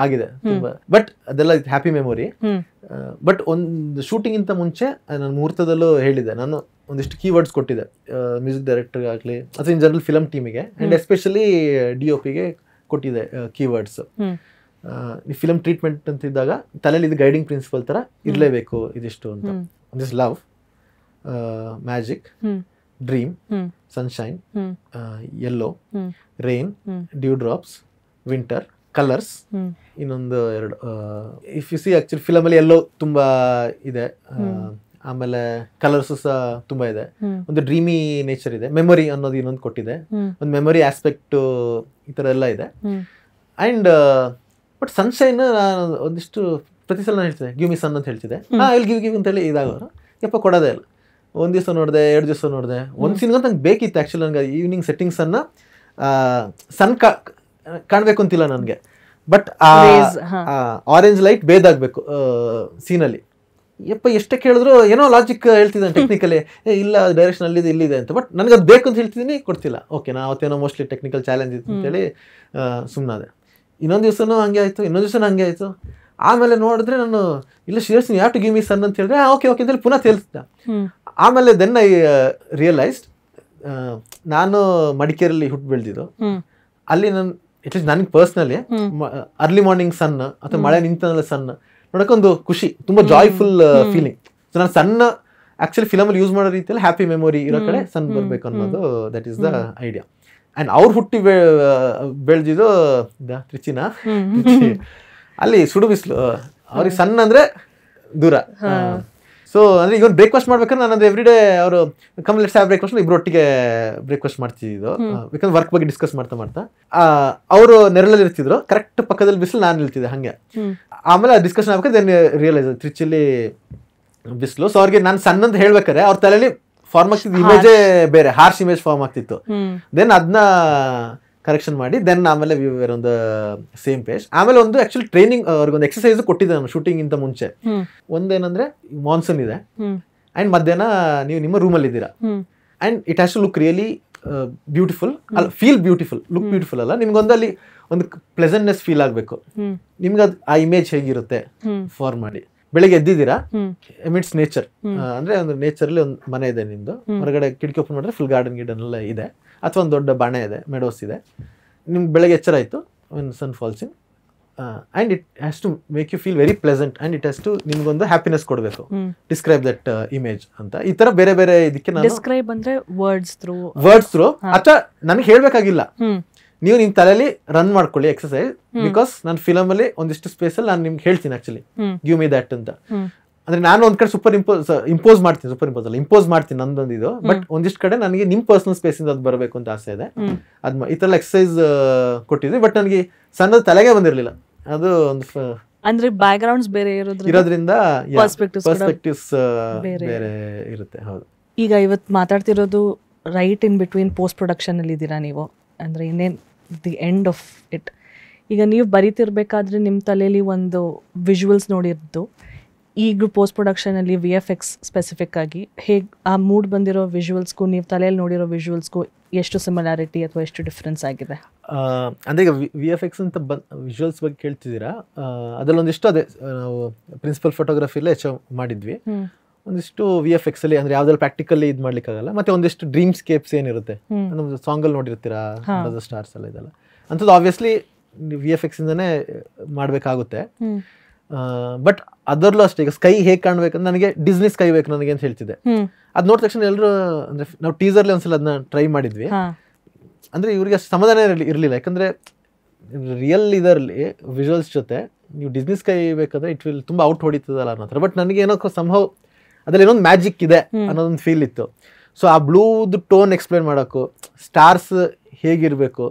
ಆಗಿದೆ ತುಂಬ. ಬಟ್ ಅದೆಲ್ಲ ಹ್ಯಾಪಿ ಮೆಮೊರಿ. ಬಟ್ ಒಂದು ಶೂಟಿಂಗಿಂತ ಮುಂಚೆ ನಾನು ಮುಹೂರ್ತದಲ್ಲೂ ಹೇಳಿದ್ದೆ, ನಾನು ಒಂದಿಷ್ಟು ಕೀವರ್ಡ್ಸ್ ಕೊಟ್ಟಿದ್ದೆ ಮ್ಯೂಸಿಕ್ ಡೈರೆಕ್ಟರ್ಗೆ ಆಗಲಿ ಅಥವಾ ಇನ್ ಜನರಲ್ ಫಿಲಮ್ ಟೀಮಿಗೆ ಆ್ಯಂಡ್ ಎಸ್ಪೆಷಲಿ DOPಗೆ ಕೊಟ್ಟಿದ್ದೆ ಕೀವರ್ಡ್ಸ್. ಈ ಫಿಲಮ್ ಟ್ರೀಟ್ಮೆಂಟ್ ಅಂತಿದ್ದಾಗ ತಲೆಯಲ್ಲಿ ಇದು ಗೈಡಿಂಗ್ ಪ್ರಿನ್ಸಿಪಲ್ ಥರ ಇರಲೇಬೇಕು ಇದಿಷ್ಟು ಅಂತ. ಒಂದಿಷ್ಟು love, magic, dream, sunshine, yellow, rain, dew drops, winter, colours, ಇನ್ನೊಂದು 2. ಇಫ್ ಯು ಸಿ ಆಕ್ಚುಲಿ ಫಿಲಮಲ್ಲಿ ಎಲ್ಲೋ ತುಂಬಾ ಇದೆ, ಆಮೇಲೆ ಕಲರ್ಸು ಸಹ ತುಂಬಾ ಇದೆ. ಒಂದು ಡ್ರೀಮಿ ನೇಚರ್ ಇದೆ, ಮೆಮೊರಿ ಅನ್ನೋದು ಇನ್ನೊಂದು ಕೊಟ್ಟಿದೆ, ಒಂದು ಮೆಮೊರಿ ಆಸ್ಪೆಕ್ಟ್ ಈ ಥರ ಎಲ್ಲ ಇದೆ. ಆ್ಯಂಡ್ ಬಟ್ ಸನ್ಶೈನ್ ಒಂದಿಷ್ಟು ಪ್ರತಿ ಸಲ ನಾನು ಹೇಳ್ತಿದ್ದೆ ಗಿವ್ ಮಿ ಸನ್ ಅಂತ ಹೇಳ್ತಿದ್ದೆ. ಇಲ್ಲಿ ಗಿವ್ ಅಂತೇಳಿ ಇದಾಗೋರು ಯಪ್ಪ ಕೊಡೋದೇ ಇಲ್ಲ. ಒಂದು ದಿವಸ ನೋಡಿದೆ, 2 ದಿವಸ ನೋಡಿದೆ. ಒಂದು ಸೀನ್ಗಂತ ನಂಗೆ ಬೇಕಿತ್ತು ಆ್ಯಕ್ಚುಲಿ. ನನಗೆ ಈವ್ನಿಂಗ್ ಸೆಟ್ಟಿಂಗ್ಸನ್ನು ಸನ್ ಕಾಣಬೇಕು ಅಂತಿಲ್ಲ ನನಗೆ, ಬಟ್ ಆರೆಂಜ್ ಲೈಟ್ ಬೇದಾಗಬೇಕು ಸೀನಲ್ಲಿ. ಯಪ್ಪ ಎಷ್ಟೇ ಕೇಳಿದ್ರು ಏನೋ ಲಾಜಿಕ್ ಹೇಳ್ತಿದ್ದಾನೆ ಟೆಕ್ನಿಕಲಿ, ಇಲ್ಲ ಡೈರೆಕ್ಷನ್ ಅಲ್ಲಿದೆ ಇಲ್ಲಿದೆ ಅಂತ. ಬಟ್ ನನಗೆ ಅದು ಬೇಕು ಅಂತ ಹೇಳ್ತಿದ್ದೀನಿ, ಕೊಡ್ತಿಲ್ಲ. ಓಕೆ, ನಾ ಅವತ್ತೇನೋ ಮೋಸ್ಟ್ಲಿ ಟೆಕ್ನಿಕಲ್ ಚಾಲೆಂಜ್ ಇತ್ತು ಅಂತೇಳಿ ಸುಮ್ಮನಾದೆ. ಇನ್ನೊಂದು ದಿವಸನೂ ಹಂಗೆ ಆಯಿತು, ಇನ್ನೊಂದು ದಿವಸನೂ ಹಂಗೆ ಆಯಿತು. ಆಮೇಲೆ ನೋಡಿದ್ರೆ ನಾನು ಇಲ್ಲ seriously you have to give me sun ಅಂತ ಹೇಳಿದ್ರೆ ಓಕೆ ಓಕೆ ಅಂತೇಳಿ ಪುನಃ ತೇಲ್ಸಿದ್ದೆ. ಆಮೇಲೆ ದೆನ್ ಐ ರಿಯಲೈಸ್ಡ್, ನಾನು ಮಡಿಕೇರಿಯಲ್ಲಿ ಹುಟ್ಟು ಬೆಳೆದಿದ್ದು. ಅಲ್ಲಿ ನಾನು ಅಟ್ಲೀಸ್ಟ್ ನನಗೆ ಪರ್ಸ್ನಲಿ ಅರ್ಲಿ ಮಾರ್ನಿಂಗ್ ಸನ್ ಅಥವಾ ಮಳೆ ನಿಂತಲ್ಲ ಸನ್ ನೋಡೋಕ್ಕೊಂದು ಖುಷಿ, ತುಂಬ ಜಾಯ್ಫುಲ್ ಫೀಲಿಂಗ್. ಸೊ ನಾನು ಸಣ್ಣ ಆ್ಯಕ್ಚುಲಿ ಫಿಲಮಲ್ಲಿ ಯೂಸ್ ಮಾಡೋ ರೀತಿಯಲ್ಲಿ ಹ್ಯಾಪಿ ಮೆಮೊರಿ ಇರೋ ಕಡೆ ಸನ್ ಬರಬೇಕು ಅನ್ನೋದು that is the idea. And ಅವ್ರು ಹುಟ್ಟಿ ಬೆಳೆದಿದ್ದು ತ್ರಿಚಿನ, ಅಲ್ಲಿ ಸುಡು ಬಿಸಿಲು, ಅವ್ರಿಗೆ ಸಣ್ಣ ಅಂದರೆ ದೂರ. ಸೊ ಅಂದರೆ ಈಗ ಒಂದು ಬ್ರೇಕ್ಫಾಸ್ಟ್ ಮಾಡ್ಬೇಕಾದ್ರೆ ನಾನು ಎವ್ರಿ ಡೇ ಅವರು ಕಮ್ ಲೆಟ್ಸ್ ಹ್ಯಾವ್ ಬ್ರೇಕ್ಫಾಸ್ಟ್ ಇಬ್ಬರು ಒಟ್ಟಿಗೆ ಬ್ರೇಕ್ಫಾಸ್ಟ್ ಮಾಡ್ತಿದ್ದು. ಯಾಕಂದ್ರೆ ವರ್ಕ್ ಬಗ್ಗೆ ಡಿಸ್ಕಸ್ ಮಾಡ್ತಾ ಅವರು ನೆರಳಲ್ಲಿ ಇರ್ತಿದ್ರು, ಕರೆಕ್ಟ್ ಪಕ್ಕದಲ್ಲಿ ಬಿಸಿಲು ನಾನು ನಿಲ್ತಿದ್ದೆ ಹಾಗೆ. ಆಮೇಲೆ ಡಿಸ್ಕಷನ್ ಆಗ್ಬೇಕಾದ್ರೆ ದೆನ್ ರಿಯಲೈಸ್ ತ್ರಿಚಿಲಿ ಬಿಸಿಲು. ಸೊ ಅವ್ರಿಗೆ ನಾನು ಸಣ್ಣ ಅಂತ ಹೇಳ್ಬೇಕಾರೆ ಅವ್ರ ತಲೆಯಲ್ಲಿ ಫಾರ್ಮ್ ಆಗ್ತಿದ್ದು ಇಮೇಜೇ ಬೇರೆ, ಹಾರ್ಶ್ ಇಮೇಜ್ ಫಾರ್ಮ್ ಆಗ್ತಿತ್ತು. ದೆನ್ ಅದನ್ನ ಕರೆಕ್ಷನ್ ಮಾಡಿ ದೆನ್ ಆಮೇಲೆ ವಿ ಒಂದು ಸೇಮ್ ಪೇಜ್. ಆಮೇಲೆ ಒಂದು ಆಕ್ಚುಲಿ ಟ್ರೈನಿಂಗ್ ಅವ್ರಿಗೊಂದು ಎಕ್ಸರ್ಸೈಸ್ ಕೊಟ್ಟಿದ್ದೆ ನಾನು ಶೂಟಿಂಗ್ ಇಂತ ಮುಂಚೆ. ಒಂದೇನಂದ್ರೆ ಮಾನ್ಸೂನ್ ಇದೆ ಅಂಡ್ ಮಧ್ಯಾಹ್ನ ನೀವು ನಿಮ್ಮ ರೂಮಲ್ಲಿ ಇದ್ದೀರಾ and it has to look really beautiful, ಅಲ್ಲ ಫೀಲ್ ಬ್ಯೂಟಿಫುಲ್, ಲುಕ್ ಬ್ಯೂಟಿಫುಲ್ ಅಲ್ಲ, ನಿಮ್ಗೊಂದು ಅಲ್ಲಿ ಒಂದು ಪ್ಲೆಸೆಂಟ್ನೆಸ್ ಫೀಲ್ ಆಗಬೇಕು. ನಿಮ್ಗೆ ಅದು ಆ ಇಮೇಜ್ ಹೇಗಿರುತ್ತೆ ಫಾರ್ಮ್ ಮಾಡಿ. ಬೆಳಿಗ್ಗೆ ಎದ್ದಿದ್ದೀರಾ, ಮಿಟ್ಸ್ ನೇಚರ್, ಅಂದ್ರೆ ಒಂದು ನೇಚರಲ್ಲಿ ಒಂದು ಮನೆ ಇದೆ ನಿಮ್ದು, ಹೊರಗಡೆ ಕಿಟಕಿ ಓಪನ್ ಮಾಡಿದ್ರೆ ಫುಲ್ ಗಾರ್ಡನ್ ಎಲ್ಲ ಇದೆ, ಅಥವಾ ಒಂದು ದೊಡ್ಡ ಬಾಣೆ ಇದೆ, ಮೆಡೋಸ್ ಇದೆ. ನಿಮ್ಗೆ ಬೆಳಗ್ಗೆ ಎಚ್ಚರ ಆಯಿತು, ಒಂದು sun falls in and it has to make you feel very pleasant and it has to ನಿಮ್ಗೊಂದು ಹ್ಯಾಪಿನೆಸ್ ಕೊಡಬೇಕು. ಡಿಸ್ಕ್ರೈಬ್ ದಟ್ ಇಮೇಜ್ ಅಂತ ಈ ಥರ ಬೇರೆ ಬೇರೆ ಇದಕ್ಕೆ ನಾನು ಡಿಸ್ಕ್ರೈಬ್ ಅಂದ್ರೆ ವರ್ಡ್ಸ್ ಥ್ರೂ ಅಥವಾ ನನಗೆ ಹೇಳಬೇಕಾಗಿಲ್ಲ, ನೀವು ನಿಮ್ಮ ತಲೆಯಲ್ಲಿ ರನ್ ಮಾಡ್ಕೊಳ್ಳಿ ಎಕ್ಸರ್ಸೈಸ್. ಬಿಕಾಸ್ ನಾನು ಫಿಲಮಲ್ಲಿ ಒಂದಿಷ್ಟು ಸ್ಪೇಸಲ್ಲಿ ನಾನು ನಿಮ್ಗೆ ಹೇಳ್ತೀನಿ ಆಕ್ಚುಲಿ ಗಿವ್ ಮಿ ದಟ್ ಅಂತ. ಅಂದ್ರೆ ನಾನು ಒಂದ್ ಕಡೆ ಇಂಪೋಸ್ ಮಾಡ್ತೀನಿ ನಂದೊಂದು ಇದು. ಬಟ್ ಒಂದಿಷ್ಟು ಕಡೆ ನನಗೆ ನಿಮ್ ಪರ್ಸನಲ್ ಸ್ಪೇಸ್ ಇಂದ ಅದು ಬರಬೇಕು ಅಂತ ಆಸೆ ಇದೆ. ಅದ್ ಈ ತರ ಎಕ್ಸರ್ಸೈಸ್ ಕೊಟ್ಟಿದ್ವಿ. ಬಟ್ ನನಗೆ ಸಣ್ಣದ ತಲೆಗೆ ಬಂದಿರಲಿಲ್ಲ. ಅದು ಒಂದು ಅಂದ್ರೆ ಬ್ಯಾಕ್ ಗ್ರೌಂಡ್ಸ್ ಬೇರೆ ಇರೋದ್ರಿಂದ ಪರ್ಸ್ಪೆಕ್ಟಿವ್ಸ್ ಬೇರೆ ಇರುತ್ತೆ. ಹೌದು. ಈಗ ಇವತ್ತು ಮಾತಾಡ್ತಿರೋದು right in between post production ಅಲ್ಲಿ ಇದ್ದೀರಾ ನೀವು, ಅಂದ್ರೆ ಇನ್ನೇನ್ ದಿ ಎಂಡ್ ಆಫ್ ಇಟ್. ಈಗ ನೀವು ಬರೀತಿರ್ಬೇಕಾದ್ರೆ ನಿಮ್ಮ ತಲೆಯಲ್ಲಿ ಒಂದು ವಿಜುವಲ್ಸ್ ನೋಡಿದ್ದು, ಈಗ ಪೋಸ್ಟ್ ಪ್ರೊಡಕ್ಷನಲ್ಲಿ VFX ಸ್ಪೆಸಿಫಿಕ್ ಆಗಿ ಹೇಗೆ ಆ ಮೂಡ್ ಬಂದಿರೋ ವಿಜುವಲ್ಸ್ಗೂ ನೀವು ತಲೆಯಲ್ಲಿ ನೋಡಿರೋ ವಿಜುವಲ್ಸ್ಗೂ ಎಷ್ಟು ಸಿಮಿಲಾರಿಟಿ ಅಥವಾ ಎಷ್ಟು ಡಿಫ್ರೆನ್ಸ್ ಆಗಿದೆ? ಅಂದರೆ ಈಗ VFX ಅಂತ ವಿಜುವಲ್ಸ್ ಬಗ್ಗೆ ಕೇಳ್ತಿದ್ದೀರಾ, ಅದರಲ್ಲೊಂದಿಷ್ಟು ಅದೇ ನಾವು ಪ್ರಿನ್ಸಿಪಲ್ ಫೋಟೋಗ್ರಫಿಲೇ ಹೆಚ್ಚು ಮಾಡಿದ್ವಿ. ಒಂದಿಷ್ಟು VFX ಅಲ್ಲಿ ಅಂದರೆ ಯಾವ್ದ್ರಲ್ಲಿ ಪ್ರಾಕ್ಟಿಕಲ್ಲಿ ಇದು ಮಾಡ್ಲಿಕ್ಕಾಗಲ್ಲ. ಮತ್ತೆ ಒಂದಿಷ್ಟು ಡ್ರೀಮ್ ಸ್ಕೇಪ್ಸ್ ಏನಿರುತ್ತೆ, ನಮ್ದು ಸಾಂಗಲ್ಲಿ ನೋಡಿರ್ತೀರಾ ಸ್ಟಾರ್ಸ್ ಎಲ್ಲ ಇದೆಲ್ಲ, ಅಂಥದ್ದು ಆಬ್ವಿಯಸ್ಲಿ VFX ಇಂದನೇ ಮಾಡಬೇಕಾಗುತ್ತೆ. ಬಟ್ ಅದರಲ್ಲೂ ಅಷ್ಟೇ, ಈಗ ಸ್ಕೈ ಹೇಗೆ ಕಾಣ್ಬೇಕಂದ್ರೆ ನನಗೆ ಡಿಸ್ನಿ ಸ್ಕೈ ಬೇಕು ನನಗೆ ಅಂತ ಹೇಳ್ತಿದ್ದೆ. ಅದು ನೋಡಿದ ತಕ್ಷಣ ಎಲ್ಲರೂ, ಅಂದ್ರೆ ನಾವು ಟೀಸರ್ಲಿ ಒಂದ್ಸಲ ಅದನ್ನ ಟ್ರೈ ಮಾಡಿದ್ವಿ. ಅಂದರೆ ಇವ್ರಿಗೆ ಅಷ್ಟು ಸಮಾಧಾನ ಇರಲಿಲ್ಲ. ಯಾಕಂದರೆ ರಿಯಲ್ ಇದರಲ್ಲಿ ವಿಜುವಲ್ಸ್ ಜೊತೆ ನೀವು ಡಿಸ್ನಿ ಸ್ಕೈ ಬೇಕಾದ್ರೆ ಇಟ್ ವಿಲ್ ತುಂಬ ಔಟ್ ಹೊಡಿತದಲ್ಲ ಅನ್ನೋ ಥರ. ಬಟ್ ನನಗೆ ಏನೋ ಸಂಭವ ಅದ್ರಲ್ಲಿ ಏನೊಂದು ಮ್ಯಾಜಿಕ್ ಇದೆ ಅನ್ನೋದೊಂದು ಫೀಲ್ ಇತ್ತು. ಸೊ ಆ ಬ್ಲೂದು ಟೋನ್ ಎಕ್ಸ್ಪ್ಲೇನ್ ಮಾಡೋಕ್ಕೂ, ಸ್ಟಾರ್ಸ್ ಹೇಗಿರಬೇಕು,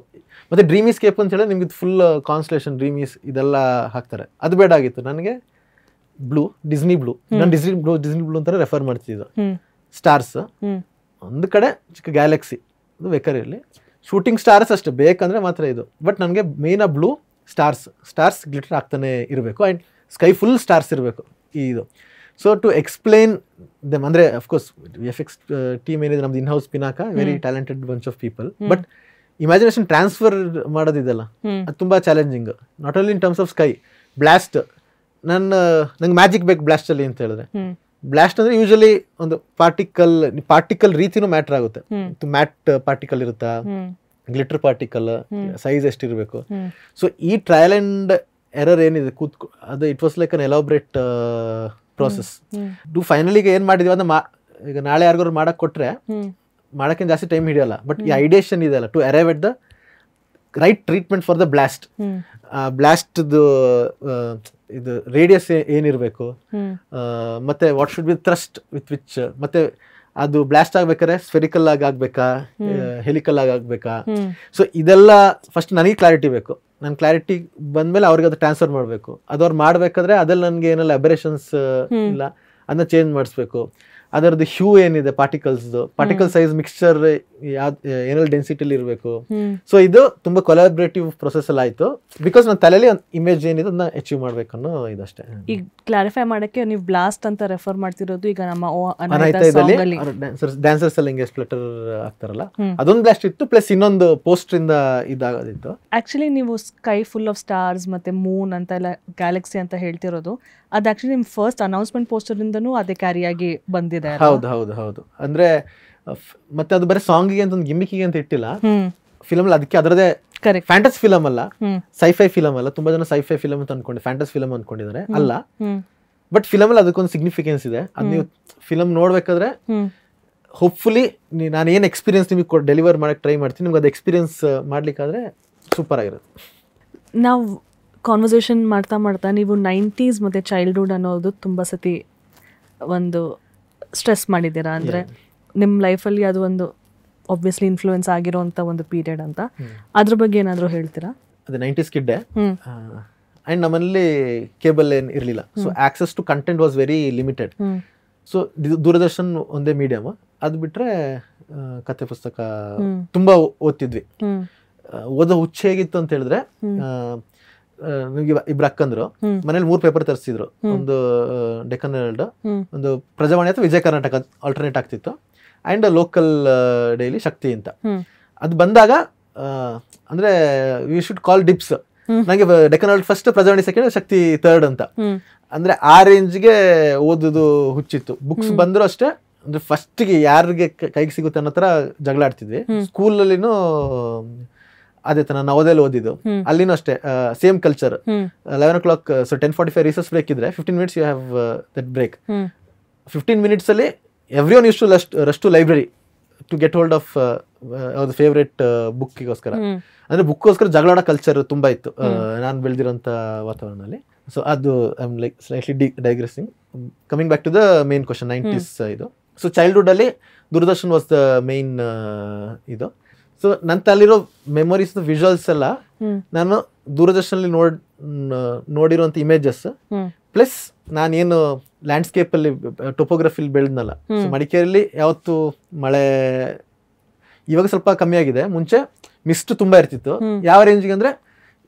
ಮತ್ತು ಡ್ರೀಮಿ ಸ್ಕೇಪ್ ಅಂತ ಹೇಳಿ ನಿಮ್ಗೆ ಫುಲ್ ಕಾನ್ಸ್ಟಲೇಷನ್ ಡ್ರೀಮೀಸ್ ಇದೆಲ್ಲ ಹಾಕ್ತಾರೆ. ಅದು ಬೇಡ ಆಗಿತ್ತು ನನಗೆ. ಬ್ಲೂ, ಡಿಸ್ನಿ ಬ್ಲೂ, ನಾನು ಡಿಸ್ನಿ ಬ್ಲೂ ಅಂತಾರೆ ರೆಫರ್ ಮಾಡ್ತಿದ್ದು. ಸ್ಟಾರ್ಸ್ ಒಂದು ಕಡೆ, ಚಿಕ್ಕ ಗ್ಯಾಲಕ್ಸಿ ಅದು ಬೇಕಾದ್ರೆ ಇರಲಿ, ಶೂಟಿಂಗ್ ಸ್ಟಾರ್ಸ್ ಅಷ್ಟೇ ಬೇಕಂದ್ರೆ ಮಾತ್ರ ಇದು. ಬಟ್ ನನಗೆ ಮೇನ್ ಆ ಬ್ಲೂ ಸ್ಟಾರ್ಸ್ ಗ್ಲಿಟರ್ ಆಗ್ತಾನೆ ಇರಬೇಕು ಆ್ಯಂಡ್ ಸ್ಕೈ ಫುಲ್ ಸ್ಟಾರ್ಸ್ ಇರಬೇಕು ಇದು. ಸೊ ಟು ಎಕ್ಸ್ಪ್ಲೇನ್ ದೆಮ್, ಅಂದರೆ ಅಫ್ಕೋರ್ಸ್ ಎಫೆಕ್ಟ್ಸ್ ಟೀಮ್ ಏನಿದೆ ನಮ್ದು in house Pinaka, very talented bunch of people. But imagination transfer ಮಾಡೋದಿದೆಲ್ಲ ಅದು ತುಂಬ challenging. Not only in terms of sky. Blast, ನಂಗೆ ಮ್ಯಾಜಿಕ್ ಬೇಕು ಬ್ಲಾಸ್ಟಲ್ಲಿ ಅಂತ ಹೇಳಿದ್ರೆ, ಬ್ಲಾಸ್ಟ್ ಅಂದರೆ ಯೂಶಲಿ ಒಂದು ಪಾರ್ಟಿಕಲ್ ರೀತಿನೂ ಮ್ಯಾಟ್ರ್ ಆಗುತ್ತೆ. ಮ್ಯಾಟ್ ಪಾರ್ಟಿಕಲ್ ಇರುತ್ತಾ, ಗ್ಲಿಟರ್ ಪಾರ್ಟಿಕಲ್ ಸೈಜ್ ಎಷ್ಟಿರಬೇಕು. ಸೊ ಈ ಟ್ರಯಲ್ ಆ್ಯಂಡ್ ಎರರ್ ಏನಿದೆ ಅದು it was like an elaborate process. ಫೈನಲಿಗೆ ಏನು ಮಾಡಿದ್ವಿ ಅಂದ್ರೆ ಈಗ ನಾಳೆ ಯಾರಿಗಾರು ಮಾಡಕ್ಕೆ ಕೊಟ್ಟರೆ ಮಾಡೋಕ್ಕೇನು ಜಾಸ್ತಿ ಟೈಮ್ ಹಿಡಿಯಲ್ಲ. ಬಟ್ ಈ ಐಡಿಯೇಷನ್ ಇದೆಯಲ್ಲ, to arrive at the right treatment for the blast. ಬ್ಲಾಸ್ಟ್ದು ಇದು ರೇಡಿಯಸ್ ಏನಿರಬೇಕು, ಮತ್ತೆ what should be thrust with which, ಮತ್ತೆ ಅದು ಬ್ಲಾಸ್ಟ್ ಆಗ್ಬೇಕಾದ್ರೆ ಸ್ಫೆರಿಕಲ್ ಆಗಿ ಆಗ್ಬೇಕಾ, ಹೆಲಿಕಲ್ ಆಗಿ ಆಗ್ಬೇಕಾ. ಸೊ ಇದೆಲ್ಲ ಫಸ್ಟ್ ನನಗೆ ಕ್ಲಾರಿಟಿ ಬೇಕು. ನನ್ನ ಕ್ಲಾರಿಟಿ ಬಂದ್ಮೇಲೆ ಅವ್ರಿಗೆ ಅದು ಟ್ರಾನ್ಸ್ಫರ್ ಮಾಡಬೇಕು. ಅದು ಅವ್ರು ಮಾಡಬೇಕಾದ್ರೆ ಅದ್ರಲ್ಲಿ ನನಗೆ ಏನೆಲ್ಲ ಅಬರೇಷನ್ಸ್ ಇಲ್ಲ ಅದನ್ನ ಚೇಂಜ್ ಮಾಡಿಸ್ಬೇಕು. ಅದರದ್ದು ಹ್ಯೂ ಏನಿದೆ, ಪಾರ್ಟಿಕಲ್ ಸೈಜ್ ಮಿಕ್ಸ್ಚರ್ ಏನೆಲ್ಲ ಡೆನ್ಸಿಟಿಲಿ ಇರಬೇಕು. ಸೊ ಇದು ತುಂಬಾ ಕೊಲಾಬ್ರೇಟಿವ್ ಪ್ರೊಸೆಸ್ ಎಲ್ಲ ಆಯ್ತು. ಬಿಕಾಸ್ ನನ್ನ ತಲೆಯಲ್ಲಿ ಒಂದು ಇಮೇಜ್ ಏನಿದೆ ಅದನ್ನ ಅಚೀವ್ ಮಾಡ್ಬೇಕು ಅನ್ನೋ ಇದಷ್ಟೇ. ಈಗ ಕ್ಲಾರಿಫೈ ಮಾಡಕ್ಕೆ ನೀವು ಬ್ಲಾಸ್ಟ್ ಅಂತ ರೆಫರ್ ಮಾಡ್ತಿರೋದು ಈಗ ನಮ್ಮ ಡ್ಯಾನ್ಸರ್ಸ್ ಎಲ್ಲ ಹಿಂಗೆ ಸ್ಪ್ಲಿಟರ್ ಆಗ್ತಾರಲ್ಲ, ಅದೊಂದು ಬ್ಲಾಸ್ಟ್ ಇತ್ತು. ಪ್ಲಸ್ ಇನ್ನೊಂದು ಪೋಸ್ಟರ್ ಇಂದ ಇದಾಗೋದಿತ್ತು. ಆಕ್ಚುಲಿ ನೀವು ಸ್ಕೈ ಫುಲ್ ಆಫ್ ಸ್ಟಾರ್ಸ್ ಮತ್ತೆ ಮೂನ್ ಅಂತ ಎಲ್ಲ ಗ್ಯಾಲಕ್ಸಿ ಅಂತ ಹೇಳ್ತಿರೋದು, ಅದು ಆಕ್ಚುಲಿ ನಿಮ್ ಫಸ್ಟ್ ಅನೌನ್ಸ್ಮೆಂಟ್ ಪೋಸ್ಟರ್ ಇಂದನೂ ಅದೇ ಕ್ಯಾರಿಯಾಗಿ ಬಂದಿದೆ. ಹೌದು. ಅಂದ್ರೆ ಮತ್ತೆ ಅದು ಬರೀ ಸಾಂಗಿಗೆ ಅಂತ ಒಂದು ಗಿಮ್ಮಿಕಿಗೆ ಅಂತ ಇಟ್ಟಿಲ್ಲ ಫಿಲಮ್ ಅಲ್ಲಿ. ಅದಕ್ಕೆ ಅದರದೇ ಫ್ಯಾಂಟಸಿ ಫಿಲಮ್ ಅಲ್ಲ, ಸೈಫೈ ಫಿಲಮ್ ಅಲ್ಲ. ತುಂಬಾ ಜನ ಸೈಫೈ ಫಿಲಮ್ ಅಂತ ಅನ್ಕೊಂಡು ಫ್ಯಾಂಟಸಿ ಫಿಲಮ್ ಅನ್ಕೊಂಡಿದ್ದಾರೆ, ಅಲ್ಲ. ಬಟ್ ಫಿಲಮ್ ಅಲ್ಲಿ ಅದಕ್ಕೊಂದು ಸಿಗ್ನಿಫಿಕೆನ್ಸ್ ಇದೆ. ಅದ್ ನೀವು ಫಿಲಮ್ ನೋಡ್ಬೇಕಾದ್ರೆ ಹೋಪ್ಫುಲಿ ನಾನು ಏನ್ ಎಕ್ಸ್ಪೀರಿಯನ್ಸ್ ನಿಮಗೆ ಡೆಲಿವರ್ ಮಾಡಕ್ ಟ್ರೈ ಮಾಡ್ತೀನಿ, ನಿಮ್ಗೆ ಅದು ಎಕ್ಸ್ಪೀರಿಯನ್ಸ್ ಮಾಡ್ಲಿಕ್ಕಾದ್ರೆ ಸೂಪರ್ ಆಗಿರುತ್ತೆ. ನಾವು ಕಾನ್ವರ್ಸೇಷನ್ ಮಾಡ್ತಾ ನೀವು 90s ಮತ್ತು ಚೈಲ್ಡ್ಹುಡ್ ಅನ್ನೋದು ತುಂಬ ಸತಿ ಒಂದು ಸ್ಟ್ರೆಸ್ ಮಾಡಿದ್ದೀರಾ. ಅಂದರೆ ನಿಮ್ಮ ಲೈಫಲ್ಲಿ ಅದು ಒಂದು ಆಬ್ವಿಯಸ್ಲಿ ಇನ್ಫ್ಲೂಯೆನ್ಸ್ ಆಗಿರೋಂಥ ಒಂದು ಪೀರಿಯಡ್ ಅಂತ. ಅದ್ರ ಬಗ್ಗೆ ಏನಾದರೂ ಹೇಳ್ತೀರಾ? ಅದೇ 90s ಕಿಡ್ಡೆ ಆ್ಯಂಡ್ ನಮ್ಮಲ್ಲಿ ಕೇಬಲ್ ಏನು ಇರಲಿಲ್ಲ. So access to content was very limited. So Doordarshan ಒಂದೇ ಮೀಡಿಯಮ್. ಅದು ಬಿಟ್ಟರೆ ಕತೆ ಪುಸ್ತಕ ತುಂಬ ಓದ್ತಿದ್ವಿ. ಓದೋ ಹುಚ್ಚ ಹೇಗಿತ್ತು ಅಂತ ಹೇಳಿದ್ರೆ, ಇಬ್ರು ಅಕ್ಕಂದ್ರು ಮನೇಲಿ 3 ಪೇಪರ್ ತರಿಸಿದ್ರು. ಒಂದು ಡೆಕ್ಕನ್ ಹೆರಾಲ್ಡ್, ಒಂದು ಪ್ರಜಾವಾಣಿ ಅಥವಾ ವಿಜಯ ಕರ್ನಾಟಕ ಆಲ್ಟರ್ನೇಟ್ ಆಗ್ತಿತ್ತು, ಅಂಡ್ ಲೋಕಲ್ ಡೈಲಿ ಶಕ್ತಿ ಅಂತ. ಅದು ಬಂದಾಗ ಅಂದ್ರೆ ವಿ ಶುಡ್ ಕಾಲ್ ಡಿಪ್ಸ್. ನಂಗೆ Deccan Herald first, Prajavani second, Shakti third ಅಂತ. ಅಂದ್ರೆ ಆ ರೇಂಜ್ಗೆ ಓದುದು ಹುಚ್ಚಿತ್ತು. ಬುಕ್ಸ್ ಬಂದ್ರು ಅಷ್ಟೇ, ಅಂದ್ರೆ ಫಸ್ಟ್ಗೆ ಯಾರಿಗೆ ಕೈಗೆ ಸಿಗುತ್ತೆ ಅನ್ನೋ ತರ ಜಗಳ ಆಡ್ತಿದ್ವಿ. ಸ್ಕೂಲಲ್ಲಿನೂ ಅದೇ ತರ ನವೋದಯಲ್ಲಿ ಓದಿದ್ದು, ಅಲ್ಲಿನೂ ಅಷ್ಟೇ same culture. 11 o'clock, so 10:45 recess break ಇದ್ರೆ 15 minutes you have that break. 15 minutes ಅಲ್ಲಿ every one used to rush to library to get hold of ಅವ್ರ ಫೇವ್ರೇಟ್ ಬುಕ್ಕಿಗೋಸ್ಕರ. ಅಂದ್ರೆ ಬುಕ್ಗೋಸ್ಕರ ಜಗಳಾಡೋ ಕಲ್ಚರ್ ತುಂಬಾ ಇತ್ತು ನಾನು ಬೆಳೆದಿರೋಂಥ ವಾತಾವರಣದಲ್ಲಿ. ಸೊ ಅದು I am like slightly digressing. Coming back to the main question, 90s ಇದು. ಸೊ ಚೈಲ್ಡ್ಹುಡ್ ಅಲ್ಲಿ ದೂರದರ್ಶನ್ ವಾಸ್ ದ ಮೇನ್ ಇದು. ಸೊ ನನ್ನ ತಲ್ಲಿರೋ ಮೆಮೊರೀಸ್, ವಿಜುವಲ್ಸ್ ಎಲ್ಲ ನಾನು ದೂರದರ್ಶನಲ್ಲಿ ನೋಡಿರೋಂಥ ಇಮೇಜಸ್, ಪ್ಲಸ್ ನಾನೇನು ಲ್ಯಾಂಡ್ಸ್ಕೇಪ್ ಅಲ್ಲಿ ಟೊಪೋಗ್ರಫಿಲಿ ಬೆಳೆದ್ನಲ್ಲ. ಸೊ ಮಡಿಕೇರಿಯಲ್ಲಿ ಯಾವತ್ತು ಮಳೆ, ಇವಾಗ ಸ್ವಲ್ಪ ಕಮ್ಮಿ ಆಗಿದೆ, ಮುಂಚೆ ಮಿಸ್ಟ್ ತುಂಬಾ ಇರ್ತಿತ್ತು. ಯಾವ ರೇಂಜ್ಗೆ ಅಂದ್ರೆ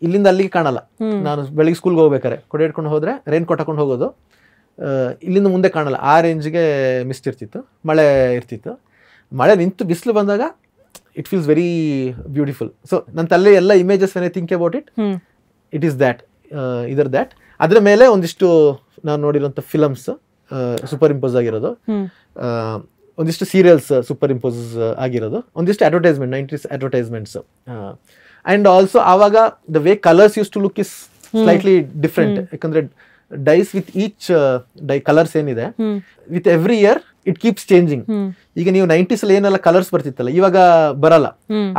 ಇಲ್ಲಿಂದ ಅಲ್ಲಿಗೆ ಕಾಣಲ್ಲ. ನಾನು ಬೆಳಿಗ್ಗೆ ಸ್ಕೂಲ್ಗೆ ಹೋಗ್ಬೇಕಾರೆ ಕೊಡೆ ಇಟ್ಕೊಂಡು ಹೋದ್ರೆ ರೈನ್ ಕೋಟ್ ಹಾಕೊಂಡು ಹೋಗೋದು, ಇಲ್ಲಿಂದ ಮುಂದೆ ಕಾಣಲ್ಲ, ಆ ರೇಂಜ್ಗೆ ಮಿಸ್ಟ್ ಇರ್ತಿತ್ತು, ಮಳೆ ಇರ್ತಿತ್ತು. ಮಳೆ ನಿಂತು ಬಿಸಿಲು ಬಂದಾಗ it feels very beautiful. So ನನ್ನ ತಲೆ ಎಲ್ಲ images when I think about it is that, ಇದರ್ ದ್ಯಾಟ್. ಅದ್ರ ಮೇಲೆ ಒಂದಿಷ್ಟು ನಾನು ನೋಡಿರೋಂಥ ಫಿಲಮ್ಸ್ ಸೂಪರ್ ಇಂಪೋಸ್ ಆಗಿರೋದು, ಒಂದಿಷ್ಟು ಸೀರಿಯಲ್ಸ್ ಸೂಪರ್ ಇಂಪೋಸ್ ಆಗಿರೋದು, ಒಂದಿಷ್ಟು advertisement, 90s advertisements. And also ಆವಾಗ the way colours use to look is slightly different. ಯಾಕಂದ್ರೆ dyes with each dye colours ಏನಿದೆ, with every year it keeps changing. ಈಗ ನೀವು 90s ಅಲ್ಲಿ ಏನೆಲ್ಲ ಕಲರ್ಸ್ ಬರ್ತಿತ್ತಲ್ಲ ಇವಾಗ ಬರಲ್ಲ,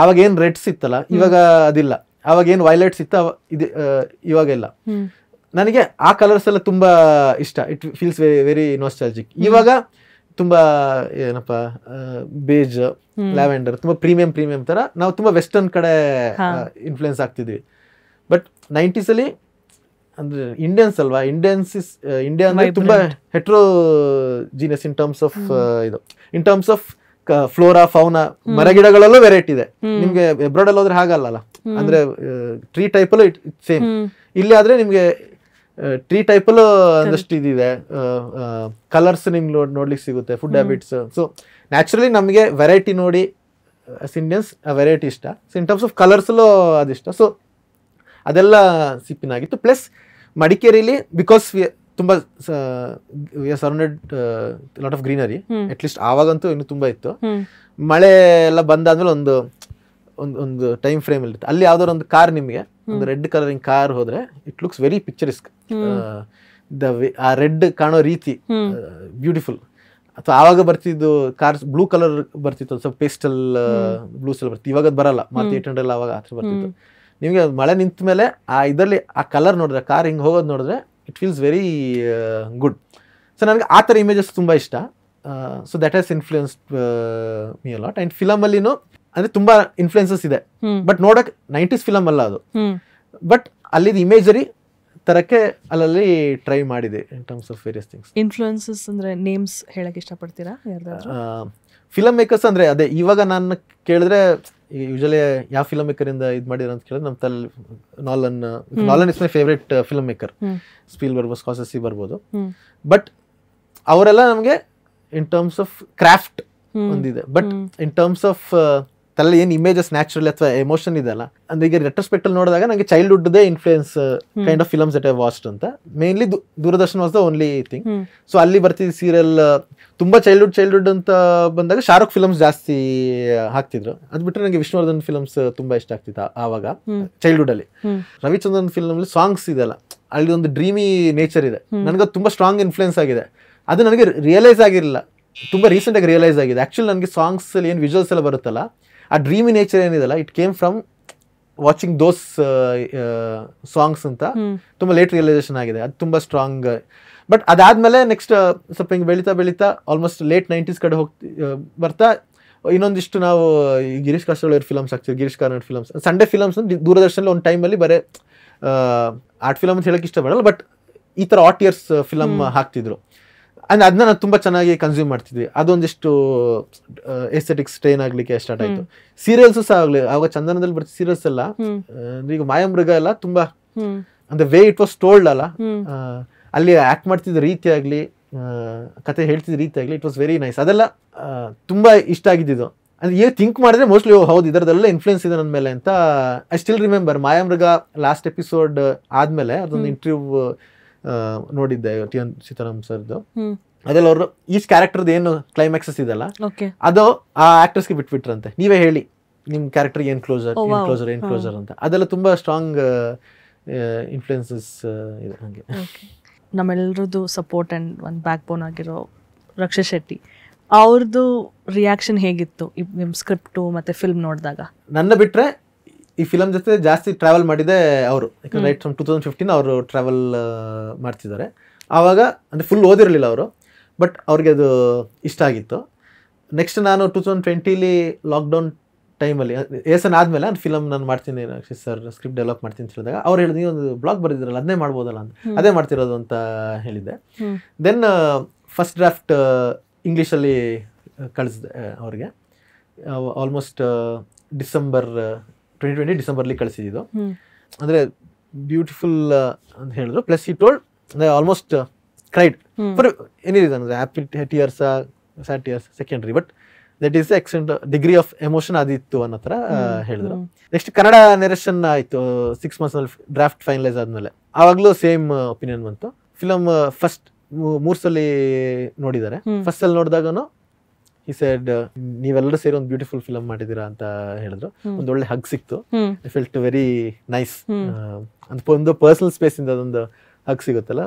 ಅವಾಗ ಏನ್ ರೆಡ್ಸ್ ಇತ್ತಲ್ಲ ಇವಾಗ ಅದಿಲ್ಲ, ಅವಾಗ ಏನ್ ವೈಲೆಟ್ಸ್ ಇತ್ತ ಇವಾಗ ಇಲ್ಲ. ನನಗೆ ಆ ಕಲರ್ಸ್ ಎಲ್ಲ ತುಂಬಾ ಇಷ್ಟ, ಇಟ್ ಫೀಲ್ಸ್ ವೆರಿ ನಾಸ್ಟಾಲ್ಜಿಕ್. ಇವಾಗ ತುಂಬಾ ಏನಪ್ಪಾ ಬೇಜ್, ಲ್ಯಾವೆಂಡರ್, ತುಂಬಾ ಪ್ರೀಮಿಯಂ ತರ ನಾವು ತುಂಬಾ ವೆಸ್ಟರ್ನ್ ಕಡೆ ಇನ್ಫ್ಲೂಯೆನ್ಸ್ ಆಗ್ತಿದ್ವಿ. ಬಟ್ 90s ಅಲ್ಲಿ ಅಂದ್ರೆ ಇಂಡಿಯನ್ಸ್ ಅಲ್ವಾ, ಇಂಡಿಯಾ ಅಂದ್ರೆ ತುಂಬಾ ಹೆಟ್ರೋಜಿನಿಯಸ್ ಇನ್ ಟರ್ಮ್ಸ್ ಆಫ್ ಇದು, in terms of flora fauna, ಮರಗಿಡಗಳಲ್ಲೂ ವೆರೈಟಿ ಇದೆ. ನಿಮ್ಗೆ ಅಬ್ರಾಡ್ ಅಲ್ಲಿ ಹೋದ್ರೆ ಹಾಗಲ್ಲ, ಅಂದ್ರೆ ಟ್ರೀ ಟೈಪ್ ಅಲ್ಲೂ ಸೇಮ್. ಇಲ್ಲಿ ಆದ್ರೆ ನಿಮ್ಗೆ ಟ್ರೀ ಟೈಪ್ ಅಲ್ಲೂ ಒಂದಷ್ಟು ಇದಿದೆ, ಕಲರ್ಸ್ ನಿಮ್ಗೆ ನೋಡ್ಲಿಕ್ಕೆ ಸಿಗುತ್ತೆ, ಫುಡ್ ಹ್ಯಾಬಿಟ್ಸ್. ಸೊ ನ್ಯಾಚುರಲಿ ನಮಗೆ ವೆರೈಟಿ ನೋಡಿ ಇಂಡಿಯನ್ಸ್ ವೆರೈಟಿ ಇಷ್ಟ. So in terms of colours ಅಲ್ಲೂ ಅದಿಷ್ಟ. ಸೊ ಅದೆಲ್ಲ ಸಿಪ್ಪಿನಾಗಿತ್ತು. ಪ್ಲಸ್ ಮಡಿಕೇರಿಲಿ ಬಿಕಾಸ್ ತುಂಬಾ we are surrounded lot of greenery, at least ಆವಾಗಂತೂ ಇನ್ನು ತುಂಬಾ ಇತ್ತು. ಮಳೆ ಎಲ್ಲ ಬಂದಾದ್ಮೇಲೆ ಒಂದು ಟೈಮ್ ಫ್ರೇಮ್ ಇರುತ್ತೆ. ಅಲ್ಲಿ ಯಾವ್ದಾದ್ರು ಒಂದು ಕಾರ್, ನಿಮಗೆ ಒಂದು ರೆಡ್ ಕಲರಿಂಗ್ ಕಾರ್ ಹೋದ್ರೆ ಇಟ್ ಲುಕ್ಸ್ ವೆರಿ ಪಿಕ್ಚರಿಸ್ಕ್. ಆ ರೆಡ್ ಕಾಣೋ ರೀತಿ ಬ್ಯೂಟಿಫುಲ್. ಅಥವಾ ಆವಾಗ ಬರ್ತಿದ್ದು ಕಾರ್ಸ್ ಬ್ಲೂ ಕಲರ್ ಬರ್ತಿತ್ತು, ಸ್ವಲ್ಪ ಪೇಸ್ಟಲ್ ಬ್ಲೂಸ್ ಎಲ್ಲ ಬರ್ತಿತ್ತು. ಇವಾಗ ಬರಲ್ಲ, ಮಾರುತಿ 800 ಅವಾಗ ಆ ಥರ ಬರ್ತಿತ್ತು. ನಿಮಗೆ ಮಳೆ ನಿಂತ ಮೇಲೆ ಆ ಇದರಲ್ಲಿ ಆ ಕಲರ್ ನೋಡಿದ್ರೆ, ಕಾರ್ ಹಿಂಗೆ ಹೋಗೋದು ನೋಡಿದ್ರೆ it feels very good. So ನನಗೆ ಆ ಥರ ಇಮೇಜಸ್ ತುಂಬ ಇಷ್ಟ. So that has influenced me a lot. And ಫಿಲಮಲ್ಲಿನೂ ಅಂದರೆ ತುಂಬ ಇನ್ಫ್ಲೂಯೆನ್ಸಸ್ ಇದೆ, ಬಟ್ ನೋಡೋಕೆ 90s ಫಿಲಮ್ ಅಲ್ಲ ಅದು. ಬಟ್ ಅಲ್ಲಿದ್ದು ಇಮೇಜರಿ ತರಕ್ಕೆ ಅಲ್ಲಲ್ಲಿ ಟ್ರೈ ಮಾಡಿದೆ ಇನ್ terms of various things. Influences ಅಂದರೆ ನೇಮ್ಸ್ ಹೇಳಕ್ಕೆ ಇಷ್ಟಪಡ್ತೀರಾ ಯಾರ್ದಾದ್ರೂ? ಫಿಲಮ್ ಮೇಕರ್ಸ್ ಅಂದರೆ ಅದೇ ಇವಾಗ ನಾನು ಕೇಳಿದ್ರೆ ಯೂಶಲಿ ಯಾವ ಫಿಲಮ್ ಮೇಕರಿಂದ ಇದು ಮಾಡಿದ್ರು ಅಂತ ಕೇಳಿದ್ರೆ ನಮ್ಮ ತಲೆ Nolan is my favourite film maker. Spielberg, Scorsese ಬರ್ಬೋದು. ಬಟ್ ಅವರೆಲ್ಲ ನಮಗೆ ಇನ್ ಟರ್ಮ್ಸ್ ಆಫ್ ಕ್ರಾಫ್ಟ್ ಒಂದಿದೆ, ಬಟ್ ಇನ್ ಟರ್ಮ್ಸ್ ಆಫ್ ತಲೆ ಏನು ಇಮೇಜಸ್ ನ್ಯಾಚುರಲ್ ಅಥವಾ ಎಮೋಷನ್ ಇದೆಲ್ಲ, ಅಂದ್ರೆ ಈಗ ರೆಟ್ರೋಸ್ಪೆಕ್ಟ್ ಅಲ್ಲಿ ನೋಡಿದಾಗ ನನಗೆ ಚೈಲ್ಡ್ಹುಡ್ದೇ influence kind of films that I watched ಅಂತ. Mainly Doordarshan was the only thing. So ಅಲ್ಲಿ ಬರ್ತಿದ್ದ ಸೀರಿಯಲ್ ತುಂಬಾ ಚೈಲ್ಡ್ಹುಡ್ ಅಂತ ಬಂದಾಗ ಶಾರುಖ್ ಫಿಲಮ್ಸ್ ಜಾಸ್ತಿ ಹಾಕ್ತಿದ್ರು. ಅದ್ ಬಿಟ್ಟರೆ ನನಗೆ ವಿಷ್ಣುವರ್ಧನ್ ಫಿಲಮ್ಸ್ ತುಂಬಾ ಇಷ್ಟ ಆಗ್ತಿತ್ತು ಆವಾಗ ಚೈಲ್ಡ್ಹುಡ್ ಅಲ್ಲಿ. ರವಿಚಂದ್ರನ್ ಫಿಲಮ್ ಅಲ್ಲಿ ಸಾಂಗ್ಸ್ ಇದೆಲ್ಲ, ಅಲ್ಲಿ ಒಂದು ಡ್ರೀಮಿ ನೇಚರ್ ಇದೆ, ನನಗೆ ತುಂಬಾ ಸ್ಟ್ರಾಂಗ್ ಇನ್ಫ್ಲೂಯೆನ್ಸ್ ಆಗಿದೆ. ಅದು ನನಗೆ ರಿಯಲೈಸ್ ಆಗಿರಲಿಲ್ಲ, ತುಂಬಾ ರೀಸೆಂಟ್ ಆಗಿ ರಿಯಲೈಸ್ ಆಗಿದೆ. ಆಕ್ಚುಲಿ ನನಗೆ ಸಾಂಗ್ಸ್ ಅಲ್ಲಿ ಏನು ವಿಜುವಲ್ಸ್ ಎಲ್ಲ ಬರುತ್ತಲ್ಲ, ಆ ಡ್ರೀಮಿ ನೇಚರ್ ಏನಿದೆಲ್ಲ, it came from watching those songs ಅಂತ ತುಂಬಾ ಲೇಟ್ ರಿಯಲೈಸೇಷನ್ ಆಗಿದೆ. ಅದು ತುಂಬಾ ಸ್ಟ್ರಾಂಗ್. ಬಟ್ ಅದಾದ್ಮೇಲೆ ನೆಕ್ಸ್ಟ್ ಸ್ವಲ್ಪ ಹಿಂಗೆ ಬೆಳೀತಾ ಆಲ್ಮೋಸ್ಟ್ ಲೇಟ್ 90s ಕಡೆ ಬರ್ತಾ ಇನ್ನೊಂದಿಷ್ಟು ನಾವು ಗಿರೀಶ್ ಕಾಸರಗೋಡು ಅವ್ರ ಫಿಲಮ್ಸ್ ಹಾಕ್ತೀವಿ, Girish Karnad films, Sunday films ದೂರದರ್ಶನಲ್ಲಿ ಒಂದು ಟೈಮಲ್ಲಿ ಬರೀ ಆರ್ಟ್ ಫಿಲಮ್ ಅಂತ ಹೇಳಕ್ಕೆ ಇಷ್ಟಪಡಲ್ಲ, ಬಟ್ ಈ ಥರ ಆಟ್ ಇಯರ್ಸ್ ಫಿಲಮ್ ಹಾಕ್ತಿದ್ರು. ಅಂಡ್ ಅದನ್ನ ನಾವು ತುಂಬ ಚೆನ್ನಾಗಿ ಕನ್ಸ್ಯೂಮ್ ಮಾಡ್ತಿದ್ವಿ. ಅದೊಂದಿಷ್ಟು ಎಸ್ಥೆಟಿಕ್ಸ್ ಟ್ರೈನ್ ಆಗ್ಲಿಕ್ಕೆ ಸ್ಟಾರ್ಟ್ ಆಯ್ತು. ಸೀರಿಯಲ್ಸ್ ಸಹ ಆಗ್ಲಿ, ಆವಾಗ ಚಂದನದಲ್ಲಿ ಬರ್ತಿದ್ದ ಸೀರಿಯಲ್ಸ್ ಎಲ್ಲ, ಈಗ ಮಾಯಾಮೃಗ ಎಲ್ಲ ತುಂಬಾ ಅಂದ್ರೆ ವೇ ಇಟ್ ವಾಸ್ ಟೋಲ್ಡ್ ಅಲ್ಲ, ಅಲ್ಲಿ ಆಕ್ಟ್ ಮಾಡ್ತಿದ್ದ ರೀತಿ ಆಗ್ಲಿ, ಕತೆ ಹೇಳ್ತಿದ್ದ ರೀತಿ ಆಗ್ಲಿ, ಇಟ್ ವಾಸ್ ವೆರಿ ನೈಸ್. ಅದೆಲ್ಲ ತುಂಬಾ ಇಷ್ಟ ಆಗಿದ್ದು. ಅಂದ್ರೆ ಈಗ ಥಿಂಕ್ ಮಾಡಿದ್ರೆ ಮೋಸ್ಟ್ಲಿ ಹೌದು ಇದರದೆಲ್ಲ ಇನ್ಫ್ಲೂಯೆನ್ಸ್ ಇದೆ ನನ್ನ ಮೇಲೆ ಅಂತ. I still remember Mayamruga last episode ಆದ್ಮೇಲೆ ಅದೊಂದು ಇಂಟರ್ವ್ಯೂ ನೋಡಿದ್ದೆ ಟಿ ಎನ್ ಸೀತಾರಾಮ್ ಸರ್ದು. ಅದೆಲ್ಲ ಅವರು ಈಚ್ ಕ್ಯಾರೆಕ್ಟರ್ದು ಏನು ಕ್ಲೈಮ್ಯಾಕ್ಸಸ್ ಇದೆಲ್ಲ ಅದು ಆ ಆಕ್ಟರ್ಸ್ಗೆ ಬಿಟ್ಬಿಟ್ರಂತೆ, ನೀವೇ ಹೇಳಿ ನಿಮ್ ಕ್ಯಾರೆಕ್ಟರ್ಗೆ ಏನ್ ಕ್ಲೋಸರ್ ಅಂತ. ಅದೆಲ್ಲ ತುಂಬಾ ಸ್ಟ್ರಾಂಗ್ ಇನ್ಫ್ಲೂಯೆನ್ಸಸ್ ಇದೆ ಹಂಗೆ. ನಮ್ಮೆಲ್ಲರದ್ದು ಸಪೋರ್ಟ್ ಆ್ಯಂಡ್ ಒಂದು ಬ್ಯಾಕ್ ಬೋನ್ ಆಗಿರೋ ರಕ್ಷಿತ್ ಶೆಟ್ಟಿ ಅವ್ರದ್ದು ರಿಯಾಕ್ಷನ್ ಹೇಗಿತ್ತು ನಿಮ್ಮ ಸ್ಕ್ರಿಪ್ಟು ಮತ್ತು ಫಿಲ್ಮ್ ನೋಡಿದಾಗ? ನನ್ನ ಬಿಟ್ಟರೆ ಈ ಫಿಲಮ್ ಜೊತೆ ಜಾಸ್ತಿ ಟ್ರಾವೆಲ್ ಮಾಡಿದೆ ಅವರು. ಯಾಕಂದ್ರೆ ರೈಟ್ ಫ್ರಮ್ 2015 ಅವರು ಟ್ರಾವೆಲ್ ಮಾಡ್ತಿದ್ದಾರೆ. ಆವಾಗ ಅಂದರೆ ಫುಲ್ ಓದಿರಲಿಲ್ಲ ಅವರು, ಬಟ್ ಅವ್ರಿಗೆ ಅದು ಇಷ್ಟ ಆಗಿತ್ತು. ನೆಕ್ಸ್ಟ್ ನಾನು 2020 ಲಾಕ್ಡೌನ್ ಟೈಮಲ್ಲಿ ಏಸನ್ ಆದಮೇಲೆ ನಾನು ಫಿಲಮ್ ನಾನು ಮಾಡ್ತೀನಿ ರಕ್ಷಿತ್ ಸರ್ ಸ್ಕ್ರಿಪ್ಟ್ ಡೆವಲಪ್ ಮಾಡ್ತೀನಿ ಅಂತ ಹೇಳಿದಾಗ ಅವ್ರು ಹೇಳಿದ್ರು, ನೀವು ಒಂದು ಬ್ಲಾಗ್ ಬರೆದಿದ್ರಲ್ಲ ಅದನ್ನೇ ಮಾಡ್ಬೋದಲ್ಲ ಅಂತ. ಅದೇ ಮಾಡ್ತಿರೋದು ಅಂತ ಹೇಳಿದ್ದೆ. ದೆನ್ ಫಸ್ಟ್ ಡ್ರಾಫ್ಟ್ ಇಂಗ್ಲೀಷಲ್ಲಿ ಕಳಿಸಿದೆ ಅವ್ರಿಗೆ. ಆಲ್ಮೋಸ್ಟ್ ಡಿಸೆಂಬರ್ 2020 ಡಿಸೆಂಬರ್ಲಿ ಕಳಿಸಿದ್ದು. ಅಂದರೆ ಬ್ಯೂಟಿಫುಲ್ ಅಂತ ಹೇಳಿದ್ರು. ಪ್ಲಸ್ ಈ told almost cried for any reason. Happy tears, sad tears secondary, but that is extent degree of emotion ಅದಿತ್ತು ಅನ್ನೋ ಥರ ಹೇಳಿದ್ರು. ನೆಕ್ಸ್ಟ್ ಕನ್ನಡ ನೆರೇಷನ್ ಆಯಿತು 6 months ಡ್ರಾಫ್ಟ್ ಫೈನಲೈಸ್ ಆದಮೇಲೆ. ಆವಾಗಲೂ ಸೇಮ್ ಒಪಿನಿಯನ್ ಬಂತು. ಫಿಲಮ್ ಫಸ್ಟ್ 3 ಸಲ ನೋಡಿದ್ದಾರೆ. ಫಸ್ಟ್ ಸಲ ನೋಡಿದಾಗನು ಈ ಸೈಡ್ ನೀವೆಲ್ಲರೂ ಸೇರಿ ಒಂದು ಬ್ಯೂಟಿಫುಲ್ ಫಿಲಮ್ ಮಾಡಿದ್ದೀರಾ ಅಂತ ಹೇಳಿದ್ರು. ಒಂದು ಒಳ್ಳೆ ಹಗ್ ಸಿಕ್ತು. I felt very nice. ಒಂದು ಪರ್ಸನಲ್ ಸ್ಪೇಸ್ ಇಂದ ಅದೊಂದು ಹಗ್ ಸಿಗುತ್ತಲ್ಲ,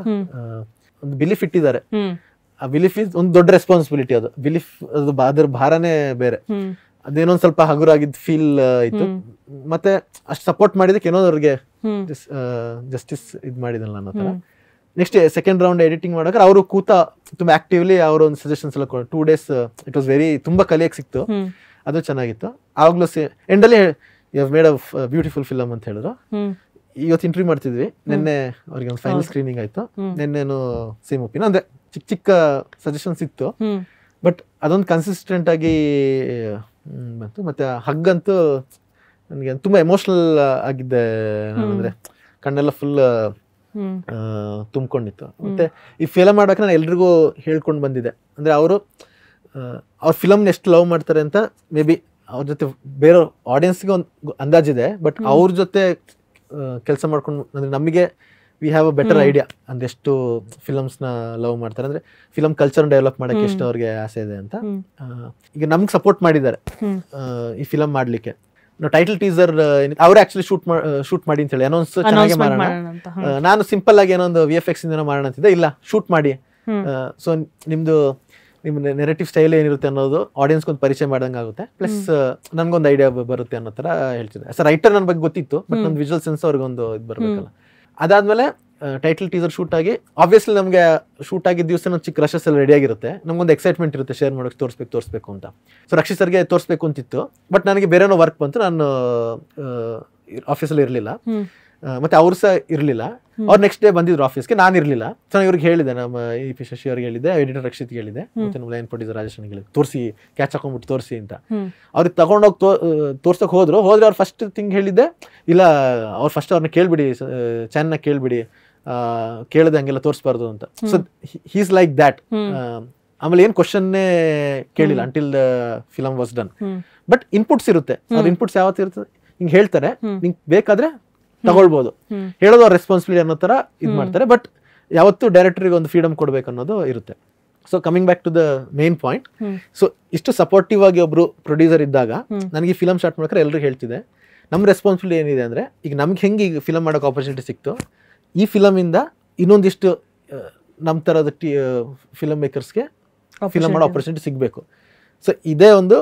ಒಂದು ಬಿಲೀಫ್ ಇಟ್ಟಿದ್ದಾರೆ. ಆ ಬಿಲೀಫ್ ಇಸ್ ಒಂದು ದೊಡ್ಡ ರೆಸ್ಪಾನ್ಸಿಬಿಲಿಟಿ. ಅದು ಬಿಲೀಫ್ ಅದು ಅದ್ರ ಭಾರನೇ ಬೇರೆ. ಅದೇನೊಂದ್ ಸ್ವಲ್ಪ ಹಗುರಾಗಿದ್ದು ಫೀಲ್ ಇತ್ತು. ಮತ್ತೆ ಅಷ್ಟು ಸಪೋರ್ಟ್ ಮಾಡಿದಕ್ಕೆ ಏನೋ ಅವ್ರಿಗೆ ಜಸ್ಟಿಸ್ ಇದು ಮಾಡಿದಲ್ಲ ಅನ್ನೋ ತರ. ನೆಕ್ಸ್ಟ್ ಸೆಕೆಂಡ್ ರೌಂಡ್ ಎಡಿಟಿಂಗ್ ಮಾಡೋಕೆ ಅವರು ತುಂಬಾ ಆಕ್ಟಿವ್ಲಿ ಅವ್ರ ಒಂದು ಸಜೆಷನ್ಸ್ ಎಲ್ಲ 2 days ಇಟ್ ವಾಸ್ ವೆರಿ ತುಂಬಾ ಕಲಿಯಕ್ಕೆ ಸಿಕ್ತು. ಅದು ಚೆನ್ನಾಗಿತ್ತು. ಆವಾಗ್ಲೂ ಎಂಡಲ್ಲಿ you have made a beautiful film ಅಂತ ಹೇಳಿದ್ರು. ಇವತ್ತು ಇಂಟರ್ವ್ಯೂ ಮಾಡ್ತಿದ್ವಿ, ನಿನ್ನೆ ಅವ್ರಿಗೆ ಒಂದು ಫೈನಲ್ ಸ್ಕ್ರೀನಿಂಗ್ ಆಯ್ತು. ನಿನ್ನೆನು ಸೇಮ್ ಒಪಿನಿಯನ್, ಅಂದ್ರೆ ಚಿಕ್ಕ ಚಿಕ್ಕ ಸಜೆಷನ್ಸ್ ಇತ್ತು, ಬಟ್ ಅದೊಂದು ಕನ್ಸಿಸ್ಟೆಂಟ್ ಆಗಿ ಬಂತು. ಮತ್ತೆ ಹಗ್ಗಂತೂ ನನಗೆ ತುಂಬಾ ಎಮೋಷನಲ್ ಆಗಿದ್ದೆ ನಾನು, ಅಂದ್ರೆ ಕಣ್ಣೆಲ್ಲ ಫುಲ್ ತುಂಬ್ಕೊಂಡಿತ್ತು. ಮತ್ತೆ ಈ ಫಿಲಮ್ ಮಾಡ್ಬೇಕು ನಾನು ಎಲ್ರಿಗೂ ಹೇಳ್ಕೊಂಡು ಬಂದಿದ್ದೆ, ಅಂದ್ರೆ ಅವರು ಅವ್ರ ಫಿಲಮ್ನ ಎಷ್ಟು ಲವ್ ಮಾಡ್ತಾರೆ ಅಂತ ಮೇ ಬಿ ಅವ್ರ ಜೊತೆ ಬೇರೆ ಆಡಿಯನ್ಸ್ಗೆ ಒಂದು ಅಂದಾಜಿದೆ, ಬಟ್ ಅವ್ರ ಜೊತೆ ಕೆಲಸ ಮಾಡ್ಕೊಂಡು ಅಂದ್ರೆ ನಮಗೆ we have a better idea ಅಂದ್ರೆ ಎಷ್ಟು ಫಿಲಮ್ಸ್ನ ಲವ್ ಮಾಡ್ತಾರೆ, ಅಂದ್ರೆ ಫಿಲಮ್ ಕಲ್ಚರ್ ಡೆವಲಪ್ ಮಾಡಕ್ಕೆ ಎಷ್ಟು ಅವ್ರಿಗೆ ಆಸೆ ಇದೆ ಅಂತ. ಈಗ ನಮ್ಗೆ ಸಪೋರ್ಟ್ ಮಾಡಿದ್ದಾರೆ ಈ ಫಿಲಮ್ ಮಾಡ್ಲಿಕ್ಕೆ. ನಾವು ಟೈಟಲ್ ಟೀಸರ್ ಅವ್ರೇ ಆಕ್ಚುಲಿ ಶೂಟ್ ಮಾಡಿ ಅಂತ ಹೇಳಿ ಅನೌನ್ಸ್ ಚೆನ್ನಾಗಿ ಮಾಡೋಣ, ನಾನು ಸಿಂಪಲ್ ಆಗಿ ಏನೊಂದು VFX ಇಂದ ಮಾಡೋಣ ಅಂತಿದ್ದೆ. ಇಲ್ಲ, ಶೂಟ್ ಮಾಡಿ, ಸೊ ನಿಮ್ಮ ನೆರೇಟಿವ್ ಸ್ಟೈಲ್ ಏನಿರುತ್ತೆ ಅನ್ನೋದು ಆಡಿಯನ್ಸ್ಗೆ ಒಂದು ಪರಿಚಯ ಮಾಡ್ದಂಗೆ ಆಗುತ್ತೆ, ಪ್ಲಸ್ ನನ್ಗೊಂದು ಐಡಿಯಾ ಬರುತ್ತೆ ಅನ್ನೋ ತರ ಹೇಳ್ತಿದ್ದೆ. ಸರ್ ರೈಟರ್ ನನ್ನ ಬಗ್ಗೆ ಗೊತ್ತಿತ್ತು, ಬಟ್ ನನ್ನ ವಿಜುವಲ್ ಸೆನ್ಸ್ ಅವ್ರಿಗೊಂದು ಇದು ಬರಬೇಕಲ್ಲ. ಅದಾದ್ಮೇಲೆ ಟೈಟಲ್ ಟೀಸರ್ ಶೂಟ್ ಆಗಿ, ಆಬ್ವಿಯಸ್ಲಿ ನಮಗೆ ಶೂಟ್ ಆಗಿದ್ದ ದಿವಸ ನಮ್ಮ ಚಿಕ್ಕ ರಶಸ್ ಎಲ್ಲ ರೆಡಿ ಆಗಿರುತ್ತೆ, ನಮ್ಗೊಂದು ಎಕ್ಸೈಟ್ಮೆಂಟ್ ಇರುತ್ತೆ ಶೇರ್ ಮಾಡೋಕೆ, ತೋರಿಸ್ಬೇಕು ಅಂತ. ಸೊ ರಕ್ಷಿತ್ ಸರ್ಗೆ ತೋರಿಸ್ಬೇಕು ಅಂತಿತ್ತು, ಬಟ್ ನನಗೆ ಬೇರೆನೋ ವರ್ಕ್ ಬಂತು, ನಾನು ಆಫೀಸಲ್ಲಿ ಇರಲಿಲ್ಲ, ಮತ್ತೆ ಅವ್ರು ಸಹ ಇರಲಿಲ್ಲ. ಅವ್ರು ನೆಕ್ಸ್ಟ್ ಡೇ ಬಂದಿದ್ರು ಆಫೀಸ್ಗೆ, ನಾನು ಇರಲಿಲ್ಲ. ಸೊ ನಾನು ಇವ್ರಿಗೆ ಹೇಳಿದೆ, ನಮ್ಮ EP ಶಶಿ ಅವ್ರಿಗೆ ಹೇಳಿದೆ, ಎಡಿಟರ್ ರಕ್ಷಿತ್ಗೆ ಹೇಳಿದೆ, ಮತ್ತೆ ನಮ್ಮ ಲೈನ್ ಪ್ರೊಡ್ಯೂಸರ್ ರಾಜೇಶ್ಗೆ ಹೇಳಿದೆ, ತೋರಿಸಿ ಕ್ಯಾಚ್ ಹಾಕೊಂಡ್ಬಿಟ್ಟು ತೋರಿಸಿ ಅಂತ. ಅವ್ರಿಗೆ ತಗೊಂಡೋಗಿ ತೋರ್ಸಕ್ ಹೋದ್ರೆ ಅವ್ರು ಫಸ್ಟ್ ಥಿಂಗ್ ಹೇಳಿದ್ದೆ, ಇಲ್ಲ ಅವ್ರು ಫಸ್ಟ್ ಅವ್ರನ್ನ ಕೇಳ್ಬಿಡಿ, ಚಾನಲ್ನ ಕೇಳ್ಬಿಡಿ, ಕೇಳದೆ ಹಂಗೆಲ್ಲ ತೋರಿಸ್ಬಾರ್ದು ಅಂತ. So he's like that. ಆಮೇಲೆ ಏನ್ ಕ್ವಶನ್ನೇ ಕೇಳಿಲ್ಲ until the film was done. But inputs ಇರುತ್ತೆ, ಅವ್ರ ಇನ್ಪುಟ್ಸ್ ಯಾವತ್ತು ಇರ್ತದೆ, ಹಿಂಗೆ ಹೇಳ್ತಾರೆ, ನಿಂಗೆ ಬೇಕಾದ್ರೆ ತಗೊಳ್ಬೋದು, ಹೇಳೋದು ಅವ್ರ ರೆಸ್ಪಾನ್ಸಿಬಿಲಿಟಿ ಅನ್ನೋ ತರ ಇದು ಮಾಡ್ತಾರೆ. ಬಟ್ ಯಾವತ್ತು ಡೈರೆಕ್ಟರ್ಗೆ ಒಂದು ಫ್ರೀಡಮ್ ಕೊಡ್ಬೇಕು ಅನ್ನೋದು ಇರುತ್ತೆ. So coming back to the main point, so ಇಷ್ಟು ಸಪೋರ್ಟಿವ್ ಆಗಿ ಒಬ್ರು ಪ್ರೊಡ್ಯೂಸರ್ ಇದ್ದಾಗ ನನಗೆ ಈ ಫಿಲಮ್ ಸ್ಟಾರ್ಟ್ ಮಾಡ್ತಾರೆ ಎಲ್ರಿಗೂ ಹೇಳ್ತಿದೆ, ನಮ್ಮ ರೆಸ್ಪಾನ್ಸಿಬಿಲಿಟಿ ಏನಿದೆ ಅಂದ್ರೆ, ಈಗ ನಮ್ಗೆ ಹೆಂಗೆ ಈಗ ಫಿಲಮ್ ಮಾಡೋಕೆ ಆಪರ್ಚುನಿಟಿ ಸಿಕ್ತು, ಈ ಫಿಲಮ್ ಇಂದ ಇನ್ನೊಂದಿಷ್ಟು ನಮ್ಮ ತರದ ಫಿಲಮ್ ಮೇಕರ್ಸ್ಗೆ ಫಿಲಮ್ ಮಾಡೋ ಆಪರ್ಚುನಿಟಿ ಸಿಗಬೇಕು. ಸೊ ಇದೇ ಒಂದು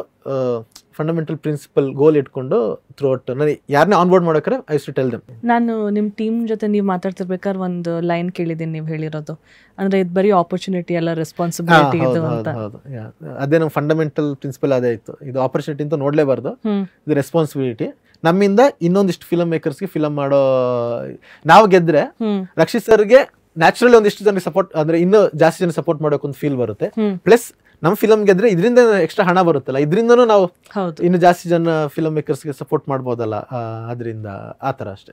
ಫಂಡಮೆಂಟಲ್ ಪ್ರಿನ್ಸಿಪಲ್ ಗೋಲ್ ಇಟ್ಕೊಂಡು ಥ್ರೂ ಔಟ್ ನಾನು ಯಾರನ್ನೇ ಆನ್ಬೋರ್ಡ್ ಮಾಡೋಕ್ರೆ ಐ ಟು ಟೆಲ್ ದೆಮ್. ನಾನು ನಿಮ್ಮ ಟೀಮ್ ಜೊತೆ ನೀವು ಮಾತಾಡ್ತಿರ್ಬೇಕಾದ್ರೆ ಒಂದು ಲೈನ್ ಕೇಳಿದ್ದೀನಿ ನೀವು ಹೇಳಿರೋದು, ಅಂದ್ರೆ ಇದು ಬರೀ ಆಪರ್ಚುನಿಟಿ ಅಲ್ಲ, ರೆಸ್ಪಾನ್ಸಿಬಿಲಿಟಿ ಇದು ಅಂತ. ಹೌದು, ಅದೇ ನಮ್ಮ ಫಂಡಮೆಂಟಲ್ ಪ್ರಿನ್ಸಿಪಲ್ ಅದೇ ಇತ್ತು, ಇದು ಆಪರ್ಚುನಿಟಿ ಅಂತ ನೋಡ್ಲೇಬಾರ್ದು, ಇದು ರೆಸ್ಪಾನ್ಸಿಬಿಲಿಟಿ. ನಮ್ಮಿಂದ ಇನ್ನೊಂದಿಷ್ಟು ಫಿಲಮ್ ಮೇಕರ್ಸ್ಗೆ ಫಿಲಮ್ ಮಾಡೋ, ನಾವು ಗೆದ್ರೆ ರಕ್ಷಿತ್ ಸರ್ಗೆ ನ್ಯಾಚುರಲಿ ಒಂದಿಷ್ಟು ಜನರಿಗೆ ಸಪೋರ್ಟ್, ಅಂದ್ರೆ ಇನ್ನೂ ಜಾಸ್ತಿ ಜನ ಸಪೋರ್ಟ್ ಮಾಡೋಕೆ ಒಂದು ಫೀಲ್ ಬರುತ್ತೆ. ಪ್ಲಸ್ ನಮ್ಮ ಫಿಲಮ್ ಗೆದ್ರೆ ಇದರಿಂದ ಎಕ್ಸ್ಟ್ರಾ ಹಣ ಬರುತ್ತಲ್ಲ, ಇದರಿಂದನೂ ನಾವು ಇನ್ನು ಜಾಸ್ತಿ ಜನ ಫಿಲಮ್ ಮೇಕರ್ಸ್ಗೆ ಸಪೋರ್ಟ್ ಮಾಡ್ಬೋದಲ್ಲ, ಅದರಿಂದ ಆ ಥರ ಅಷ್ಟೇ.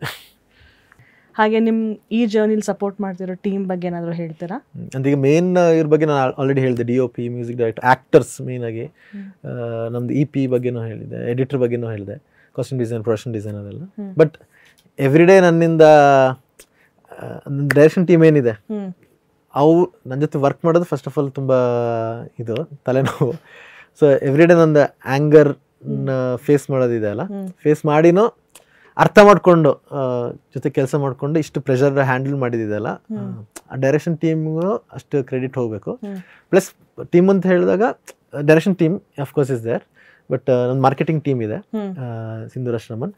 ಹಾಗೆ ನಿಮ್ ಈ ಜರ್ನಿಲಿ ಸಪೋರ್ಟ್ ಮಾಡ್ತಿರೋ ಟೀಮ್ ಬಗ್ಗೆ ಏನಾದರೂ ಹೇಳ್ತೀರಾ? ಅಂದ್ರೆ ಈಗ ಮೇನ್ ಇವ್ರ ಬಗ್ಗೆ ನಾನು ಆಲ್ರೆಡಿ ಹೇಳಿದೆ, DOP, music director, actors main ಆಗಿ, ನಮ್ದು EP ಬಗ್ಗೆನೂ ಹೇಳಿದೆ, ಎಡಿಟರ್ ಬಗ್ಗೆನೂ ಹೇಳಿದೆ, ಕಾಸ್ಟ್ಯೂಮ್ ಡಿಸೈನ್, ಪ್ರೊಡಕ್ಷನ್ ಡಿಸೈನ್ ಅದೆಲ್ಲ. ಬಟ್ ಎವ್ರಿ ಡೇ ನನ್ನಿಂದ ಡೈರೆಕ್ಷನ್ ಟೀಮ್ ಏನಿದೆ ಅವು ನನ್ನ ಜೊತೆ ವರ್ಕ್ ಮಾಡೋದು ಫಸ್ಟ್ ಆಫ್ ಆಲ್ ತುಂಬ ಇದು ತಲೆನೋವು. ಸೊ ಎವ್ರಿ ಡೇ ನಂದು ಆ್ಯಂಗರ್ ಫೇಸ್ ಮಾಡೋದಿದೆ ಅಲ್ಲ, ಫೇಸ್ ಮಾಡಿನೂ ಅರ್ಥ ಮಾಡಿಕೊಂಡು ಜೊತೆ ಕೆಲಸ ಮಾಡಿಕೊಂಡು ಇಷ್ಟು ಪ್ರೆಷರ್ ಹ್ಯಾಂಡಲ್ ಮಾಡಿದಿದೆಯಲ್ಲ, ಆ ಡೈರೆಕ್ಷನ್ ಟೀಮ್ಗೂ ಅಷ್ಟು ಕ್ರೆಡಿಟ್ ಹೋಗಬೇಕು. ಪ್ಲಸ್ ಟೀಮ್ ಅಂತ ಹೇಳಿದಾಗ direction team of course is there, but ನನ್ನ ಮಾರ್ಕೆಟಿಂಗ್ ಟೀಮ್ ಇದೆ, ಸಿಂಧೂರ ಶ್ರಮನ್.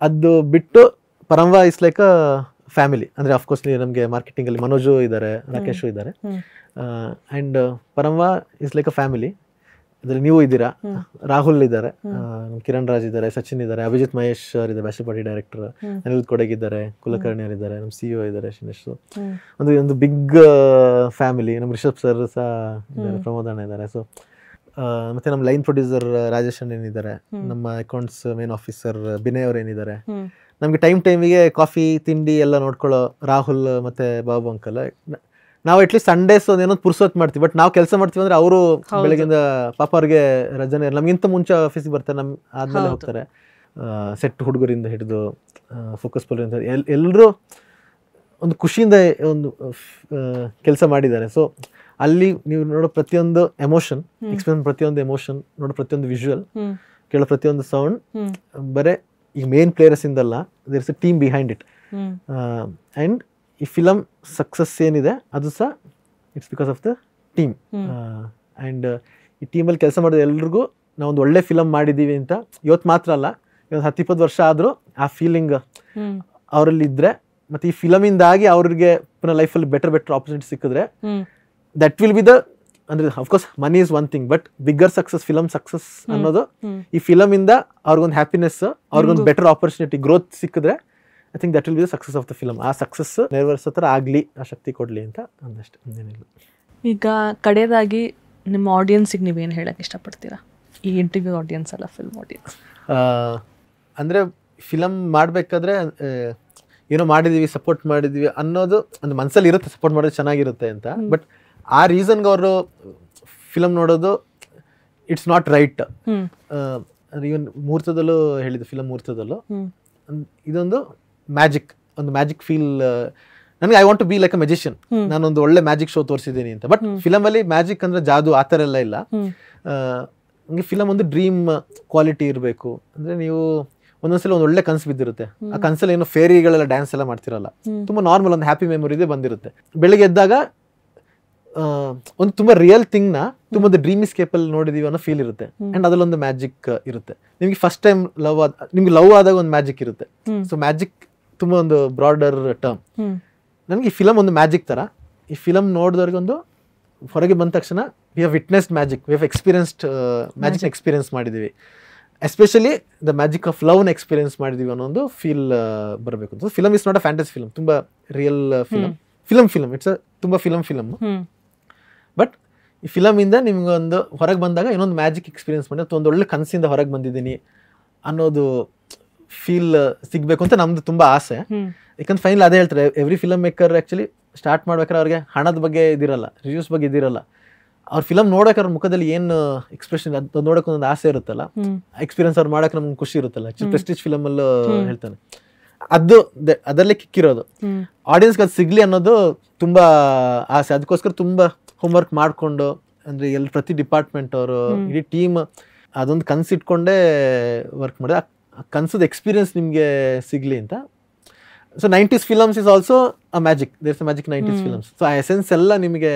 ಅದು ಬಿಟ್ಟು Paramvah is like a family. ಅಂದರೆ ಅಫ್ಕೋರ್ಸ್ ನಮಗೆ ಮಾರ್ಕೆಟಿಂಗಲ್ಲಿ ಮನೋಜು ಇದ್ದಾರೆ, ರಾಕೇಶು ಇದ್ದಾರೆ, and Paramvah is like a family. ಅದ್ರಲ್ಲಿ ನೀವು ಇದ್ದೀರಾ, ರಾಹುಲ್ ಇದ್ದಾರೆ, ಕಿರಣ್ ರಾಜ್ ಇದ್ದಾರೆ, ಸಚಿನ್ ಇದ್ದಾರೆ, ಅಭಿಜಿತ್ ಮಹೇಶ್ ಅವರು ಇದ್ದಾರೆ, bachelor party director, Anirudh Kodag ಇದ್ದಾರೆ, ಕುಲಕರ್ಣಿ ಅವರು ಇದ್ದಾರೆ, ನಮ್ಮ CEO ಇದ್ದಾರೆ ಶಿನೇಶ್. ಒಂದು ಬಿಗ್ ಫ್ಯಾಮಿಲಿ. ನಮ್ಮ ರಿಷಬ್ ಸರ್ ಸಹ ಇದ್ದಾರೆ, ಪ್ರಮೋದ್ ಅಣ್ಣ ಇದ್ದಾರೆ. ಸೊ ಮತ್ತೆ ನಮ್ಮ ಲೈನ್ ಪ್ರೊಡ್ಯೂಸರ್ ರಾಜೇಶ್ ಅಣ್ಣ ಏನಿದ್ದಾರೆ, ನಮ್ಮ ಅಕೌಂಟ್ಸ್ ಮೇನ್ ಆಫೀಸರ್ ಬಿನಯ್ ಅವ್ರು ಏನಿದ್ದಾರೆ, ನಮಗೆ ಟೈಮಿಗೆ ಕಾಫಿ ತಿಂಡಿ ಎಲ್ಲ ನೋಡ್ಕೊಳ್ಳೋ ರಾಹುಲ್ ಮತ್ತೆ ಬಾಬು ಅಂಕಲ್. ನಾವು ಅಟ್ಲೀಸ್ಟ್ ಸಂಡೇಸ್ ಏನೋ ಪುರ್ಸೋತ್ ಮಾಡ್ತೀವಿ, ಬಟ್ ನಾವು ಕೆಲಸ ಮಾಡ್ತೀವಿ ಅಂದ್ರೆ ಅವರು ಬೆಳಗಿಂದ ಪಾಪ ಅವ್ರಿಗೆ ರಜನೆ, ನಮ್ಗಿಂತ ಮುಂಚೆ ಆಫೀಸಿಗೆ ಬರ್ತಾರೆ, ನಮ್ಮ ಆದ್ಮೇಲೆ ಹೋಗ್ತಾರೆ. ಸೆಟ್ ಹುಡುಗರಿಂದ ಹಿಡಿದು ಫೋಕಸ್ ಪೋಲಿಂದ ಎಲ್ಲರೂ ಒಂದು ಖುಷಿಯಿಂದ ಒಂದು ಕೆಲಸ ಮಾಡಿದ್ದಾರೆ. ಸೊ ಅಲ್ಲಿ ನೀವು ನೋಡೋ ಪ್ರತಿಯೊಂದು ಎಮೋಷನ್, ಎಕ್ಸ್ಪೀರಿಯನ್ಸ್ ಪ್ರತಿಯೊಂದು ಎಮೋಷನ್, ನೋಡೋ ಪ್ರತಿಯೊಂದು ವಿಜುವಲ್, ಕೇಳೋ ಪ್ರತಿಯೊಂದು ಸೌಂಡ್ ಬರೇ ಈಗ ಮೇನ್ ಪ್ಲೇಯರ್ಸ್ ಇಂದಲ್ಲ, there is a team behind it. And ಈ ಫಿಲಮ್ ಸಕ್ಸಸ್ ಏನಿದೆ ಅದು ಸಹ it's because of the team. And ಈ ಟೀಮಲ್ಲಿ ಕೆಲಸ ಮಾಡೋದು ಎಲ್ರಿಗೂ ನಾವೊಂದು ಒಳ್ಳೆ ಫಿಲಮ್ ಮಾಡಿದ್ದೀವಿ ಅಂತ ಇವತ್ತು ಮಾತ್ರ ಅಲ್ಲ, ಇವತ್ತು 10-20 ವರ್ಷ ಆದರೂ ಆ ಫೀಲಿಂಗ್ ಅವರಲ್ಲಿ ಇದ್ದರೆ, ಮತ್ತು ಈ ಫಿಲಮಿಂದಾಗಿ ಅವ್ರಿಗೆ ಪುನಃ ಲೈಫಲ್ಲಿ ಬೆಟರ್ ಆಪರ್ಚುನಿಟಿ ಸಿಕ್ಕಿದ್ರೆ ದಟ್ ವಿಲ್ ಬಿ ದ, ಅಂದರೆ of course money is one thing, but bigger success, film success ಅನ್ನೋದು ಈ ಫಿಲಮಿಂದ ಅವ್ರಿಗೊಂದು ಹ್ಯಾಪಿನೆಸ್, ಅವ್ರಿಗೊಂದು ಬೆಟರ್ ಆಪರ್ಚುನಿಟಿ, ಗ್ರೋತ್ ಸಿಕ್ಕಿದ್ರೆ I think that will be the success of the film. ಆ ಸಕ್ಸಸ್ ನೆರವೇರಿಸೋ ಥರ ಆಗಲಿ, ಆ ಶಕ್ತಿ ಕೊಡಲಿ ಅಂತ ಅಂದಷ್ಟೇ, ಇನ್ನೇನಿಲ್ಲ. ಈಗ ಕಡೆಯದಾಗಿ ನಿಮ್ಮ ಆಡಿಯನ್ಸಿಗೆ ನೀವೇನು ಹೇಳಕ್ಕೆ ಇಷ್ಟಪಡ್ತೀರಾ? ಈ ಇಂಟರ್ವ್ಯೂ ಆಡಿಯನ್ಸ್ ಅಲ್ಲ, ಫಿಲ್ಮ್ ಆಡಿಯನ್ಸ್. ಅಂದರೆ ಫಿಲಮ್ ಮಾಡಬೇಕಾದ್ರೆ ಏನೋ ಮಾಡಿದ್ದೀವಿ, ಸಪೋರ್ಟ್ ಮಾಡಿದ್ದೀವಿ ಅನ್ನೋದು ಒಂದು ಮನಸ್ಸಲ್ಲಿ ಇರುತ್ತೆ, ಸಪೋರ್ಟ್ ಮಾಡೋದು ಚೆನ್ನಾಗಿರುತ್ತೆ ಅಂತ. ಬಟ್ ಆ ರೀಸನ್ಗೆ ಅವರು ಫಿಲಮ್ ನೋಡೋದು ಇಟ್ಸ್ ನಾಟ್ ರೈಟ್. ಇವನ್ ಮುಹೂರ್ತದಲ್ಲೂ ಹೇಳಿದ್ದು, ಫಿಲಮ್ ಮುಹೂರ್ತದಲ್ಲೂ ಇದೊಂದು ಮ್ಯಾಜಿಕ್, ಒಂದು ಮ್ಯಾಜಿಕ್ ಫೀಲ್. ನನಗೆ I want to be like a magician, ನಾನೊಂದು ಒಳ್ಳೆ ಮ್ಯಾಜಿಕ್ ಶೋ ತೋರಿಸಿದ್ದೀನಿ ಅಂತ. ಬಟ್ ಫಿಲಮಲ್ಲಿ ಮ್ಯಾಜಿಕ್ ಅಂದರೆ ಜಾದು ಆ ಥರ ಎಲ್ಲ ಇಲ್ಲ. ನಿಮಗೆ ಫಿಲಮ್ ಒಂದು ಡ್ರೀಮ್ ಕ್ವಾಲಿಟಿ ಇರಬೇಕು. ಅಂದರೆ ನೀವು ಒಂದೊಂದ್ಸಲ ಒಂದು ಒಳ್ಳೆ ಕನಸು ಬಿದ್ದಿರುತ್ತೆ, ಆ ಕನಸಲ್ಲಿ ಏನೋ ಫೇರಿಗಳೆಲ್ಲ ಡ್ಯಾನ್ಸ್ ಎಲ್ಲ ಮಾಡ್ತಿರಲ್ಲ, ತುಂಬ ನಾರ್ಮಲ್ ಒಂದು ಹ್ಯಾಪಿ ಮೆಮೊರಿ ಇದೆ ಬಂದಿರುತ್ತೆ. ಬೆಳಿಗ್ಗೆ ಎದ್ದಾಗ ಒಂದು ತುಂಬ ರಿಯಲ್ ಥಿಂಗ್ನ ತುಂಬ ಡ್ರೀಮ್ ಸ್ಕೇಪಲ್ಲಿ ನೋಡಿದೀವಿ ಅನ್ನೋ ಫೀಲ್ ಇರುತ್ತೆ. ಆ್ಯಂಡ್ ಅದರಲ್ಲೊಂದು ಮ್ಯಾಜಿಕ್ ಇರುತ್ತೆ. ನಿಮಗೆ ಫಸ್ಟ್ ಟೈಮ್ ನಿಮ್ಗೆ ಲವ್ ಆದಾಗ ಒಂದು ಮ್ಯಾಜಿಕ್ ಇರುತ್ತೆ. ಸೊ ಮ್ಯಾಜಿಕ್ ತುಂಬ ಒಂದು ಬ್ರಾಡರ್ ಟರ್ಮ್. ನನಗೆ ಈ ಫಿಲಮ್ ಒಂದು ಮ್ಯಾಜಿಕ್ ಥರ. ಈ ಫಿಲಮ್ ನೋಡಿದವ್ರಿಗೊಂದು ಹೊರಗೆ ಬಂದ ತಕ್ಷಣ we have witnessed magic, we have experienced magic experience ಮಾಡಿದ್ದೀವಿ. ಎಸ್ಪೆಷಲಿ ದ ಮ್ಯಾಜಿಕ್ ಆಫ್ ಲವ್ನ ಎಕ್ಸ್ಪೀರಿಯನ್ಸ್ ಮಾಡಿದ್ದೀವಿ ಅನ್ನೋ ಒಂದು ಫೀಲ್ ಬರಬೇಕು ಅಂತ. Film is not a fantasy film, ತುಂಬ ರಿಯಲ್ ಫಿಲಮ್ ಇಟ್ಸ್ ತುಂಬ ಫಿಲಮ್. ಬಟ್ ಈ ಫಿಲಮಿಂದ ನಿಮ್ಗೊಂದು ಹೊರಗೆ ಬಂದಾಗ ಇನ್ನೊಂದು ಮ್ಯಾಜಿಕ್ ಎಕ್ಸ್ಪೀರಿಯನ್ಸ್ ಮಾಡಿ, ಅಥವಾ ಒಂದು ಒಳ್ಳೆ ಕನಸಿಂದ ಹೊರಗೆ ಬಂದಿದ್ದೀನಿ ಅನ್ನೋದು ಫೀಲ್ ಸಿಗಬೇಕು ಅಂತ ನಮ್ದು ತುಂಬ ಆಸೆ. ಯಾಕಂದ್ರೆ ಫೈನಲ್ ಅದೇ ಹೇಳ್ತಾರೆ, every film maker actually start ಮಾಡ್ಬೇಕಾದ್ರೆ ಅವ್ರಿಗೆ ಹಣದ ಬಗ್ಗೆ ಇದಿರಲ್ಲ, ರಿವ್ಯೂಸ್ ಬಗ್ಗೆ ಇದಿರಲ್ಲ. ಅವ್ರ ಫಿಲಮ್ ನೋಡೋಕೆ ಅವ್ರ ಮುಖದಲ್ಲಿ ಏನು ಎಕ್ಸ್ಪ್ರೆಷನ್, ಅದು ನೋಡೋಕೆ ಒಂದು ಆಸೆ ಇರುತ್ತಲ್ಲ, ಎಕ್ಸ್ಪೀರಿಯನ್ಸ್ ಅವ್ರು ಮಾಡೋಕೆ ನಮ್ಗೆ ಖುಷಿ ಇರುತ್ತಲ್ಲ. ಆ್ಯಕ್ಚುಲಿ ಪ್ರೆಸ್ಟೀಜ್ ಫಿಲಮಲ್ಲೂ ಹೇಳ್ತಾನೆ, ಅದು ಅದರಲ್ಲೇ ಕಿಕ್ಕಿರೋದು. ಆಡಿಯನ್ಸ್ಗೆ ಅದು ಸಿಗಲಿ ಅನ್ನೋದು ತುಂಬ ಆಸೆ. ಅದಕ್ಕೋಸ್ಕರ ತುಂಬ ಹೋಮ್ವರ್ಕ್ ಮಾಡಿಕೊಂಡು, ಅಂದರೆ ಪ್ರತಿ ಡಿಪಾರ್ಟ್ಮೆಂಟ್ ಅವರು, ಇಡೀ ಟೀಮ್ ಅದೊಂದು ಕನಸಿಟ್ಕೊಂಡೇ ವರ್ಕ್ ಮಾಡಿ ಆ ಕನಸದ ಎಕ್ಸ್ಪೀರಿಯನ್ಸ್ ನಿಮಗೆ ಸಿಗಲಿ ಅಂತ. So 90s films is also a magic, there is a magic 90s films. So ಆ ಎಸೆನ್ಸ್ ಎಲ್ಲ ನಿಮಗೆ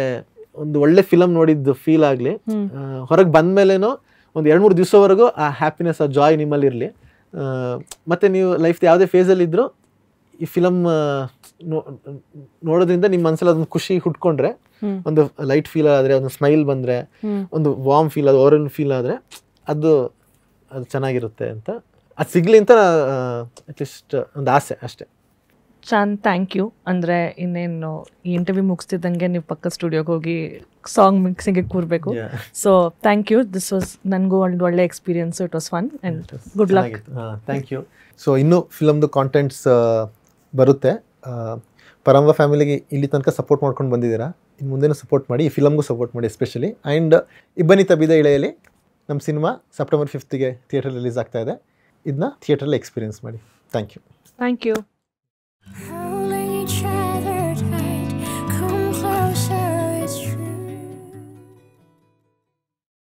ಒಂದು ಒಳ್ಳೆ ಫಿಲಮ್ ನೋಡಿದ್ದು ಫೀಲ್ ಆಗಲಿ, ಹೊರಗೆ ಬಂದಮೇಲೇನೋ ಒಂದು 2-3 ದಿವಸವರೆಗೂ ಆ ಹ್ಯಾಪಿನೆಸ್, ಆ ಜಾಯ್ ನಿಮ್ಮಲ್ಲಿ ಇರಲಿ. ಮತ್ತು ನೀವು ಲೈಫ್ ಯಾವುದೇ ಫೇಸಲ್ಲಿ ಇದ್ದರೂ ಈ ಫಿಲಮ್ ನೋಡೋದ್ರಿಂದ ನಿಮ್ಮ ಮನಸ್ಸಲ್ಲಿ ಅದೊಂದು ಖುಷಿ ಹುಟ್ಕೊಂಡ್ರೆ, ಒಂದು ಲೈಟ್ ಫೀಲ್ ಆದರೆ, ಒಂದು ಸ್ಮೈಲ್ ಬಂದರೆ, ಒಂದು ವಾರ್ಮ್ ಫೀಲ್, ಅದು ಓರನ್ ಫೀಲ್ ಆದರೆ ಅದು ಚೆನ್ನಾಗಿರುತ್ತೆ ಅಂತ. ಅದು ಸಿಗಲಿ ಅಂತ ಅಟ್ಲೀಸ್ಟ್ ಒಂದು ಆಸೆ ಅಷ್ಟೇ. Chand, thank you. ಅಂದರೆ ಇನ್ನೇನು ಈ ಇಂಟರ್ವ್ಯೂ ಮುಗಿಸ್ತಿದ್ದಂಗೆ ನೀವು ಪಕ್ಕ ಸ್ಟುಡಿಯೋಗೆ ಹೋಗಿ ಸಾಂಗ್ ಮಿಕ್ಸಿಂಗಿಗೆ ಕೂರಬೇಕು. So thank you. This was ನನಗೂ ಒಂದು ಒಳ್ಳೆ experience. It was fun and good luck. Thank you. So ಇನ್ನೂ ಫಿಲಮ್ದು ಕಾಂಟೆಂಟ್ಸ್ ಬರುತ್ತೆ. ಪರಂಬ ಫ್ಯಾಮಿಲಿಗೆ ಇಲ್ಲಿ ತನಕ ಸಪೋರ್ಟ್ ಮಾಡ್ಕೊಂಡು ಬಂದಿದ್ದೀರಾ, ಇನ್ನು ಮುಂದೆನೂ ಸಪೋರ್ಟ್ ಮಾಡಿ, ಈ ಫಿಲಮ್ಗೂ ಸಪೋರ್ಟ್ ಮಾಡಿ ಎಸ್ಪೆಷಲಿ. ಆ್ಯಂಡ್ ಇಬ್ಬನಿ ತಬ್ಬಿದ ಇಳೆಯಲ್ಲಿ ನಮ್ಮ ಸಿನಿಮಾ ಸೆಪ್ಟೆಂಬರ್ 5ಗೆ ಥಿಯೇಟರ್ ರಿಲೀಸ್ ಆಗ್ತಾ ಇದೆ. ಇದನ್ನ ಥಿಯೇಟ್ರಲ್ಲಿ ಎಕ್ಸ್ಪೀರಿಯನ್ಸ್ ಮಾಡಿ. Thank you. Thank you.